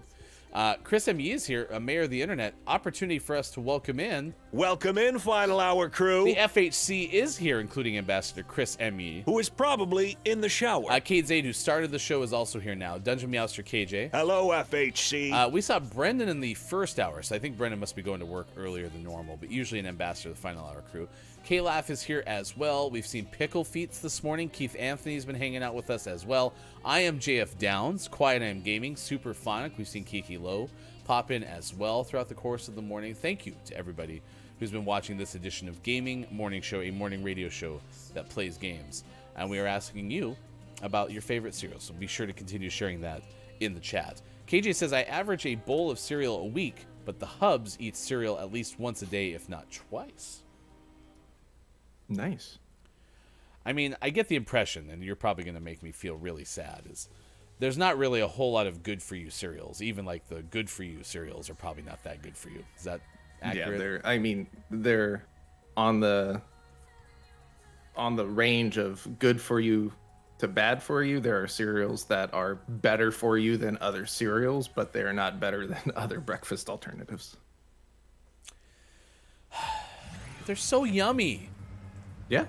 S6: Chris M.E. is here, a mayor of the internet. Opportunity for us to welcome in.
S5: Welcome in, Final Hour crew.
S6: The FHC is here, including Ambassador Chris M.E.,
S5: who is probably in the shower.
S6: Kate Zaid, who started the show, is also here now. Dungeon Meowster KJ.
S5: Hello, FHC.
S6: We saw Brendan in the first hour, so I think Brendan must be going to work earlier than normal, but usually an Ambassador of the Final Hour crew. K-Laugh is here as well. We've seen Pickle Feets this morning. Keith Anthony's been hanging out with us as well. I am JF Downs. Quiet I Am Gaming. Superphonic. We've seen Kiki Lowe pop in as well throughout the course of the morning. Thank you to everybody who's been watching this edition of Gaming Morning Show, a morning radio show that plays games. And we are asking you about your favorite cereals, so be sure to continue sharing that in the chat. KJ says, I average a bowl of cereal a week, but the Hubs eat cereal at least once a day, if not twice.
S10: Nice.
S6: I mean, I get the impression, and you're probably going to make me feel really sad, is there's not really a whole lot of good-for-you cereals. Even, like, the good-for-you cereals are probably not that good for you. Is that accurate?
S10: Yeah, they're on the range of good for you to bad for you. There are cereals that are better for you than other cereals, but they are not better than other breakfast alternatives.
S6: They're so yummy.
S10: Yeah.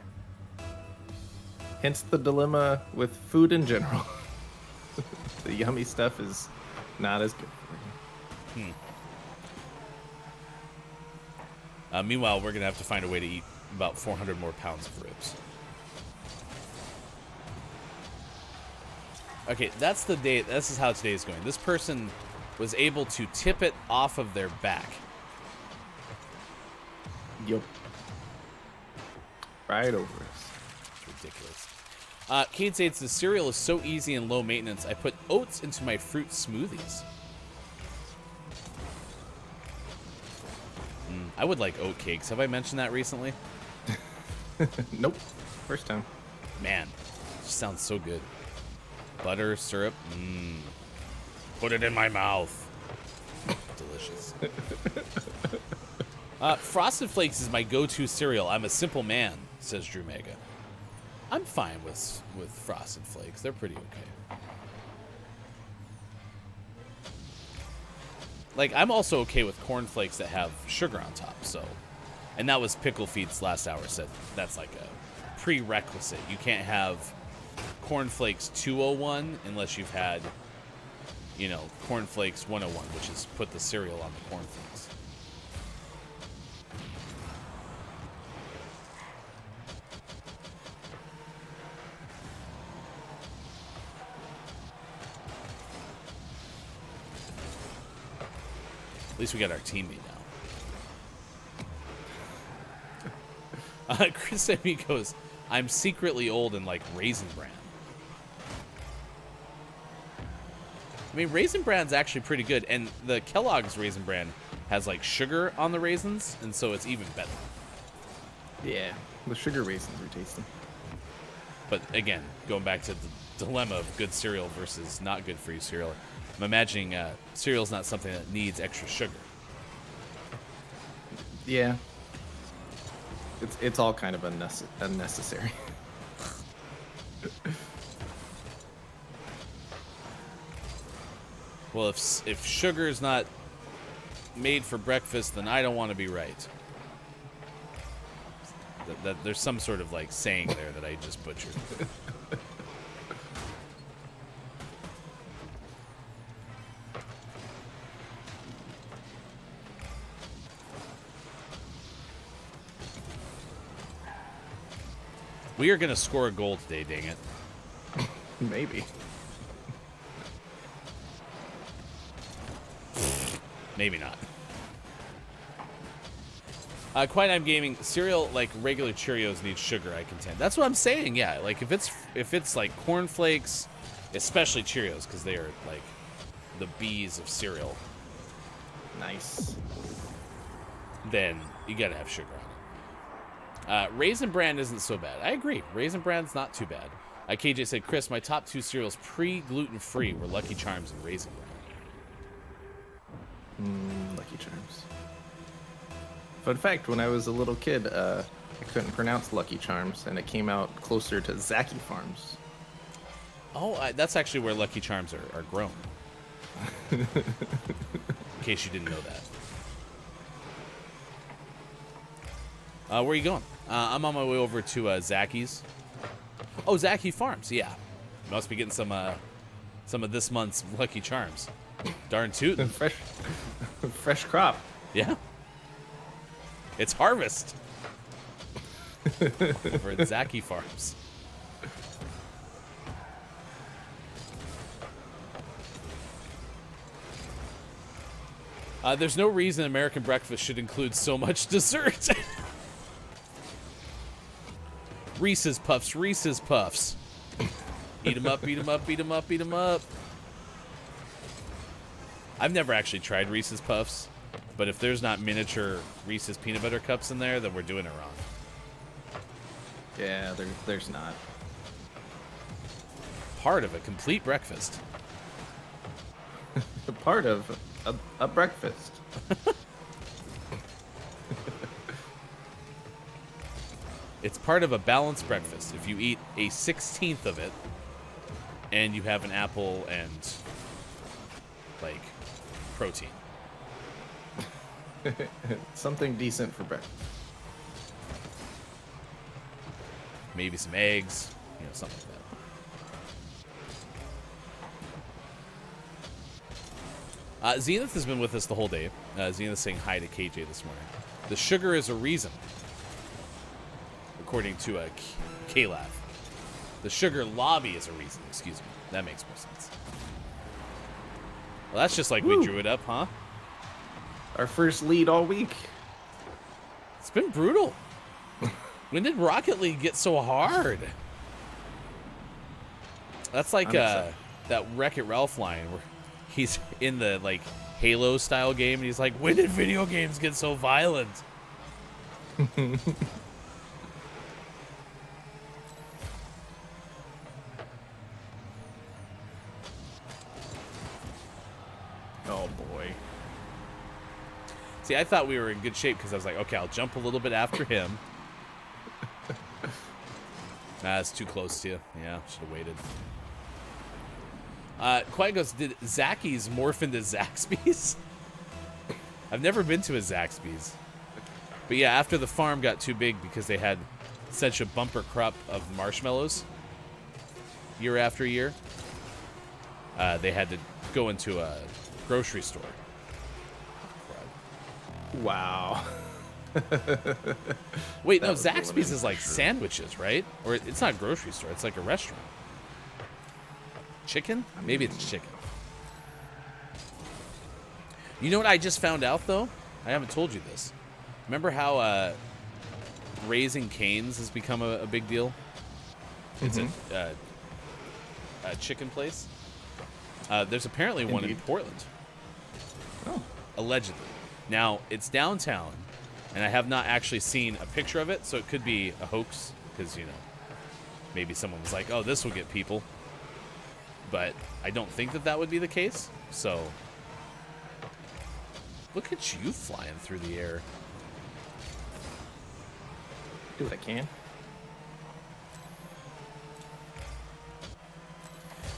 S10: Hence the dilemma with food in general. The yummy stuff is not as good for you.
S6: Meanwhile, we're going to have to find a way to eat about 400 more pounds of ribs. Okay, that's the day. This is how today is going. This person was able to tip it off of their back.
S10: Yup. Right over us.
S6: It's ridiculous. Kate says the cereal is so easy and low maintenance. I put oats into my fruit smoothies. I would like oat cakes. Have I mentioned that recently?
S10: Nope. First time.
S6: Man, it just sounds so good. Butter, syrup. Put it in my mouth. Delicious. Frosted Flakes is my go-to cereal. I'm a simple man, says Drew Mega. I'm fine with Frosted Flakes. They're pretty okay. Like, I'm also okay with Corn Flakes that have sugar on top, so. And that was Pickle Feet's last hour said that's like a prerequisite. You can't have Corn Flakes 201 unless you've had, Corn Flakes 101, which is put the cereal on the Corn Flakes. At least we got our teammate now. Chris Amy goes, I'm secretly old and like Raisin Bran. I mean, Raisin Bran's actually pretty good, and the Kellogg's Raisin Bran has like sugar on the raisins, and so it's even better.
S10: Yeah, the sugar raisins are tasty.
S6: But again, going back to the dilemma of good cereal versus not good for you cereal, I'm imagining cereal's not something that needs extra sugar.
S10: Yeah. It's all kind of unnecessary.
S6: Well, if sugar is not made for breakfast, then I don't want to be right. That there's some sort of like saying there that I just butchered. We are going to score a goal today, dang it.
S10: Maybe.
S6: Maybe not. Quiet I'm Gaming, cereal like regular Cheerios needs sugar, I contend. That's what I'm saying, yeah. Like if it's like Corn Flakes, especially Cheerios, because they are like the bees of cereal.
S10: Nice.
S6: Then you gotta have sugar on it. Raisin Bran isn't so bad. I agree. Raisin Bran's not too bad. KJ said, Chris, my top two cereals pre-gluten-free were Lucky Charms and Raisin Bran.
S10: Lucky Charms. Fun fact: when I was a little kid, I couldn't pronounce Lucky Charms, and it came out closer to Zaki Farms.
S6: Oh, that's actually where Lucky Charms are grown. In case you didn't know that. Where are you going? I'm on my way over to Zaki's. Oh, Zaki Farms. Yeah, must be getting some of this month's Lucky Charms. Darn tootin'.
S10: Fresh crop.
S6: Yeah. It's harvest. Over at Zaki Farms. There's no reason American breakfast should include so much dessert. Reese's Puffs, Reese's Puffs. Eat 'em up, eat 'em up, eat 'em up, eat 'em up. I've never actually tried Reese's Puffs, but if there's not miniature Reese's peanut butter cups in there, then we're doing it wrong.
S10: Yeah, there's not.
S6: Part of a complete breakfast.
S10: Part of a breakfast.
S6: It's part of a balanced breakfast. If you eat a 16th of it, and you have an apple and, like, protein.
S10: Something decent for breakfast.
S6: Maybe some eggs, something like that. Zenith has been with us the whole day. Zenith saying hi to KJ this morning. The sugar is a reason, according to K-Lab. The sugar lobby is a reason. Excuse me. That makes more sense. Well, that's just like we drew it up, huh?
S10: Our first lead all week.
S6: It's been brutal. When did Rocket League get so hard? That's like that Wreck-It Ralph line where he's in the Halo style game and he's like, when did video games get so violent?
S10: Oh boy.
S6: See, I thought we were in good shape because I was like, okay, I'll jump a little bit after him. It's too close to you. Yeah, should have waited. Quiet goes, did Zaki's morph into Zaxby's? I've never been to a Zaxby's. But yeah, after the farm got too big because they had such a bumper crop of marshmallows year after year, they had to go into a grocery store.
S10: Wow.
S6: Wait, no, Zaxby's is like sandwiches, right? Or it's not a grocery store, it's like a restaurant. Chicken? Maybe it's chicken. You know what I just found out, though? I haven't told you this. Remember how Raising Cane's has become a big deal? It's a chicken place. There's apparently one in Portland.
S10: Oh.
S6: Allegedly. Now, it's downtown, and I have not actually seen a picture of it, so it could be a hoax, because, maybe someone was like, oh, this will get people. But I don't think that would be the case, so... Look at you flying through the air.
S10: Do what I can.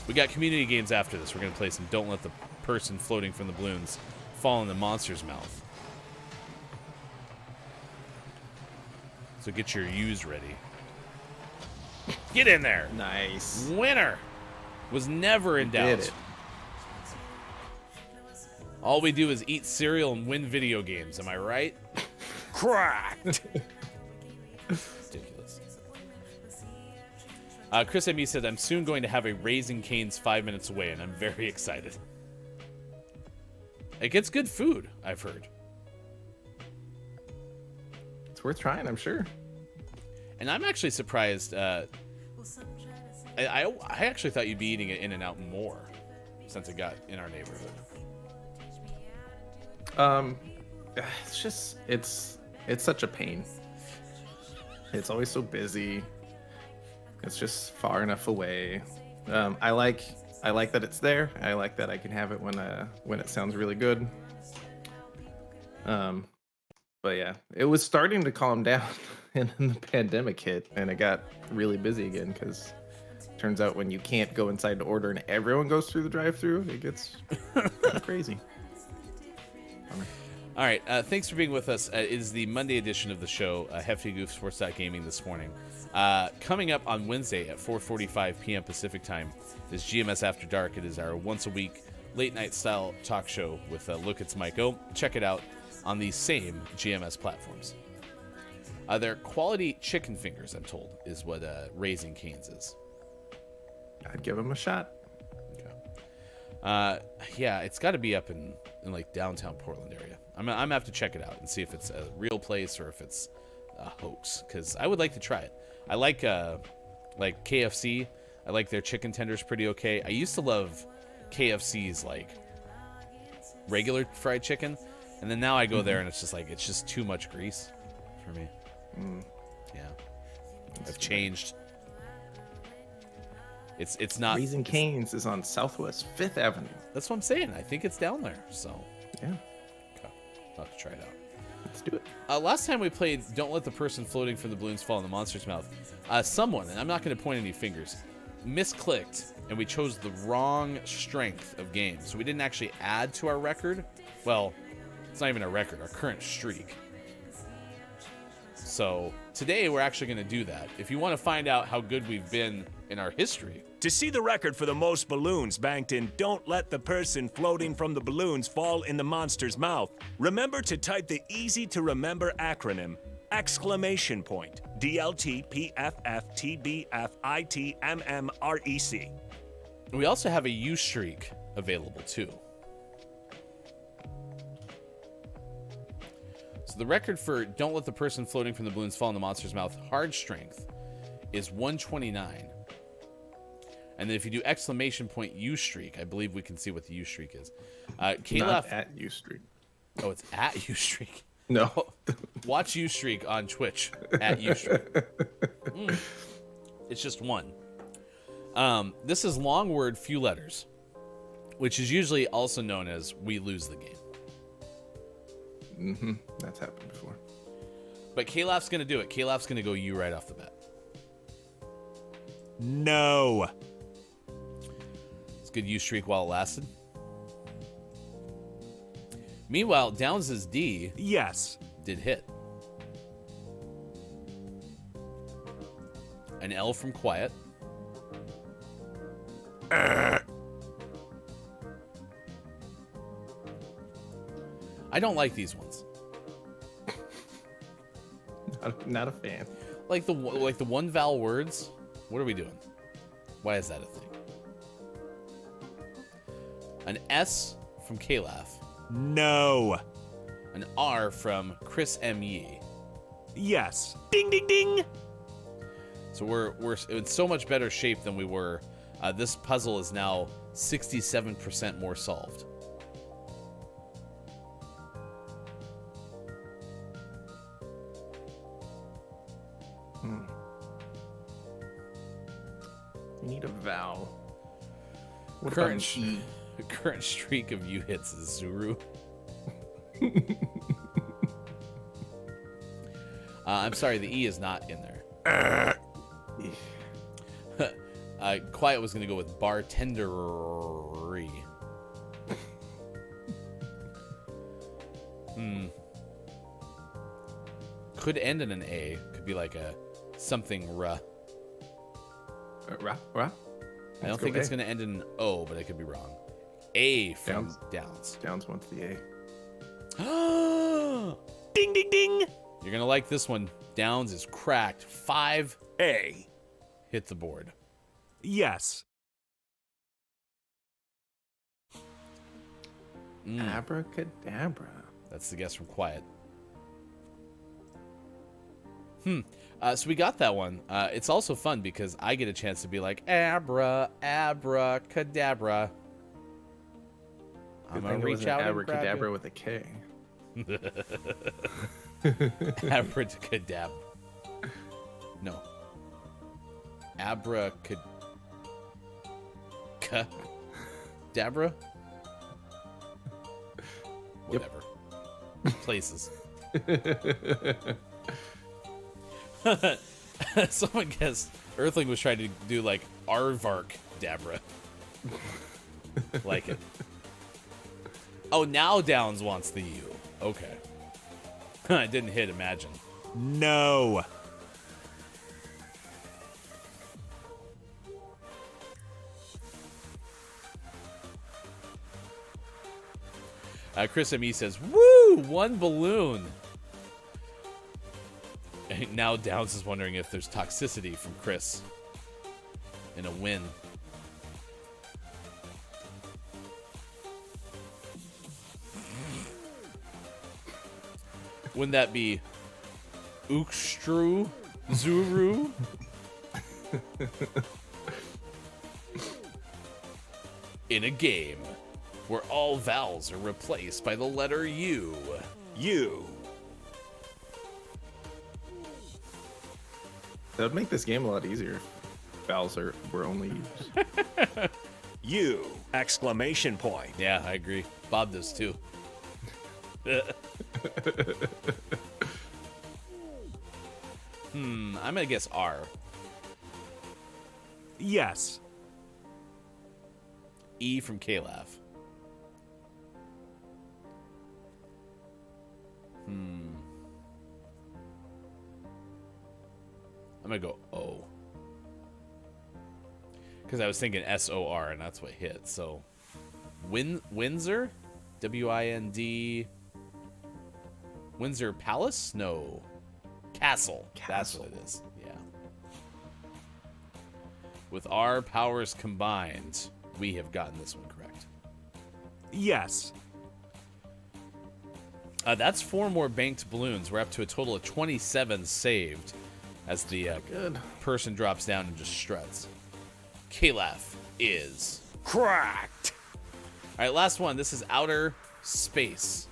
S6: We got community games after this. We're going to play some Don't Let the Person Floating from the Balloons Fall in the Monster's Mouth. So get your U's ready. Get in there.
S10: Nice.
S6: Winner. Was never in doubt.
S10: Did it.
S6: All we do is eat cereal and win video games. Am I right? Cracked. Ridiculous. Chris M. said, I'm soon going to have a Raising Cane's 5 minutes away, and I'm very excited. It gets good food, I've heard.
S10: It's worth trying, I'm sure.
S6: And I'm actually surprised. I actually thought you'd be eating it In-N-Out more since it got in our neighborhood.
S10: It's just it's such a pain. It's always so busy. It's just far enough away. I like that it's there. I like that I can have it when it sounds really good. But yeah, it was starting to calm down, and then the pandemic hit, and it got really busy again because turns out when you can't go inside to order and everyone goes through the drive-thru, it gets kind of crazy.
S6: All right, thanks for being with us. It is the Monday edition of the show, Hefty Goof Sports Gaming this morning. Coming up on Wednesday at 4:45 p.m. Pacific time is GMS After Dark. It is our once-a-week late-night style talk show with Look, It's Mike O. Check it out on the same GMS platforms. They're quality chicken fingers, I'm told, is what Raising Cane's is.
S10: I'd give them a shot.
S6: Okay. Yeah, it's got to be up in like downtown Portland area. I'm gonna have to check it out and see if it's a real place or if it's a hoax, because I would like to try it. I like KFC. I like their chicken tenders pretty okay. I used to love KFC's like regular fried chicken, and then now I go there and it's just too much grease for me. Yeah, I've changed. It's not.
S10: Raising Cane's is on Southwest 5th Avenue.
S6: That's what I'm saying. I think it's down there. So
S10: yeah,
S6: okay, I'll have to try it out.
S10: Let's do it.
S6: Last time we played Don't Let the Person Floating from the Balloons Fall in the Monster's Mouth, someone, and I'm not going to point any fingers, misclicked, and we chose the wrong strength of game. So we didn't actually add to our record. Well, it's not even a record, our current streak. So today we're actually going to do that. If you want to find out how good we've been in our history.
S5: To see the record for the most balloons banked in Don't Let the Person Floating from the Balloons Fall in the Monster's Mouth, remember to type the easy-to-remember acronym, ! DLTPFFTBFITMMREC.
S6: We also have a U streak available too. So the record for Don't Let the Person Floating from the Balloons Fall in the Monster's Mouth hard strength is 129. And then if you do ! U streak, I believe we can see what the U streak is. Caleb,
S10: Not at U streak.
S6: Oh, it's at U streak.
S10: No.
S6: Watch U streak on Twitch at U streak. It's just one. This is long word, few letters, which is usually also known as we lose the game.
S10: Mm-hmm. That's happened before.
S6: But Caleb's going to do it. Caleb's going to go U right off the bat.
S5: No.
S6: It's a good U streak while it lasted. Meanwhile, Downs' D.
S5: Yes.
S6: Did hit. An L from Quiet. I don't like these ones.
S10: Not a fan.
S6: Like the one vowel words. What are we doing? Why is that a thing? An S from Kalaf.
S5: No.
S6: An R from Chris M. Yee.
S5: Yes. Ding, ding, ding.
S6: So we're in so much better shape than we were. This puzzle is now 67% more solved.
S10: You need a vowel. What
S6: Current
S10: about an E?
S6: The current streak of U hits is Zuru. I'm sorry, the E is not in there. Quiet was going to go with bartendery. Could end in an A. Could be like a something ra.
S10: Ra?
S6: I don't think it's going to end in an O, but I could be wrong. A from Downs.
S10: Downs wants the
S6: A. Ding, ding, ding. You're going to like this one. Downs is cracked. 5A. Hit the board.
S5: Yes.
S10: Abracadabra.
S6: That's the guess from Quiet. So we got that one. It's also fun because I get a chance to be like, abracadabra. I'm going to reach out and grab
S10: abracadabra
S6: you.
S10: with a K.
S6: Abracadabra. No. Abracadabra? Whatever. Places. Someone guessed Earthling was trying to do like Aardvark Dabra. Like it. Oh, now Downs wants the U. Okay. I didn't hit Imagine.
S5: No.
S6: Chris M.E. says, woo, 1 balloon. And now Downs is wondering if there's toxicity from Chris in a win. Wouldn't that be Ukstru Zuru? In a game where all vowels are replaced by the letter U.
S5: U.
S10: That would make this game a lot easier if vowels were only used.
S5: U! Exclamation point.
S6: Yeah, I agree. Bob does too. I'm gonna guess R.
S5: Yes.
S6: E from Kalaf. I'm gonna go O. Because I was thinking S-O-R, and that's what hit. So, Windsor? W-I-N-D... Windsor Palace? No. Castle. That's what it is. Yeah. With our powers combined, we have gotten this one correct.
S5: Yes.
S6: That's 4 more banked balloons. We're up to a total of 27 saved as the person drops down and just struts. Kalaf is
S5: cracked.
S6: All right, last one. This is outer space.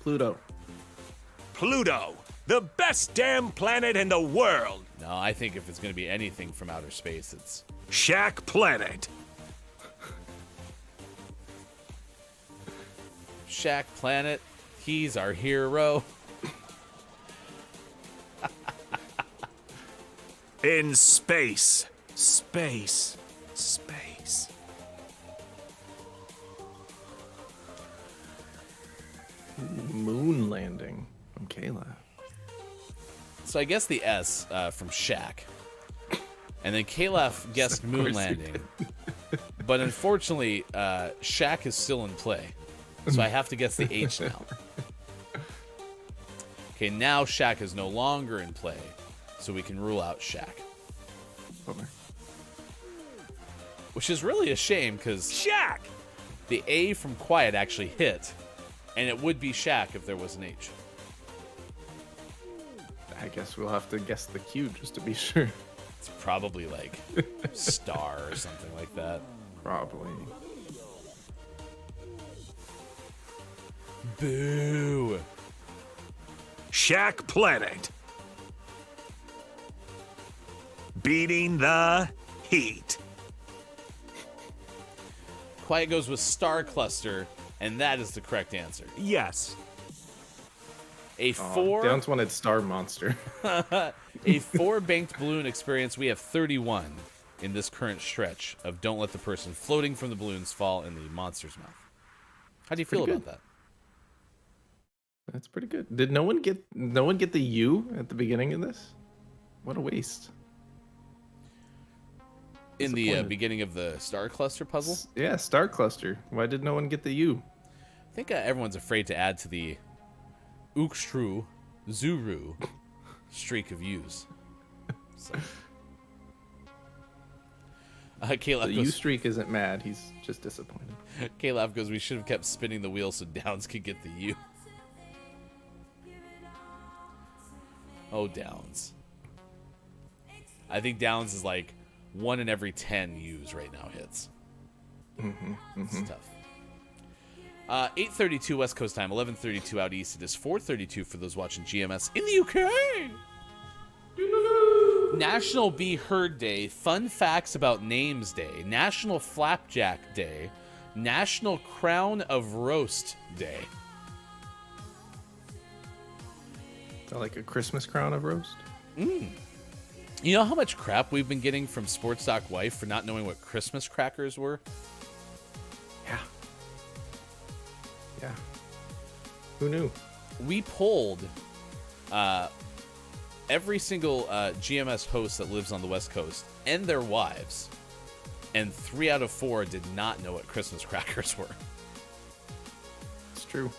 S10: Pluto.
S5: Pluto, the best damn planet in the world.
S6: No, I think if it's going to be anything from outer space, it's
S5: Shack Planet.
S6: Shack Planet. He's our hero.
S5: In space. Space. Space.
S10: Moon landing from Kayla.
S6: So I guess the S from Shack. And then Kalaf guessed moon landing. But unfortunately, Shack is still in play. So I have to guess the H now. Okay, now Shack is no longer in play. So we can rule out Shack.
S10: Bummer.
S6: Which is really a shame because
S5: Shack!
S6: The A from Quiet actually hit. And it would be Shack if there was an H.
S10: I guess we'll have to guess the Q just to be sure.
S6: It's probably like Star or something like that.
S10: Probably.
S6: Boo.
S5: Shack Planet. Beating the heat.
S6: Quiet goes with Star Cluster, and that is the correct answer.
S5: Yes.
S6: A 4.
S10: Downs wanted Star Monster.
S6: A 4 banked balloon experience. We have 31 in this current stretch of don't let the person floating from the balloons fall in the monster's mouth. How do you feel about that?
S10: That's pretty good. Did no one get the U at the beginning of this? What a waste.
S6: In the beginning of the Star Cluster puzzle?
S10: Yeah, Star Cluster. Why did no one get the U?
S6: I think everyone's afraid to add to the Ukstru Zuru streak of U's. So. Caleb
S10: The
S6: goes,
S10: U streak isn't mad. He's just disappointed.
S6: Caleb goes, we should have kept spinning the wheel so Downs could get the U. Oh, Downs. I think Downs is like 1 in every 10 U's right now hits. It's tough. 8:32 West Coast time, 11:32 out east. It is 4:32 for those watching GMS in the UK. National Be Heard Day, Fun Facts About Names Day, National Flapjack Day, National Crown of Roast Day.
S10: Like a Christmas crown of roast.
S6: You know how much crap we've been getting from Sports Doc Wife for not knowing what Christmas crackers were?
S10: Yeah. Who knew?
S6: We polled every single GMS host that lives on the West Coast and their wives, and 3 out of 4 did not know what Christmas crackers were.
S10: It's true.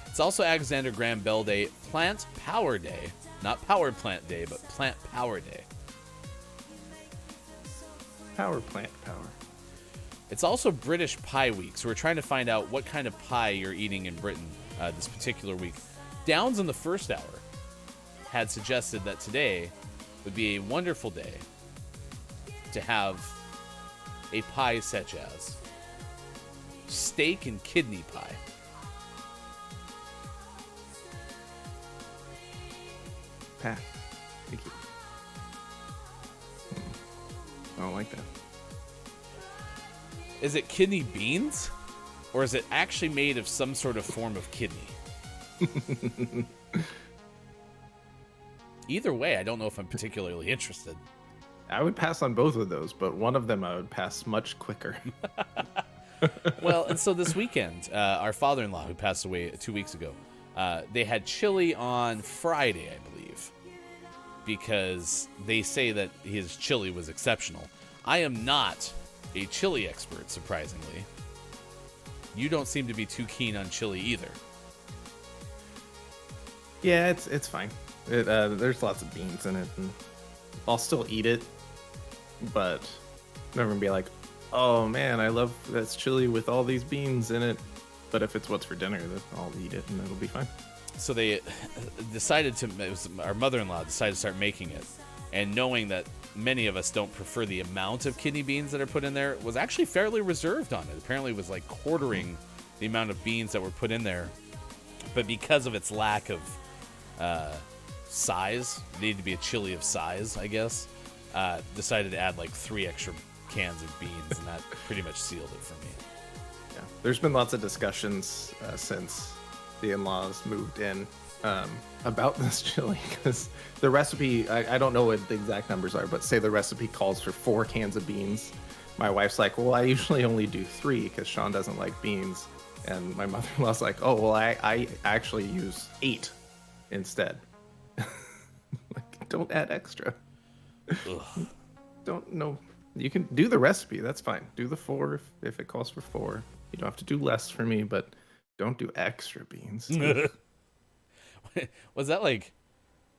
S6: It's also Alexander Graham Bell Day, Plant Power Day. Not Power Plant Day, but Plant Power Day.
S10: Power plant power.
S6: It's also British Pie Week, so we're trying to find out what kind of pie you're eating in Britain this particular week. Downs in the first hour had suggested that today would be a wonderful day to have a pie such as steak and kidney pie.
S10: Pat. Thank you. I don't like that.
S6: Is it kidney beans? Or is it actually made of some sort of form of kidney? Either way, I don't know if I'm particularly interested.
S10: I would pass on both of those, but one of them I would pass much quicker.
S6: Well, and so this weekend, our father-in-law, who passed away 2 weeks ago, they had chili on Friday, I believe, because they say that his chili was exceptional. I am not a chili expert, surprisingly. You don't seem to be too keen on chili either.
S10: Yeah, it's fine. There's lots of beans in it, and I'll still eat it, but I'm never gonna be like, oh man, I love that's chili with all these beans in it. But if it's what's for dinner, then I'll eat it, and it'll be fine.
S6: So they decided to, our mother-in-law decided to start making it, and knowing that many of us don't prefer the amount of kidney beans that are put in there, was actually fairly reserved on it. Apparently it was like quartering the amount of beans that were put in there, but because of its lack of size, it needed to be a chili of size, I guess, decided to add like 3 extra cans of beans, and that pretty much sealed it for me.
S10: Yeah, there's been lots of discussions since the in-laws moved in about this chili, because the recipe, I don't know what the exact numbers are, but say the recipe calls for 4 cans of beans. My wife's like, well, I usually only do 3 because Sean doesn't like beans. And my mother-in-law's like, oh, well, I actually use 8 instead. Like, don't add extra. Don't know. You can do the recipe. That's fine. Do the 4 if it calls for 4. You don't have to do less for me, but don't do extra beans.
S6: Was that like,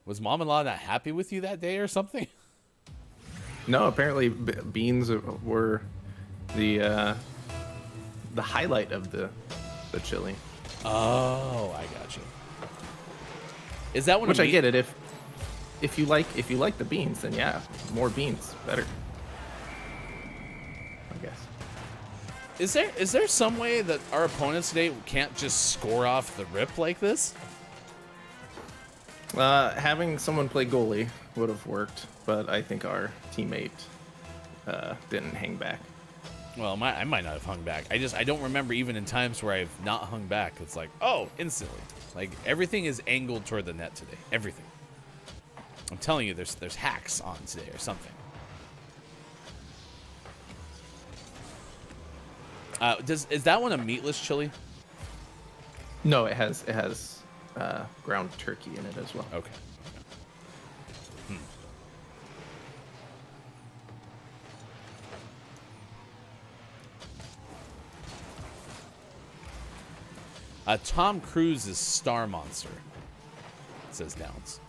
S6: was mom-in-law not happy with you that day or something?
S10: No, apparently beans were the highlight of the chili.
S6: Oh, I got you. Is that one?
S10: Which I get it. If you like the beans, then yeah, more beans, better. I guess.
S6: Is there some way that our opponents today can't just score off the rip like this?
S10: Having someone play goalie would have worked, but I think our teammate didn't hang back.
S6: Well, I might not have hung back. I don't remember even in times where I've not hung back. It's like, oh, instantly. Like, everything is angled toward the net today. Everything. I'm telling you, there's hacks on today or something. Is that one a meatless chili?
S10: No, it has ground turkey in it as well.
S6: Okay. Tom Cruise is Star Monster, says Downs.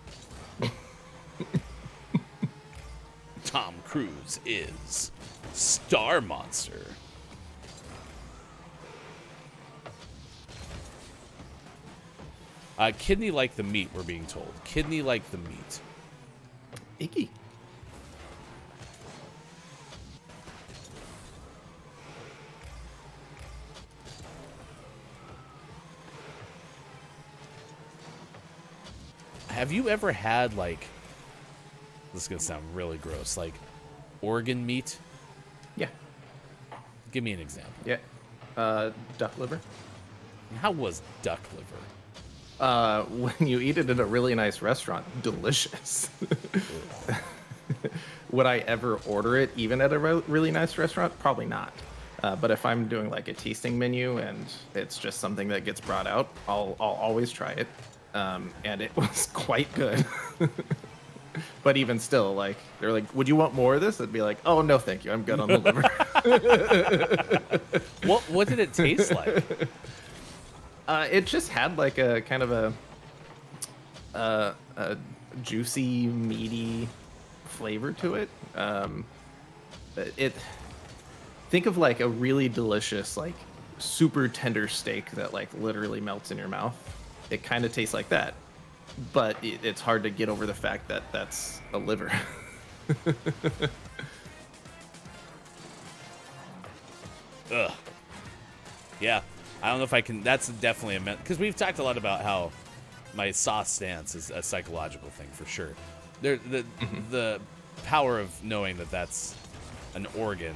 S6: Tom Cruise is Star Monster. Kidney like the meat, we're being told. Kidney like the meat.
S10: Icky.
S6: Have you ever had, like, this is going to sound really gross, like organ meat?
S10: Yeah.
S6: Give me an example.
S10: Yeah. Duck liver.
S6: How was duck liver?
S10: When you eat it in a really nice restaurant, delicious. Would I ever order it even at a really nice restaurant? Probably not. But if I'm doing like a tasting menu and it's just something that gets brought out, I'll always try it. And it was quite good. But even still, like, they're like, would you want more of this? I'd be like, oh, no, thank you. I'm good on the liver.
S6: What did it taste like?
S10: It just had like a kind of a juicy, meaty flavor to it. Think of like a really delicious, like super tender steak that like literally melts in your mouth. It kind of tastes like that, but it's hard to get over the fact that that's a liver.
S6: Ugh. Yeah, I don't know if I can. That's definitely a because we've talked a lot about how my sauce stance is a psychological thing for sure. The power of knowing that that's an organ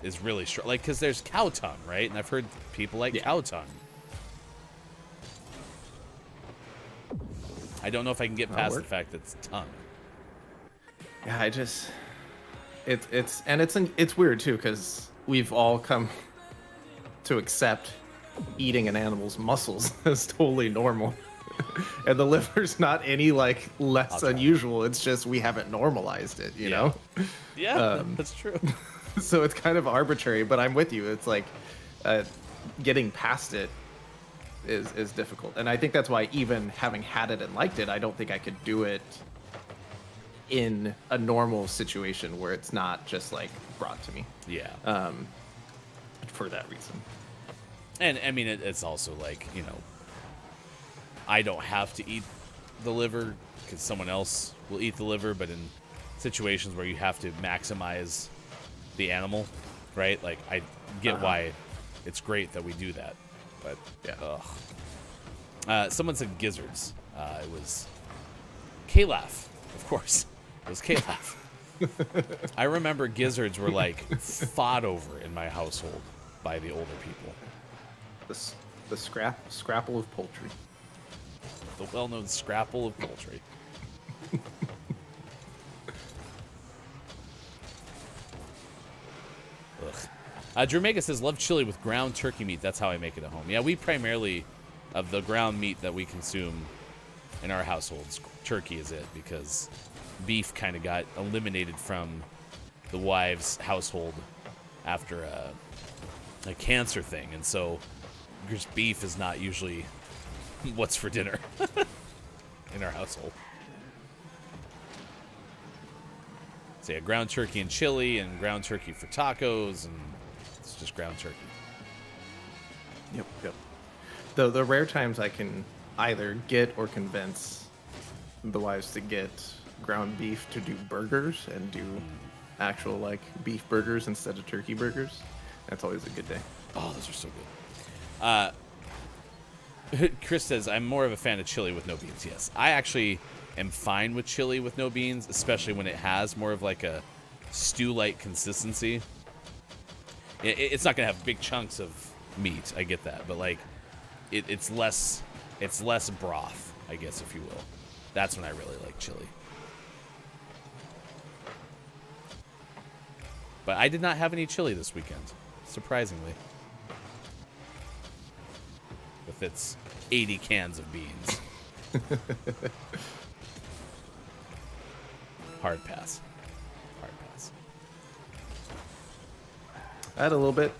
S6: is really strong. Like, because there's cow tongue, right? And I've heard people like cow tongue. I don't know if I can get past the fact that it's tongue.
S10: Yeah, it's weird too, because we've all come to accept eating an animal's muscles as totally normal. And the liver's not any like less unusual. It's just we haven't normalized it, you know?
S6: Yeah, that's true.
S10: So it's kind of arbitrary, but I'm with you. It's like getting past it is difficult. And I think that's why even having had it and liked it, I don't think I could do it in a normal situation where it's not just like brought to me.
S6: Yeah.
S10: For that reason.
S6: And I mean, it's also like, you know, I don't have to eat the liver because someone else will eat the liver, but in situations where you have to maximize the animal, right? Like, I get why it's great that we do that, but ugh. Someone said gizzards. It was K-Laugh, of course. It was K-Laugh. I remember gizzards were like fought over in my household by the older people.
S10: The scrapple of poultry.
S6: The well-known scrapple of poultry. Ugh. Drew Mega says, love chili with ground turkey meat. That's how I make it at home. Yeah, we primarily, of the ground meat that we consume in our households, turkey is it, because beef kind of got eliminated from the wife's household after a cancer thing. And so just beef is not usually what's for dinner in our household. So yeah, ground turkey and chili and ground turkey for tacos, and it's just ground turkey.
S10: Yep. The rare times I can either get or convince the wives to get ground beef to do burgers and do actual like beef burgers instead of turkey burgers, that's always a good day.
S6: Oh, those are so good. Chris says, I'm more of a fan of chili with no beans. Yes, I actually am fine with chili with no beans, especially when it has more of like a stew-like consistency. It's not gonna have big chunks of meat, I get that, but like it's less broth, I guess, if you will. That's when I really like chili. But I did not have any chili this weekend, surprisingly. With its 80 cans of beans. Hard pass.
S10: I had a little bit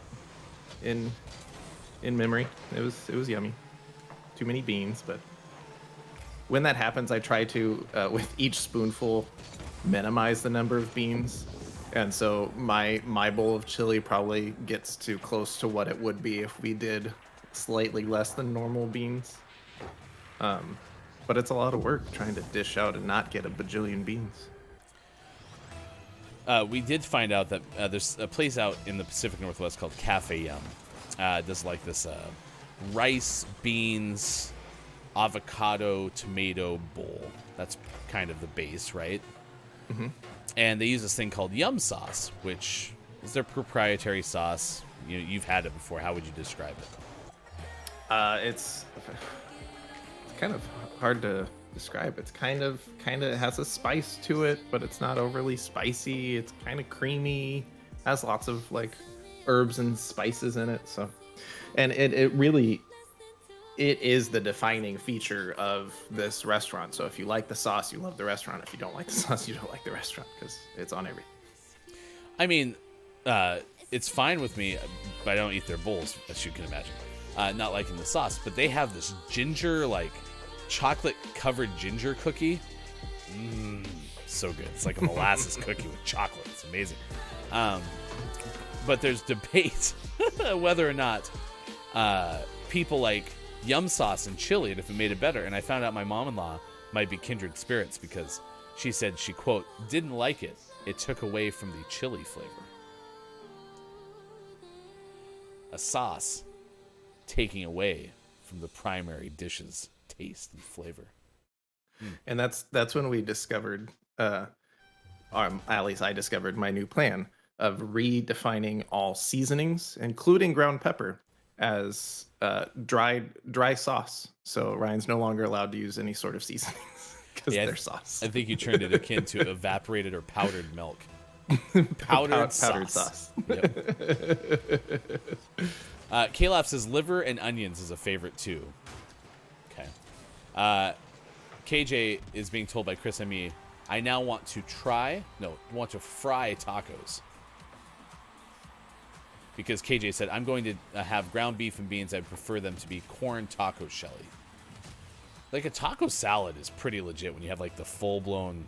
S10: in memory. It was yummy. Too many beans, but when that happens, I try to with each spoonful minimize the number of beans, and so my bowl of chili probably gets to close to what it would be if we did slightly less than normal beans. But it's a lot of work trying to dish out and not get a bajillion beans.
S6: We did find out that there's a place out in the Pacific Northwest called Cafe Yum. Does like this rice, beans, avocado, tomato bowl. That's kind of the base, right?
S10: Mm-hmm.
S6: And they use this thing called Yum sauce, which is their proprietary sauce. You've had it before. How would you describe it?
S10: It's kind of hard to describe. It's kind of has a spice to it, but it's not overly spicy. It's kind of creamy, has lots of like herbs and spices in it. So, and it really is the defining feature of this restaurant. So if you like the sauce, you love the restaurant. If you don't like the sauce, you don't like the restaurant, because it's on everything.
S6: I mean, it's fine with me, but I don't eat their bowls, as you can imagine. Not liking the sauce, but they have this ginger, like chocolate covered ginger cookie. So good. It's like a molasses cookie with chocolate. It's amazing. But there's debate whether or not people like yum sauce and chili and if it made it better. And I found out my mom-in-law might be kindred spirits, because she said she, quote, didn't like it. It took away from the chili flavor. A sauce taking away from the primary dish's taste and flavor.
S10: And that's when we discovered, at least I discovered my new plan of redefining all seasonings, including ground pepper, as dry sauce. So Ryan's no longer allowed to use any sort of seasonings because they're sauce.
S6: I think you turned it akin to evaporated or powdered milk. Powdered sauce. Yep. Caleb says liver and onions is a favorite too. Okay. KJ is being told by Chris and me, I now want to fry tacos. Because KJ said, I'm going to have ground beef and beans. I prefer them to be corn taco shelly. Like a taco salad is pretty legit when you have like the full-blown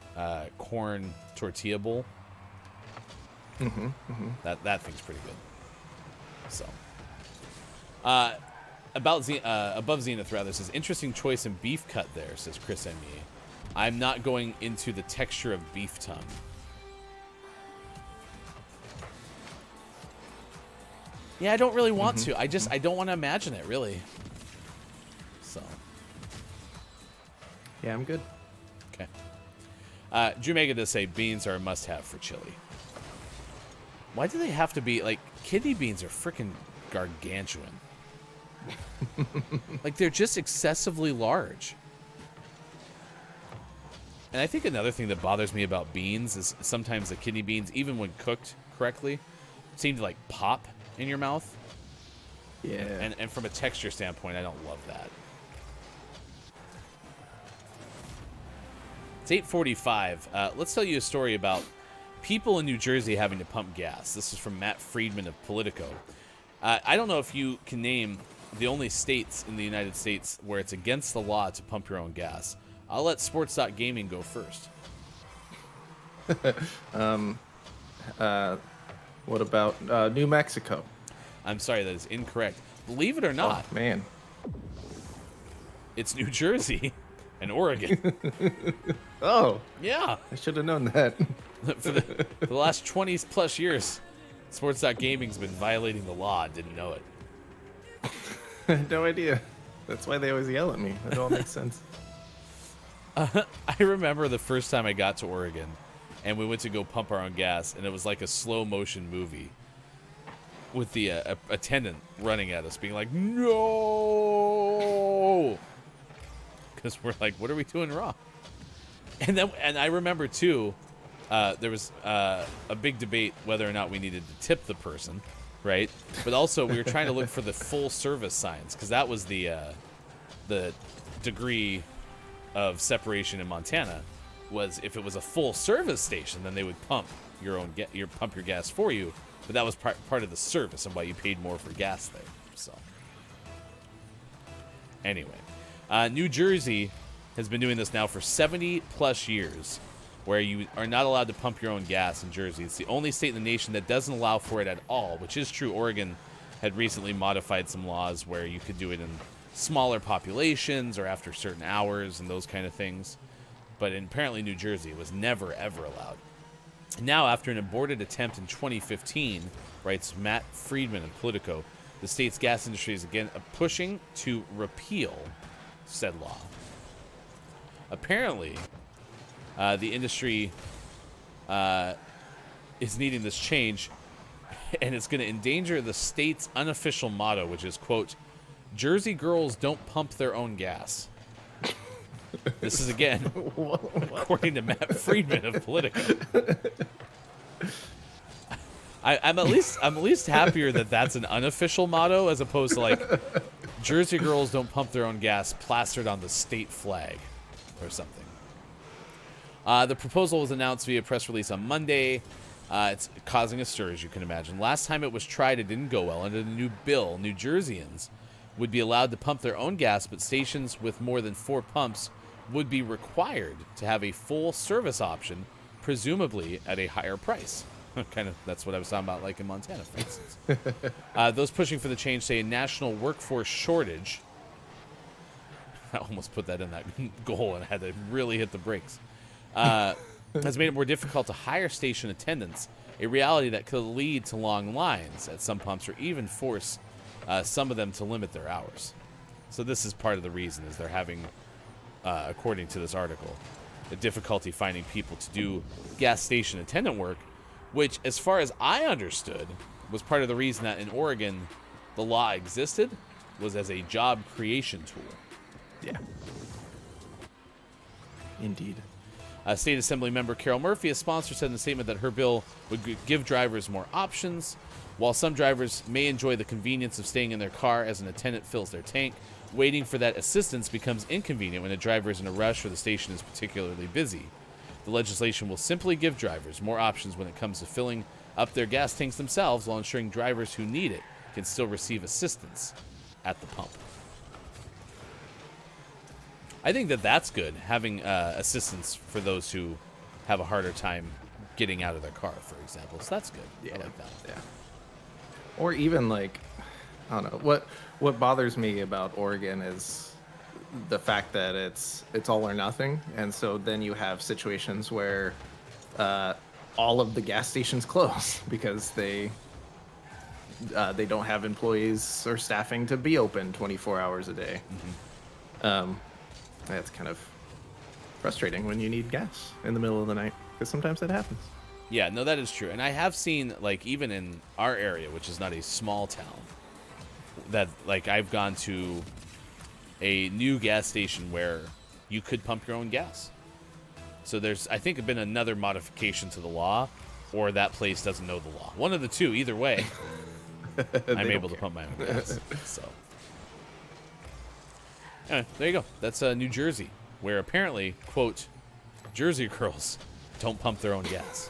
S6: corn tortilla bowl. That thing's pretty good. So, above Zenith rather says interesting choice in beef cut there, says Chris M.E. I'm not going into the texture of beef tongue. Yeah, I don't really want to. I don't want to imagine it, really. So.
S10: Yeah, I'm good.
S6: Okay. Drew Mega does say beans are a must-have for chili. Why do they have to be, like, kidney beans are freaking gargantuan. Like, they're just excessively large. And I think another thing that bothers me about beans is sometimes the kidney beans, even when cooked correctly, seem to, like, pop in your mouth.
S10: Yeah.
S6: And from a texture standpoint, I don't love that. It's 8:45. Let's tell you a story about people in New Jersey having to pump gas. This is from Matt Friedman of Politico. I don't know if you can name the only states in the United States where it's against the law to pump your own gas. I'll let Sports.Gaming go first.
S10: What about New Mexico?
S6: I'm sorry, that is incorrect. Believe it or not,
S10: oh, man,
S6: it's New Jersey and Oregon.
S10: Oh,
S6: yeah.
S10: I should have known that.
S6: For the last 20 plus years, Sports.Gaming's been violating the law. Didn't know it.
S10: I had no idea. That's why they always yell at me. It all makes sense.
S6: I remember the first time I got to Oregon, and we went to go pump our own gas, and it was like a slow motion movie with the attendant running at us, being like, "No!" Because we're like, "What are we doing wrong?" And I remember too, there was a big debate whether or not we needed to tip the person, right? But also we were trying to look for the full service signs, because that was the degree of separation in Montana. Was if it was a full service station, then they would pump your gas for you. But that was part of the service and why you paid more for gas there. So anyway, New Jersey has been doing this now for 70 plus years, where you are not allowed to pump your own gas in Jersey. It's the only state in the nation that doesn't allow for it at all, which is true. Oregon had recently modified some laws where you could do it in smaller populations or after certain hours and those kind of things. But apparently New Jersey was never, ever allowed. Now, after an aborted attempt in 2015, writes Matt Friedman in Politico, the state's gas industry is again pushing to repeal said law. Apparently, the industry is needing this change, and it's going to endanger the state's unofficial motto, which is, quote, Jersey girls don't pump their own gas. This is, again, according to Matt Friedman of Politico. I'm at least happier that that's an unofficial motto as opposed to like Jersey girls don't pump their own gas plastered on the state flag or something. The proposal was announced via press release on Monday. It's causing a stir, as you can imagine. Last time it was tried, it didn't go well. Under the new bill, New Jerseyans would be allowed to pump their own gas, but stations with more than 4 pumps would be required to have a full service option, presumably at a higher price. Kind of, that's what I was talking about, like in Montana, for instance. Those pushing for the change say a national workforce shortage. I almost put that in that goal and had to really hit the brakes. Has made it more difficult to hire station attendants, a reality that could lead to long lines at some pumps or even force some of them to limit their hours. So this is part of the reason is they're having, according to this article, a difficulty finding people to do gas station attendant work, which, as far as I understood, was part of the reason that in Oregon the law existed, was as a job creation tool.
S10: Yeah. Indeed.
S6: State Assembly member Carol Murphy, a sponsor, said in a statement that her bill would give drivers more options. While some drivers may enjoy the convenience of staying in their car as an attendant fills their tank, waiting for that assistance becomes inconvenient when a driver is in a rush or the station is particularly busy. The legislation will simply give drivers more options when it comes to filling up their gas tanks themselves, while ensuring drivers who need it can still receive assistance at the pump. I think that that's good, having assistance for those who have a harder time getting out of their car, for example. So that's good.
S10: Yeah.
S6: I like that.
S10: Yeah. Or even like, I don't know, what bothers me about Oregon is the fact that it's all or nothing, and so then you have situations where all of the gas stations close because they don't have employees or staffing to be open 24 hours a day. Mm-hmm. That's kind of frustrating when you need gas in the middle of the night, because sometimes that happens.
S6: Yeah, no, that is true. And I have seen, like, even in our area, which is not a small town, that, like, I've gone to a new gas station where you could pump your own gas. So there's, I think, been another modification to the law, or that place doesn't know the law. One of the two, either way. I'm able to pump my own gas. So, anyway, there you go. That's New Jersey, where apparently, quote, Jersey girls don't pump their own gas.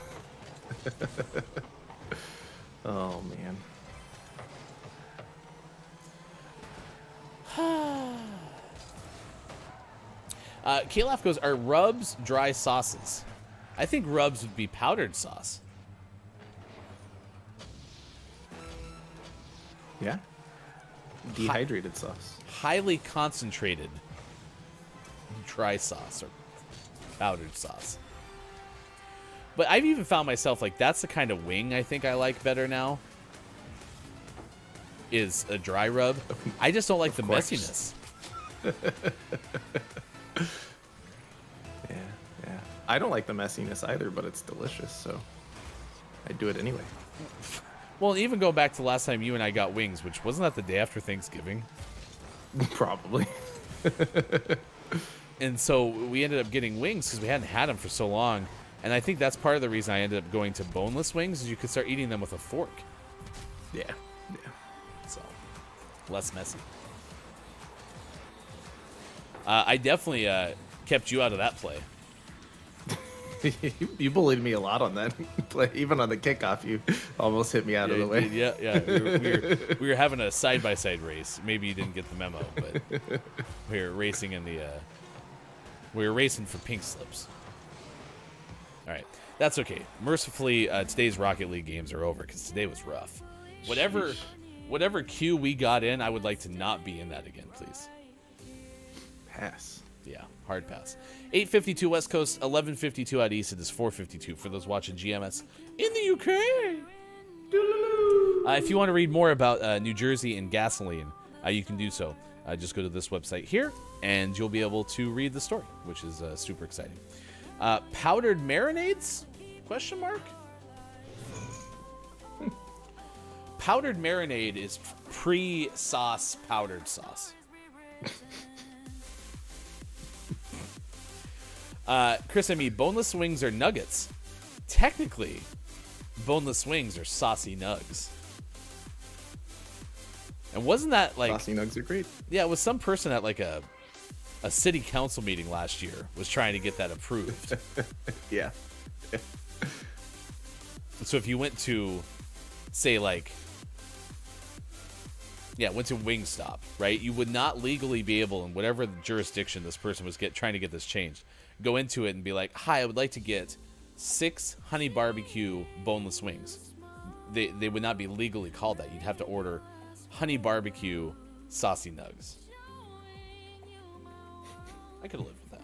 S10: Oh, man.
S6: Kalaf goes, are rubs dry sauces? I think rubs would be powdered sauce.
S10: Yeah. Dehydrated sauce.
S6: Highly concentrated dry sauce or powdered sauce. But I've even found myself, like, that's the kind of wing I think I like better now. Is a dry rub. I just don't like the messiness.
S10: Yeah. I don't like the messiness either, but it's delicious, so I do it anyway.
S6: Well, even go back to the last time you and I got wings, which wasn't that the day after Thanksgiving?
S10: Probably.
S6: And so we ended up getting wings because we hadn't had them for so long. And I think that's part of the reason I ended up going to boneless wings, is you could start eating them with a fork.
S10: Yeah.
S6: So, less messy. I definitely kept you out of that play.
S10: You bullied me a lot on that play. Even on the kickoff, you almost hit me out of the way.
S6: Yeah. We were having a side-by-side race. Maybe you didn't get the memo, but we were racing in the... we were racing for pink slips. All right. That's okay. Mercifully, today's Rocket League games are over, because today was rough. Whatever queue we got in, I would like to not be in that again, please.
S10: Pass.
S6: Yeah, hard pass. 8:52 West Coast, 11:52 out East. It is 4:52 for those watching GMS in the UK. If you want to read more about New Jersey and gasoline, you can do so. Just go to this website here, and you'll be able to read the story, which is super exciting. Powdered marinades? Question mark? Powdered marinade is pre-sauce powdered sauce. Chris M.E., boneless wings are nuggets. Technically, boneless wings are saucy nugs. And wasn't that like...
S10: Saucy nugs are great.
S6: Yeah, it was some person at like a city council meeting last year was trying to get that approved.
S10: Yeah.
S6: So if you went to, say, like... Yeah, went to Wingstop, right? You would not legally be able, in whatever jurisdiction this person was trying to get this changed, go into it and be like, hi, I would like to get 6 honey barbecue boneless wings. They would not be legally called that. You'd have to order honey barbecue saucy nugs. I could have lived with that.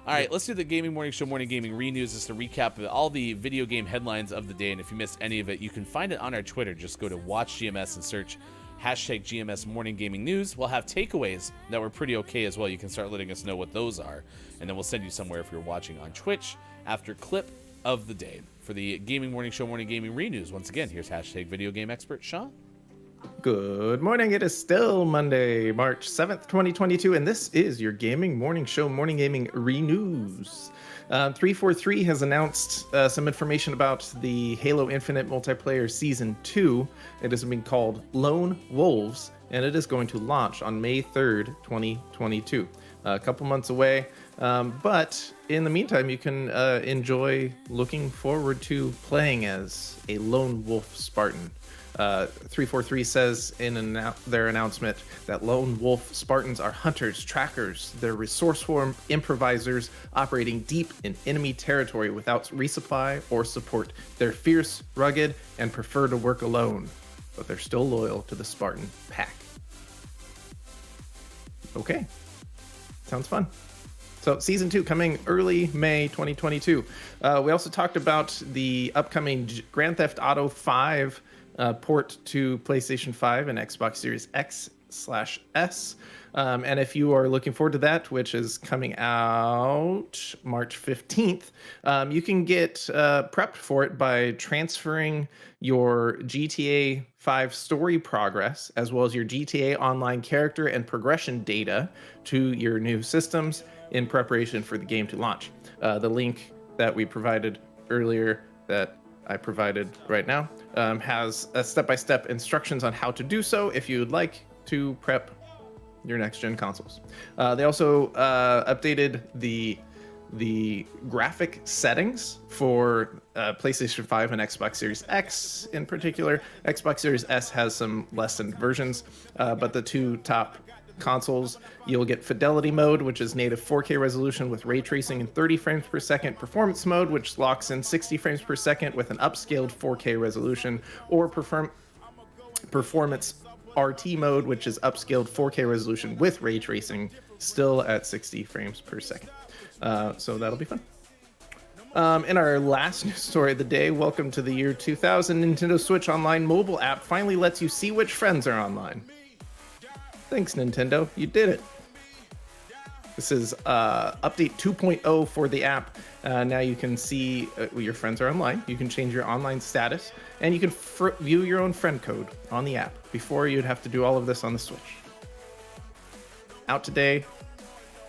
S6: All right, let's do the Gaming Morning Show Morning Gaming Renews. It's a recap of all the video game headlines of the day. And if you missed any of it, you can find it on our Twitter. Just go to Watch GMS and search hashtag GMS Morning Gaming News. We'll have takeaways that were pretty okay as well. You can start letting us know what those are. And then we'll send you somewhere if you're watching on Twitch after clip of the day. For the Gaming Morning Show Morning Gaming Renews, once again, here's hashtag video game expert Sean.
S10: Good morning. It is still Monday, March 7th, 2022, and this is your Gaming Morning Show Morning Gaming Renews. 343 has announced some information about the Halo Infinite multiplayer Season 2. It is being called Lone Wolves, and it is going to launch on May 3rd, 2022. A couple months away, but in the meantime, you can enjoy looking forward to playing as a Lone Wolf Spartan. 343 says in their announcement that Lone Wolf Spartans are hunters, trackers. They're resourceful improvisers operating deep in enemy territory without resupply or support. They're fierce, rugged, and prefer to work alone, but they're still loyal to the Spartan pack. Okay, sounds fun. So Season 2 coming early May 2022. We also talked about the upcoming Grand Theft Auto 5 port to PlayStation 5 and Xbox Series X/S. And if you are looking forward to that, which is coming out March 15th, you can get prepped for it by transferring your GTA 5 story progress, as well as your GTA Online character and progression data to your new systems in preparation for the game to launch. The link that we provided earlier that I provided right now has a step-by-step instructions on how to do so if you would like to prep your next-gen consoles. They also updated the graphic settings for PlayStation 5 and Xbox Series X in particular. Xbox Series S has some lessened versions, but the two top consoles, you'll get fidelity mode, which is native 4K resolution with ray tracing in 30 frames per second, performance mode, which locks in 60 frames per second with an upscaled 4K resolution, or performance RT mode, which is upscaled 4K resolution with ray tracing, still at 60 frames per second. So that'll be fun. In our last news story of the day, welcome to the year 2000. Nintendo Switch Online mobile app finally lets you see which friends are online. Thanks, Nintendo. You did it. This is update 2.0 for the app. Now you can see your friends are online. You can change your online status, and you can view your own friend code on the app. Before, you'd have to do all of this on the Switch. Out today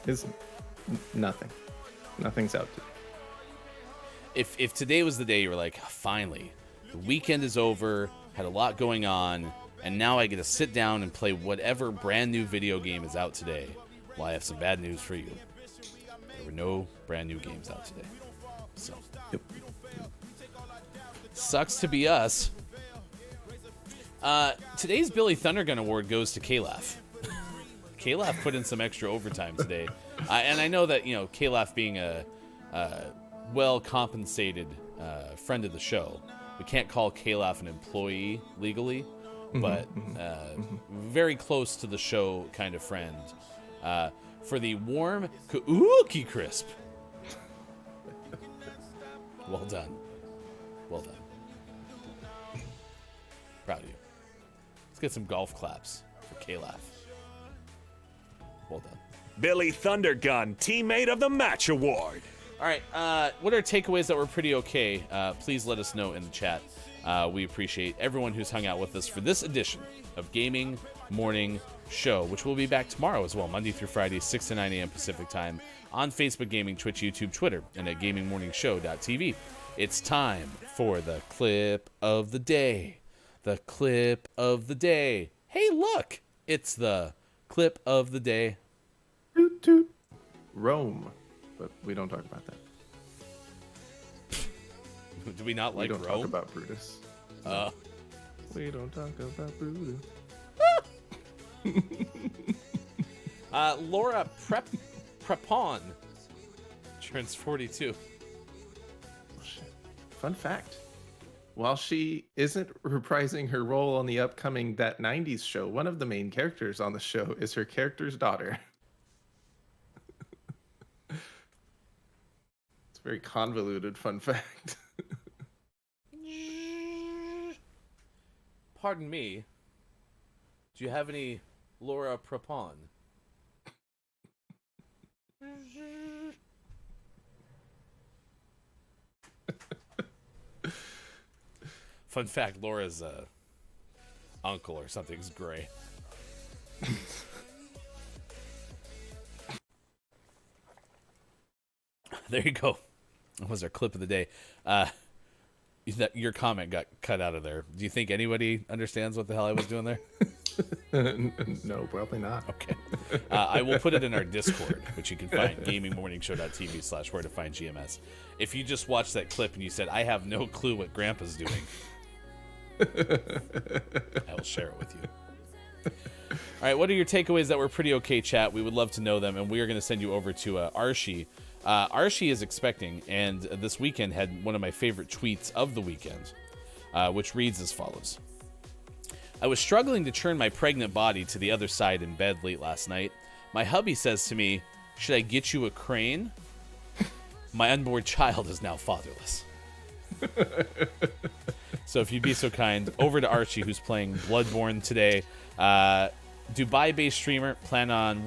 S10: is nothing. Nothing's out today.
S6: If today was the day you were like, finally, the weekend is over, had a lot going on, and now I get to sit down and play whatever brand new video game is out today. Well, I have some bad news for you. There were no brand new games out today. So, sucks to be us. Today's Billy Thundergun Award goes to Kalaf. Kalaf put in some extra overtime today. And I know that, Kalaf being a well-compensated friend of the show, we can't call Kalaf an employee legally. But very close to the show kind of friend. For the warm Kaookie Crisp. Well done. Well done. Proud of you. Let's get some golf claps for Kalaf. Well done.
S5: Billy Thundergun, Teammate of the Match Award.
S6: All right, what are takeaways that were pretty okay? Please let us know in the chat. We appreciate everyone who's hung out with us for this edition of Gaming Morning Show, which will be back tomorrow as well, Monday through Friday, 6 to 9 a.m. Pacific Time, on Facebook Gaming, Twitch, YouTube, Twitter, and at GamingMorningShow.tv. It's time for the clip of the day. The clip of the day. Hey, look! It's the clip of the day.
S10: Toot toot. Rome. But we don't talk about that.
S6: Do we not like
S10: Rome? We don't talk about Brutus. We don't talk about Brutus.
S6: Laura Prepon turns 42.
S10: Fun fact. While she isn't reprising her role on the upcoming That 90s show, one of the main characters on the show is her character's daughter. It's a very convoluted fun fact.
S6: Pardon me. Do you have any Laura Prepon? Fun fact, Laura's uncle or something's gray. There you go. That was our clip of the day. Your comment got cut out of there. Do you think anybody understands what the hell I was doing there?
S10: No, probably not.
S6: Okay. I will put it in our Discord, which you can find, gamingmorningshow.tv/where-to-find-GMS. If you just watched that clip and you said, I have no clue what Grandpa's doing, I will share it with you. All right, what are your takeaways that were pretty okay, chat? We would love to know them, and we are going to send you over to Archie. Archie is expecting, and this weekend had one of my favorite tweets of the weekend, which reads as follows. I was struggling to turn my pregnant body to the other side in bed late last night. My hubby says to me, should I get you a crane? My unborn child is now fatherless. So if you'd be so kind, over to Archie, who's playing Bloodborne today. Dubai-based streamer, plan on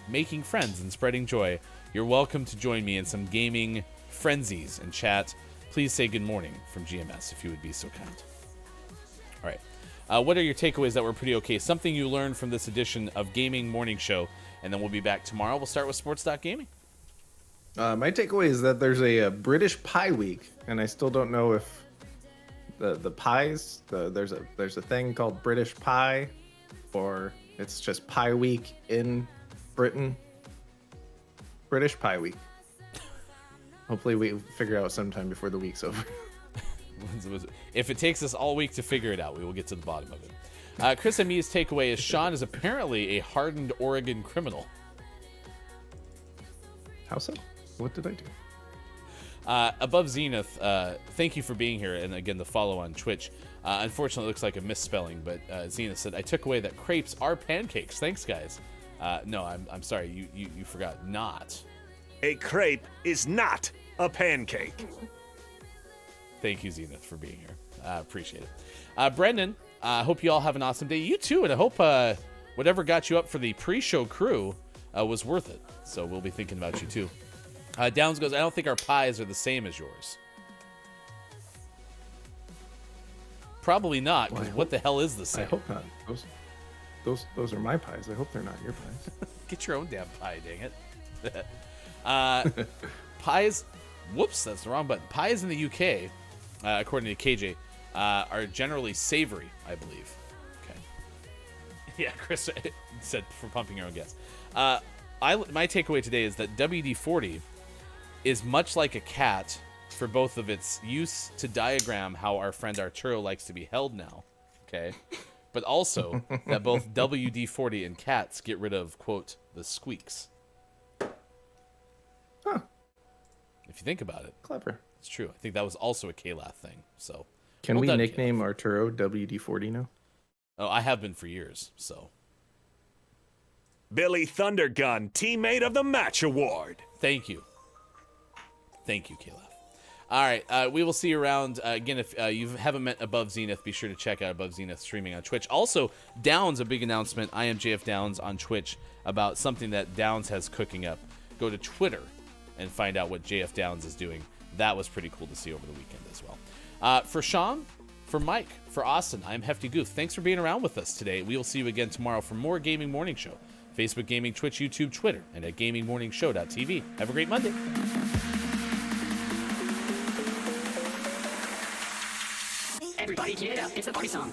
S6: making friends and spreading joy. You're welcome to join me in some gaming frenzies and chat. Please say good morning from GMS if you would be so kind. All right. What are your takeaways that were pretty okay? Something you learned from this edition of Gaming Morning Show, and then we'll be back tomorrow. We'll start with Sports.Gaming.
S10: My takeaway is that there's a British Pie Week, and I still don't know if the pies, there's a thing called British Pie, or it's just Pie Week in Britain. British Pie Week. Hopefully we figure out sometime before the week's over.
S6: If it takes us all week to figure it out, we will get to the bottom of it. Chris M.E.'s takeaway is Sean is apparently a hardened Oregon criminal.
S10: How so? What did I do?
S6: Above Zenith, thank you for being here. And again, the follow on Twitch. Unfortunately, it looks like a misspelling, but Zenith said, I took away that crepes are pancakes. Thanks, guys. No, I'm sorry. You forgot. Not.
S5: A crepe is not a pancake.
S6: Thank you, Zenith, for being here. Appreciate it. Brendan, I hope you all have an awesome day. You too, and I hope whatever got you up for the pre-show crew was worth it. So we'll be thinking about you too. Downs goes, I don't think our pies are the same as yours. Probably not, because what the hell is the same?
S10: I hope not. Those are my pies. I hope they're not your pies.
S6: Get your own damn pie, dang it. Pies, whoops, that's the wrong button. Pies in the UK, according to KJ, are generally savory, I believe. Okay. Yeah, Chris said for pumping your own gas. My takeaway today is that WD-40 is much like a cat for both of its use to diagram how our friend Arturo likes to be held now, okay? But also that both WD-40 and cats get rid of, quote, the squeaks.
S10: Huh.
S6: If you think about it.
S10: Clever.
S6: It's true. I think that was also a K-Lath thing, so.
S10: Can we
S6: done,
S10: nickname Arturo WD-40 now?
S6: Oh, I have been for years, so.
S5: Billy Thundergun, Teammate of the Match Award.
S6: Thank you. Thank you, Caleb. All right, we will see you around. Again, if you haven't met Above Zenith, be sure to check out Above Zenith streaming on Twitch. Also, Downs, a big announcement. I am JF Downs on Twitch about something that Downs has cooking up. Go to Twitter and find out what JF Downs is doing. That was pretty cool to see over the weekend as well. For Sean, For Mike, for Austin, I'm Hefty Goof. Thanks for being around with us today. We will see you again tomorrow for more Gaming Morning Show. Facebook Gaming, Twitch, YouTube, Twitter, and at gamingmorningshow.tv. Have a great Monday.
S12: Everybody get up, it's the party song.